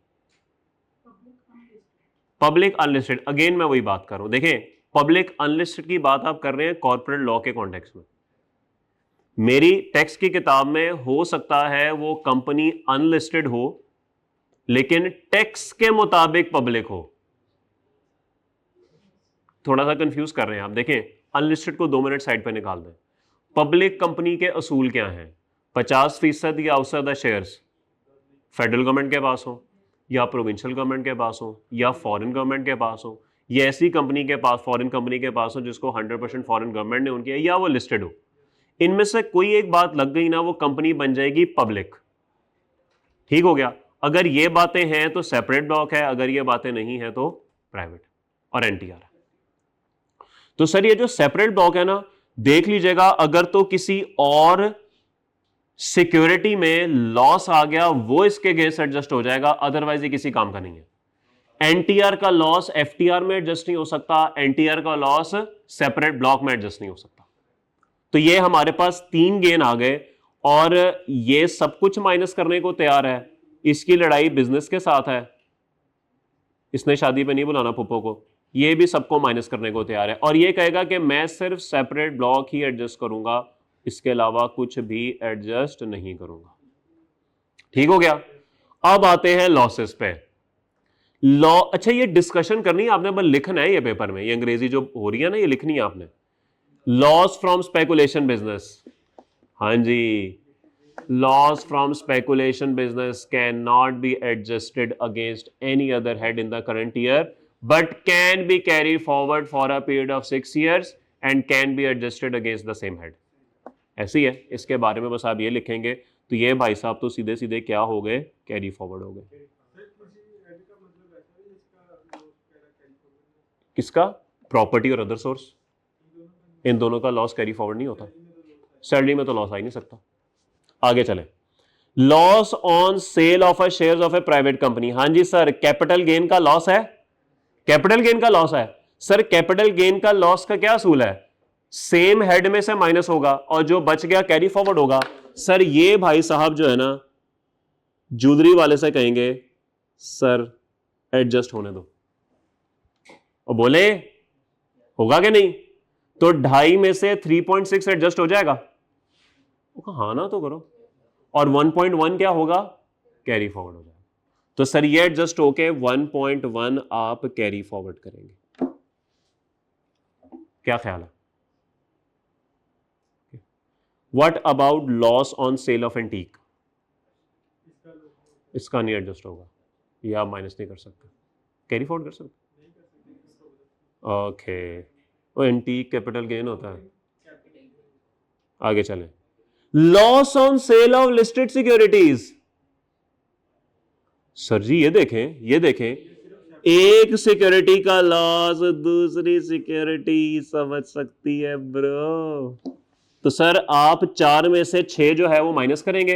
पब्लिक अनलिस्टेड, अगेन मैं वही बात कर रहा हूं। देखें पब्लिक अनलिस्टेड की बात आप कर रहे हैं कॉर्पोरेट लॉ के कॉन्टेक्स्ट में। मेरी टैक्स की किताब में हो सकता है वो कंपनी अनलिस्टेड हो लेकिन टैक्स के मुताबिक पब्लिक हो। थोड़ा सा कंफ्यूज कर रहे हैं आप। देखें अनलिस्टेड को 2 मिनट साइड पे निकाल दें। पब्लिक कंपनी के असूल क्या हैं? 50% या उससे ज्यादा शेयर्स फेडरल गवर्नमेंट के पास हो या प्रोविंशियल गवर्नमेंट के पास हो या फॉरेन गवर्नमेंट के पास हो, या ऐसी कंपनी के पास, फॉरेन कंपनी के पास हो जिसको 100% फॉरेन गवर्नमेंट ने उनकी है, या वो लिस्टेड हो। इनमें से कोई एक बात लग गई ना, वो कंपनी बन जाएगी पब्लिक। ठीक हो गया? अगर ये बातें हैं तो सेपरेट ब्लॉक है, अगर ये बातें नहीं है तो प्राइवेट और एनटीआर है। तो सर ये जो सेपरेट ब्लॉक है ना, देख लीजिएगा, अगर तो किसी और सिक्योरिटी में लॉस आ गया वो इसके अगेंस्ट एडजस्ट हो जाएगा, अदरवाइज ये किसी काम का नहीं है। एनटीआर का लॉस एफटीआर में एडजस्ट नहीं हो सकता, एनटीआर का लॉस सेपरेट ब्लॉक में एडजस्ट नहीं हो सकता। तो ये हमारे पास 3 गेन आ गए और ये सब कुछ माइनस करने को तैयार है। इसकी लड़ाई बिजनेस के साथ है, इसने शादी पे नहीं बुलाना पुप्पो को, ये भी सबको माइनस करने को तैयार है और ये कहेगा कि मैं सिर्फ सेपरेट ब्लॉक ही एडजस्ट करूंगा, इसके अलावा कुछ भी एडजस्ट नहीं करूंगा। ठीक हो गया? अब आते हैं लॉसेस पे। लॉ, अच्छा ये डिस्कशन करनी है आपने, बस लिखना है ये पेपर में, ये अंग्रेजी जो हो रही है ना ये लिखनी है आपने। लॉस फ्रॉम स्पेकुलेशन बिजनेस, हाँ जी, loss from speculation business can not be adjusted against any other head in the current year but can be carry forward for a period of 6 years and can be adjusted against the same head. ऐसी है, इसके बारे में बस आप ये लिखेंगे तो ये भाई साहब तो सीधे सीधे क्या हो गए, कैरी फॉरवर्ड हो गए। किसका? प्रॉपर्टी और अदर सोर्स, इन दोनों का लॉस कैरी फॉरवर्ड नहीं होता। सैलरी में तो लॉस आ ही नहीं सकता। आगे चले, loss on sale of a shares of A private company. हाँ जी सर, कैपिटल गेन का लॉस है, कैपिटल गेन का लॉस है सर। कैपिटल गेन का लॉस का क्या असूल है? सेम हेड में से माइनस होगा और जो बच गया कैरी फॉरवर्ड होगा। सर ये भाई साहब जो है ना, ज्वेलरी वाले से कहेंगे सर एडजस्ट होने दो, और बोले होगा कि नहीं, तो 2.5 में से 3.6 एडजस्ट हो जाएगा। हाँ ना, तो करो। और 1.1 क्या होगा? कैरी फॉरवर्ड हो जाएगा। तो सर ये एडजस्ट होके 1.1 आप कैरी फॉरवर्ड करेंगे। क्या ख्याल है? What about loss on sale of antique? इसका नहीं एडजस्ट होगा, ये आप माइनस नहीं कर सकते, कैरी फॉरवर्ड कर सकते। ओके, वो एंटीक कैपिटल गेन होता है। आगे चलें, loss on sale of listed securities. Sir जी ये देखें, ये देखें, एक सिक्योरिटी का लॉस दूसरी सिक्योरिटी समझ सकती है ब्रो। तो सर आप 4 में से 6 जो है वो माइनस करेंगे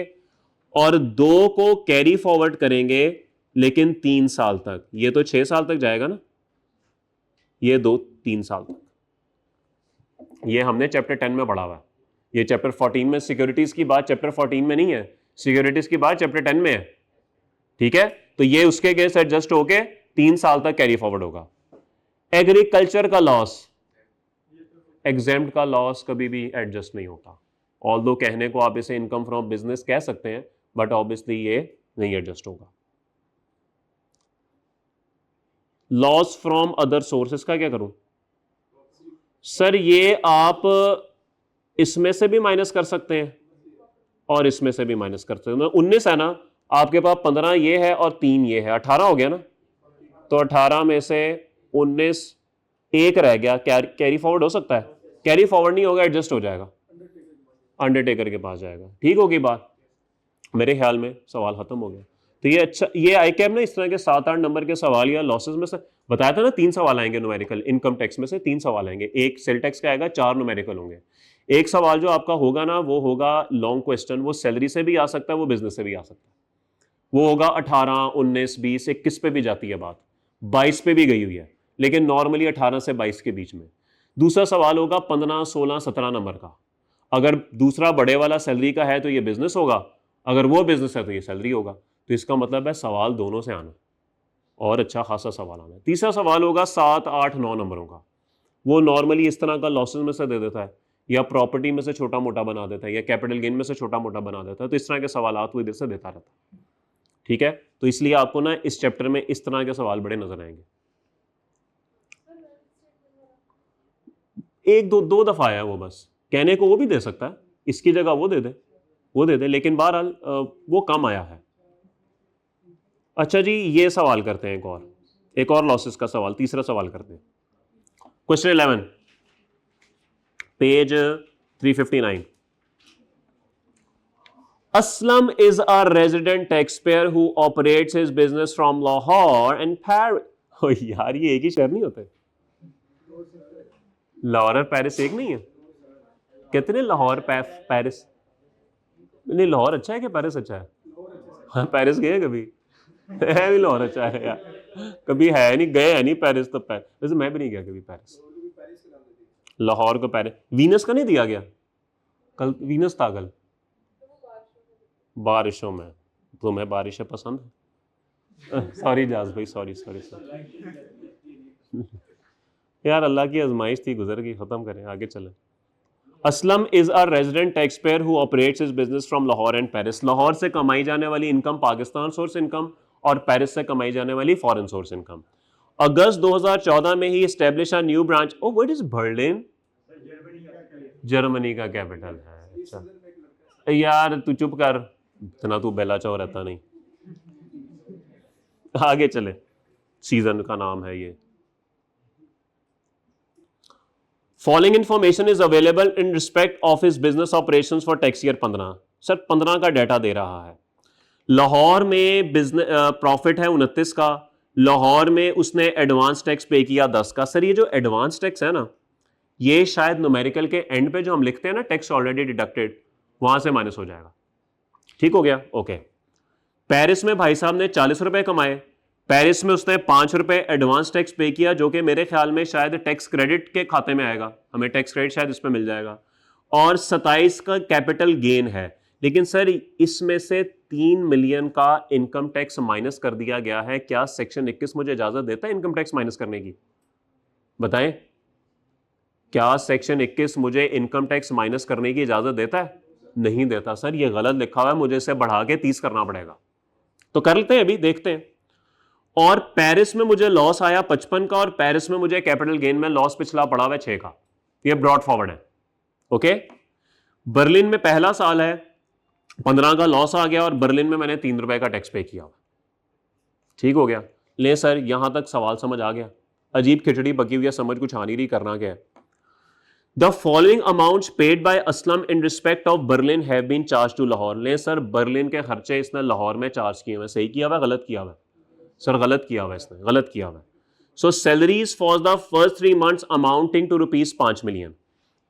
और 2 को कैरी फॉरवर्ड करेंगे, लेकिन 3 साल तक। ये तो 6 साल तक जाएगा ना, ये 2-3 साल तक। ये हमने चैप्टर 10 में पढ़ा हुआ है। ये चैप्टर 14 में सिक्योरिटीज की बात चैप्टर 14 में नहीं है, सिक्योरिटीज की बात चैप्टर 10 में है। ठीक है, तो ये उसके केस एडजस्ट होके 3 साल तक कैरी फॉरवर्ड होगा। एग्रीकल्चर का लॉस, एग्जेम्प्ट का लॉस कभी भी एडजस्ट नहीं होता। ऑल्दो कहने को आप इसे इनकम फ्रॉम बिजनेस कह सकते हैं, बट ऑब्वियसली ये नहीं एडजस्ट होगा। लॉस फ्रॉम अदर सोर्सेस का क्या करूं? सर ये आप इसमें से भी माइनस कर सकते हैं और इसमें से भी माइनस कर सकते हैं। 19 है ना आपके पास, 15 ये है और 3 ये है, 18 हो गया ना। तो 18 में से 19 एक रह गया, कैरी फॉरवर्ड हो सकता है? कैरी फॉरवर्ड नहीं होगा, एडजस्ट हो जाएगा, अंडरटेकर के पास जाएगा। ठीक होगी बात? मेरे ख्याल में सवाल खत्म हो गया। तो ये अच्छा, ये आई कैप ना इस तरह के 7-8 नंबर के सवाल या लॉसेस में से बताया था ना, 3 सवाल आएंगे न्यूमेरिकल। इनकम टैक्स में से 3 सवाल आएंगे, एक सेल टैक्स का आएगा, 4 न्यूमेरिकल होंगे। एक सवाल जो आपका होगा ना वो होगा लॉन्ग क्वेश्चन, वो सैलरी से भी आ सकता है, वो बिजनेस से भी आ सकता है। वो होगा 18, 19, 20, 21 पे भी जाती है बात, 22 पे भी गई हुई है, लेकिन नॉर्मली 18 से 22 के बीच में। दूसरा सवाल होगा 15, 16, 17 नंबर का। अगर दूसरा बड़े वाला सैलरी का है तो ये बिजनेस होगा, अगर वो बिजनेस है तो ये सैलरी होगा। तो इसका मतलब है सवाल दोनों से आना और अच्छा खासा सवाल आना है। तीसरा सवाल होगा 7, 8, 9 नंबरों का। वो नॉर्मली इस तरह का लॉसेस में से दे देता है, या प्रॉपर्टी में से छोटा मोटा बना देता है, या कैपिटल गेन में से छोटा मोटा बना देता है। तो इस तरह के सवाल वो इधर से देता रहता है। ठीक है, तो इसलिए आपको ना इस चैप्टर में इस तरह के सवाल बड़े नजर आएंगे। एक दो दफा आया वो, बस कहने को वो भी दे सकता है, इसकी जगह वो दे दे, लेकिन बहरहाल वो कम आया है। अच्छा जी, ये सवाल करते हैं एक और लॉसेस का सवाल, तीसरा सवाल करते हैं। Question 11 page 359। Aslam is a resident taxpayer who operates his business from Lahore and Paris. ओ यार ये एक ही शहर नहीं होते, लाहौर और पेरिस एक नहीं है? कहते हैं लाहौर पेरिस, नहीं लाहौर अच्छा है कि पेरिस अच्छा है? हाँ पेरिस गए कभी? है भी लाहौर अच्छा है यार, कभी है नहीं गए, है नहीं पेरिस। तो पेरिस वैसे मैं भी नहीं गया कभी पेरिस। लाहौर को पेरिस, वीनस का नहीं दिया गया कल? वीनस था कल बारिशों में। तुम्हें बारिशें पसंद है? सॉरी जाज भाई, सॉरी यार, अल्लाह की आजमाइश थी, गुजर गई, खत्म करें, आगे चलें। Aslam is a resident tax payer who operates his business from Lahore and Paris. Lahore से कमाई जाने वाली इनकम पाकिस्तान सोर्स इनकम और पेरिस से कमाई जाने वाली फॉरेन सोर्स इनकम। अगस्त 2014 में ही establish a new branch. Oh what is Berlin? Germany का कैपिटल है। अच्छा यार तू चुप कर, इतना तू बेला चाव रहता नहीं। आगे चले, सीजन का नाम है ये। Following information is available in respect of his business operations for tax year 15। Sir 15 का डाटा दे रहा है। लाहौर में बिजनेस प्रॉफिट है 29 का। लाहौर में उसने एडवांस टैक्स पे किया 10 का। सर ये जो एडवांस टैक्स है ना, ये शायद न्यूमेरिकल के एंड पे जो हम लिखते हैं ना टैक्स ऑलरेडी डिडक्टेड, वहां से माइनस हो जाएगा। ठीक हो गया? ओके। पेरिस में भाई साहब ने 40 रुपए कमाए। पेरिस में उसने 5 रुपए एडवांस टैक्स पे किया, जो कि मेरे ख्याल में शायद टैक्स क्रेडिट के खाते में आएगा, हमें टैक्स क्रेडिट शायद इसमें मिल जाएगा। और 27 का कैपिटल गेन है। लेकिन सर इसमें से 3 मिलियन का इनकम टैक्स माइनस कर दिया गया है। क्या सेक्शन 21 मुझे इजाजत देता है इनकम टैक्स माइनस करने की? बताएं, क्या सेक्शन 21 मुझे इनकम टैक्स माइनस करने की इजाजत देता है? नहीं देता सर, ये गलत लिखा हुआ है, मुझे इसे बढ़ा के 30 करना पड़ेगा। तो कर लेते हैं, अभी देखते हैं। और पेरिस में मुझे लॉस आया 55 का, और पेरिस में मुझे कैपिटल गेन में लॉस पिछला पड़ा हुआ 6 का। ये ब्रॉड फॉरवर्ड है। ओके। बर्लिन में पहला साल है, 15 का लॉस आ गया और बर्लिन में मैंने 3 रुपए का टैक्स पे किया। ठीक हो गया? ले सर, यहां तक सवाल समझ आ गया? अजीब खिचड़ी पकी हुई है, समझ कुछ आ नहीं रही, करना क्या है? The following amounts paid by Aslam in respect of Berlin have been charge to Lahore. ले सर, बर्लिन के खर्चे इसने लाहौर में चार्ज किए हुए। सही किया हुआ गलत किया हुआ? सर गलत किया हुआ, इसने गलत किया हुआ। So salaries for the first 3 months amounting to rupees 5 million.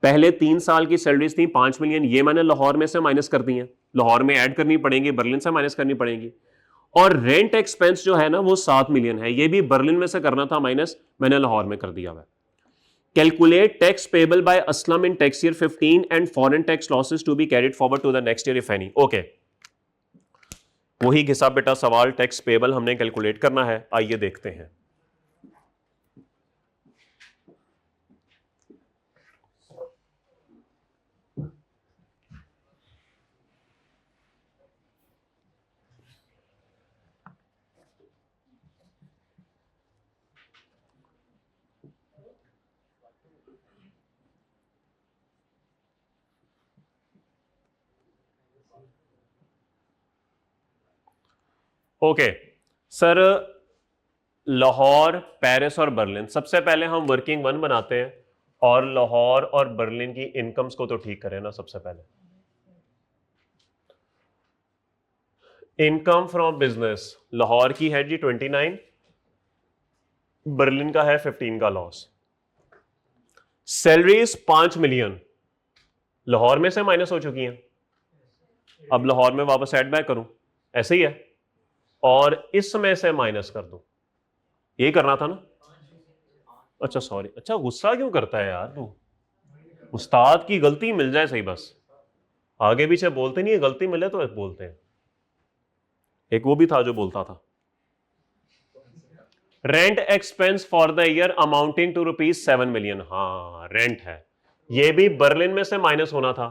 पहले 3 साल की सैलरीज थी 5 मिलियन, ये मैंने लाहौर में से माइनस कर दी है, लाहौर में ऐड करनी पड़ेंगी, बर्लिन से माइनस करनी पड़ेगी। और रेंट एक्सपेंस जो है ना वो 7 मिलियन है, ये भी बर्लिन में से करना था माइनस, मैंने लाहौर में कर दिया हुआ। Calculate tax payable by Aslam in tax year 15 and foreign tax losses to be carried forward to the next year if any. Okay, वही घिसा बेटा सवाल, टैक्स पेबल हमने कैलकुलेट करना है। आइए देखते हैं। ओके सर, लाहौर, पेरिस और बर्लिन, सबसे पहले हम वर्किंग वन बनाते हैं और लाहौर और बर्लिन की इनकम्स को तो ठीक करें ना। सबसे पहले इनकम फ्रॉम बिजनेस लाहौर की है जी 29, बर्लिन का है 15 का लॉस। सैलरीज 5 मिलियन लाहौर में से माइनस हो चुकी हैं, अब लाहौर में वापस एड बैक करूं, ऐसे ही है, और इसमें से माइनस कर दूं, यही करना था ना? अच्छा सॉरी, अच्छा गुस्सा क्यों करता है यार तू? उस्ताद की गलती मिल जाए सही, बस आगे पीछे बोलते नहीं है, गलती मिले तो बोलते हैं। एक वो भी था जो बोलता था। Rent expense for the year amounting to rupees 7 million. हाँ रेंट है, ये भी बर्लिन में से माइनस होना था,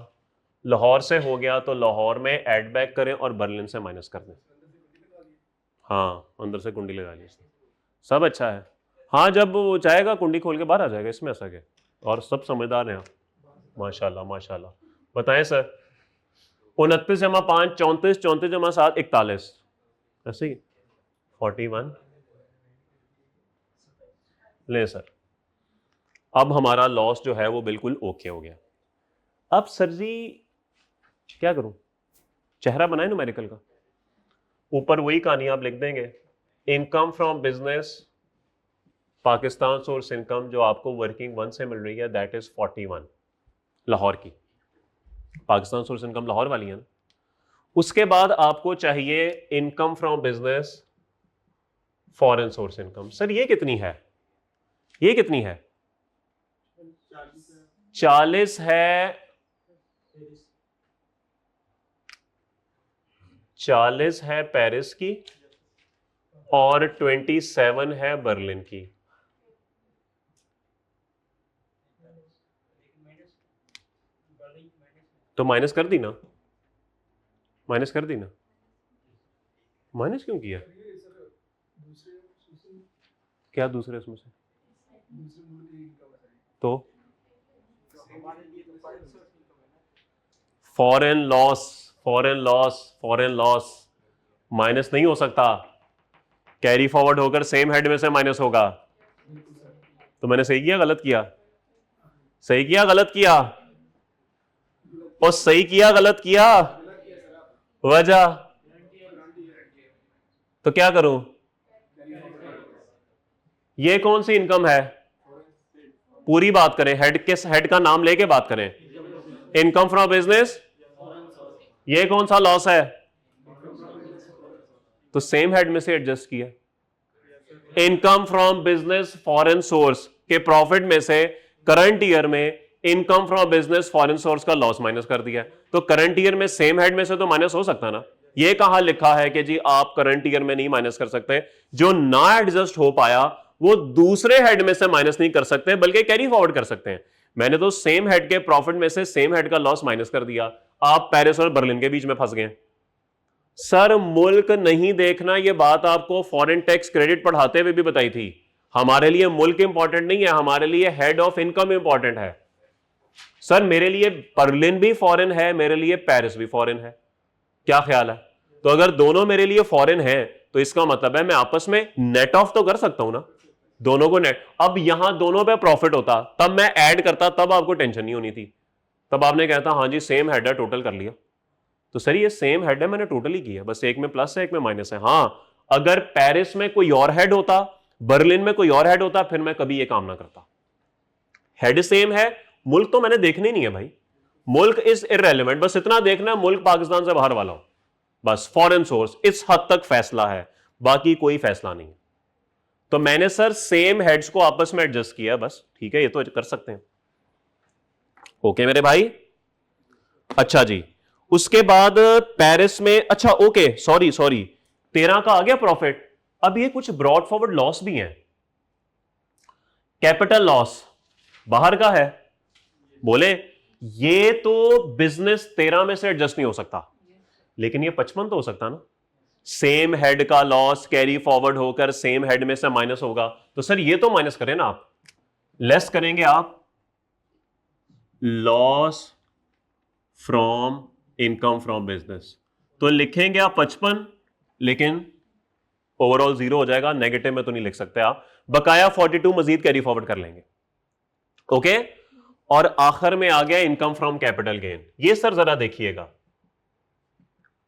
लाहौर से हो गया तो लाहौर में ऐड बैक करें और बर्लिन से माइनस कर दें। हाँ अंदर से कुंडी लगा ली इसने, सब अच्छा है। हाँ जब वो चाहेगा कुंडी खोल के बाहर आ जाएगा, इसमें ऐसा क्या? और सब समझदार हैं आप, माशाल्लाह माशाल्लाह। बताएं सर, 29 जमा 5 34, 34 जमा 7 41, ऐसे ही 41। ले सर, अब हमारा लॉस जो है वो बिल्कुल ओके हो गया। अब सर जी क्या करूं, चेहरा बनाए न्यूमेरिकल का, ऊपर वही कहानी आप लिख देंगे, income from business Pakistan source income जो आपको वर्किंग वन से मिल रही है दैट इज 41 लाहौर की, पाकिस्तान सोर्स इनकम लाहौर वाली है ना। उसके बाद आपको चाहिए income from business foreign source income. Sir ये कितनी है, ये कितनी है? 40 है, 40 है पेरिस की और 27 है बर्लिन की। तो माइनस कर दी ना, माइनस कर दी ना, माइनस क्यों किया? क्या दूसरे उसमें से? तो foreign loss, foreign loss, foreign loss minus नहीं हो सकता, कैरी फॉरवर्ड होकर सेम हेड में से माइनस होगा। तो मैंने सही किया गलत किया? सही किया गलत किया? और सही किया गलत किया? वजह? तो क्या करूं? ये कौन सी इनकम है? पूरी बात करें, हेड के हेड का नाम लेके बात करें। Income from business. ये कौन सा लॉस है? तो सेम हेड में से एडजस्ट किया। Income from business foreign source के प्रॉफिट में से करंट ईयर में income from business foreign source का लॉस माइनस कर दिया। तो करंट ईयर में सेम हेड में से तो माइनस हो सकता ना। ये कहां लिखा है कि जी आप करंट ईयर में नहीं माइनस कर सकते? जो ना एडजस्ट हो पाया वो दूसरे हेड में से माइनस नहीं कर सकते बल्कि कैरी फॉरवर्ड कर सकते हैं। मैंने तो सेम हेड के प्रॉफिट में से सेम हेड का लॉस माइनस कर दिया। आप पेरिस और बर्लिन के बीच में फंस गए। सर मुल्क नहीं देखना, यह बात आपको फॉरेन टैक्स क्रेडिट पढ़ाते हुए भी बताई थी। हमारे लिए मुल्क इंपॉर्टेंट नहीं है, हमारे लिए हेड ऑफ इनकम इंपॉर्टेंट है। सर मेरे लिए बर्लिन भी फॉरेन है, मेरे लिए पेरिस भी फॉरेन है। क्या ख्याल है? तो अगर दोनों मेरे लिए फॉरेन है तो इसका मतलब है मैं आपस में नेट ऑफ तो कर सकता हूं ना, दोनों को नेट। अब यहां दोनों पे प्रॉफिट होता तब मैं ऐड करता, तब आपको टेंशन नहीं होनी थी। तब आपने कहता हाँ जी सेम हेड है, टोटल कर लिया। तो सर ये सेम हेड है, मैंने टोटली किया, बस एक में प्लस है एक में माइनस है। हां अगर पेरिस में कोई और हेड होता, बर्लिन में कोई और हेड होता, फिर मैं कभी ये काम ना करता। हेड सेम है, मुल्क तो मैंने देखने नहीं है भाई, मुल्क इज इररेलेवेंट। बस इतना देखना है मुल्क पाकिस्तान से बाहर वाला हो, बस फॉरेन सोर्स इस हद तक फैसला है, बाकी कोई फैसला नहीं। तो मैंने सर सेम हेड्स को आपस में एडजस्ट किया बस, ठीक है, ये तो कर सकते हैं। ओके मेरे भाई। अच्छा जी, उसके बाद पेरिस में, अच्छा ओके सॉरी सॉरी, 13 का आ गया प्रॉफिट। अब ये कुछ ब्रॉड फॉरवर्ड लॉस भी हैं। कैपिटल लॉस बाहर का है, बोले ये तो बिजनेस 13 में से एडजस्ट नहीं हो सकता, लेकिन ये 55 तो हो सकता ना। सेम हेड का लॉस कैरी फॉरवर्ड होकर सेम हेड में से माइनस होगा, तो सर ये तो माइनस करें ना आप, लेस करेंगे आप loss from income from business, तो लिखेंगे आप 55, लेकिन ओवरऑल 0 हो जाएगा, नेगेटिव में तो नहीं लिख सकते आप। बकाया 42 मजीद कैरी फॉरवर्ड कर लेंगे। ओके, और आखिर में आ गया इनकम फ्रॉम कैपिटल गेन। ये सर जरा देखिएगा,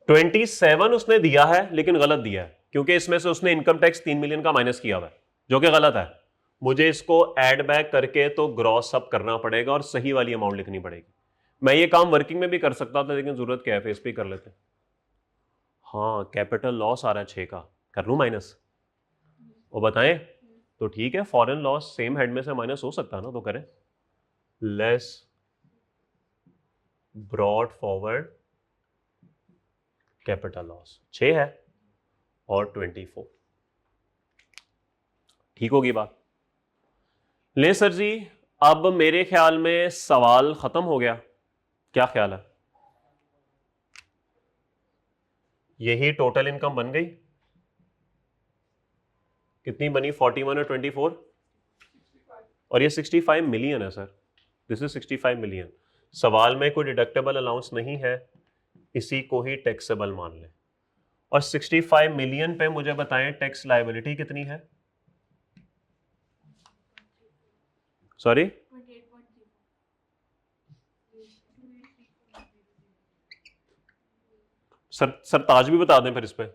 27 उसने दिया है लेकिन गलत दिया है, क्योंकि इसमें से उसने इनकम टैक्स 3 मिलियन का माइनस किया हुआ है, जो कि गलत है। मुझे इसको ऐड बैक करके तो ग्रॉस अप करना पड़ेगा और सही वाली अमाउंट लिखनी पड़ेगी। मैं ये काम वर्किंग में भी कर सकता था, लेकिन जरूरत क्या है, फेस पे कर लेते। हाँ कैपिटल लॉस आ रहा है 6 का, कर लूं माइनस? वो बताएं तो ठीक है, फॉरेन लॉस सेम हेड में से माइनस हो सकता है ना, तो करें less brought forward capital loss 6 है और 24, ठीक होगी बात? ले सर जी, अब मेरे ख्याल में सवाल खत्म हो गया, क्या ख्याल है? यही टोटल इनकम बन गई, कितनी बनी? 41 और 24, और ये 65 मिलियन है सर, दिस इज 65 मिलियन। सवाल में कोई डिडक्टेबल अलाउंस नहीं है, इसी को ही टैक्सेबल मान लें। और 65 मिलियन पे मुझे बताएं टैक्स लायबिलिटी कितनी है? सॉरी, सर ताज भी बता दें फिर इस पे।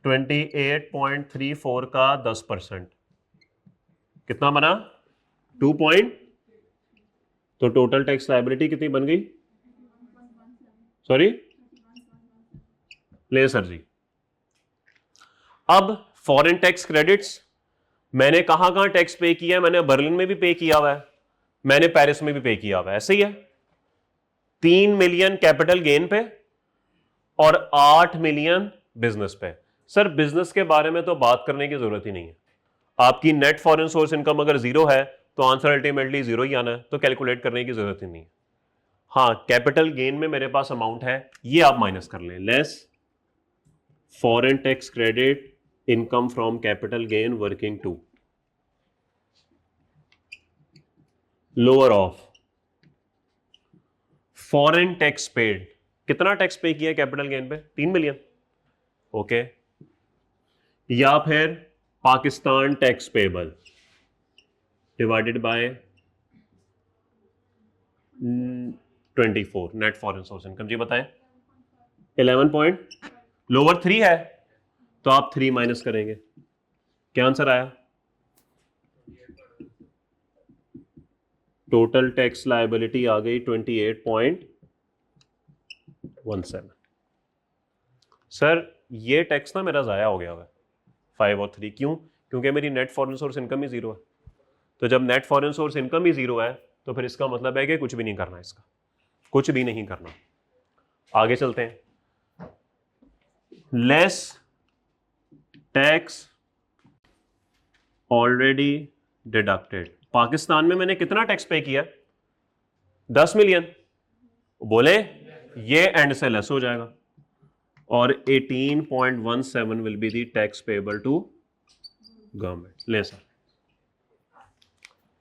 28.34 का 10% कितना बना? 2 पॉइंट, तो टोटल टैक्स लायबिलिटी कितनी बन गई? सॉरी, ले सर जी, अब फॉरेन टैक्स क्रेडिट्स मैंने कहां कहां टैक्स पे किया है? मैंने बर्लिन में भी पे किया हुआ है, मैंने पेरिस में भी पे किया हुआ है, ऐसे ही है। 3 मिलियन कैपिटल गेन पे और 8 मिलियन बिजनेस पे। सर बिजनेस के बारे में तो बात करने की जरूरत ही नहीं है, आपकी नेट फॉरेन सोर्स इनकम अगर जीरो है तो आंसर अल्टीमेटली जीरो ही आना है, तो कैलकुलेट करने की जरूरत ही नहीं है। हाँ, कैपिटल गेन में मेरे पास अमाउंट है, ये आप माइनस कर लें, less foreign tax credit income from capital gain working to lower of foreign tax paid. कितना टैक्स पे किया कैपिटल गेन पे? 3 मिलियन। ओके, या फिर Pakistan tax payable divided by 24 net foreign source income. जी बताएं। 11 पॉइंट, लोअर 3 है तो आप 3 माइनस करेंगे, क्या आंसर आया? टोटल टैक्स लायबिलिटी आ गई 28.17। सर ये टैक्स ना मेरा जाया हो गया है 5 और 3, क्यों? क्योंकि मेरी नेट फॉरेन सोर्स इनकम ही जीरो है। तो जब नेट फॉरेन सोर्स इनकम ही जीरो है तो फिर इसका मतलब है कि कुछ भी नहीं करना, इसका कुछ भी नहीं करना। आगे चलते हैं। Less tax already deducted. Pakistan में मैंने कितना टैक्स पे किया? 10 मिलियन। बोले ये एंड से लेस हो जाएगा और 18.17 will be the tax payable to government. ले सर,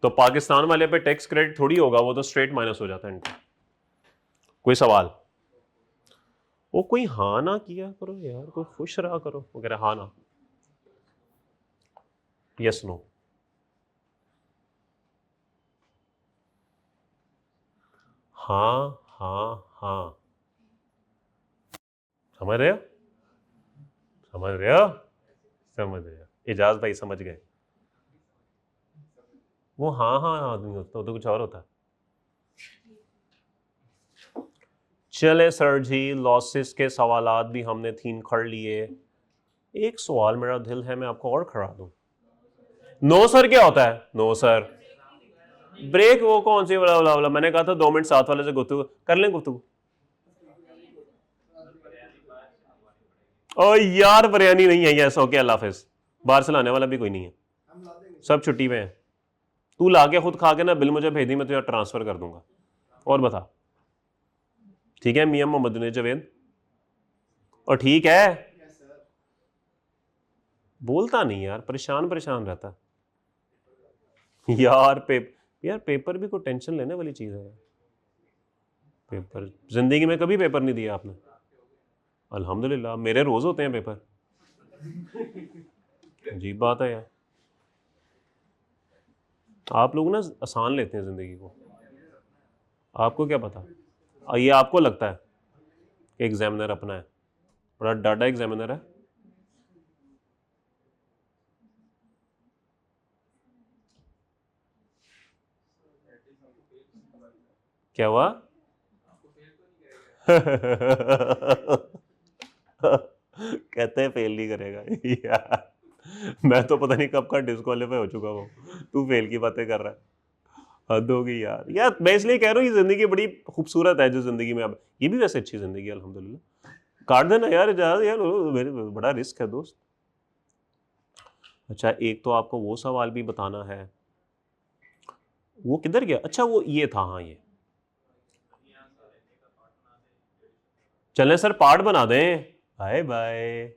तो पाकिस्तान वाले पे टैक्स क्रेडिट थोड़ी होगा, वो तो स्ट्रेट माइनस हो जाता है इनका। कोई सवाल? वो कोई हाँ ना किया करो यार, कोई खुश रहा करो वगैरह। हाँ ना, यस नो। हाँ हाँ हाँ, समझ रहे हो? समझ रहे हो? समझ रहे हो? इजाज भाई समझ गए। वो हाँ हाँ आदमी होता तो कुछ और होता। चले सर जी, लॉसेस के सवालात भी हमने 3 कर लिए। एक सवाल मेरा दिल है मैं आपको और खड़ा दूं। नो सर क्या होता है? नो सर ब्रेक, वो कौन सी वाला वाला? मैंने कहा था 2 मिनट साथ वाले से गुफ्तगू कर लें। गुफ्तगू ओ यार बिरयानी नहीं है। यस ओके, अल्लाह हाफिज। बाहर से लाने वाला भी कोई नहीं है, सब छुट्टी पे हैं। तू ला के खुद खा के ना बिल मुझे भेज दी, मैं तुझे ट्रांसफर कर दूंगा। और बता, ठीक है मियां मोहम्मद ने जवेद? और ठीक है, बोलता नहीं यार, परेशान परेशान रहता यार। यार पेपर भी कोई टेंशन लेने वाली चीज है। पेपर जिंदगी में कभी पेपर नहीं दिया आपने? अल्हम्दुलिल्लाह, मेरे रोज होते हैं पेपर। अजीब बात है यार, आप लोग ना आसान लेते हैं जिंदगी को। आपको क्या पता, ये आपको लगता है कि एग्जामिनर अपना है, बड़ा डाटा एग्जामिनर है। क्या हुआ? कहते हैं फेल नहीं करेगा यार, मैं तो पता नहीं कब का डिस्क्वालीफाई हो चुका हूँ, तू फेल की बातें कर रहा है। हद होगी यार। यार मैं इसलिए कह रहा हूँ ये जिंदगी बड़ी खूबसूरत है जो जिंदगी में अब, ये भी वैसे अच्छी जिंदगी है अल्हम्दुलिल्लाह। काट देना यार इजाज़त यार, मेरे बड़ा रिस्क है दोस्त। अच्छा एक तो आपको वो सवाल भी बताना है, वो किधर गया? अच्छा वो ये था, हाँ ये। चलें सर पार्ट बना दें। Bye bye.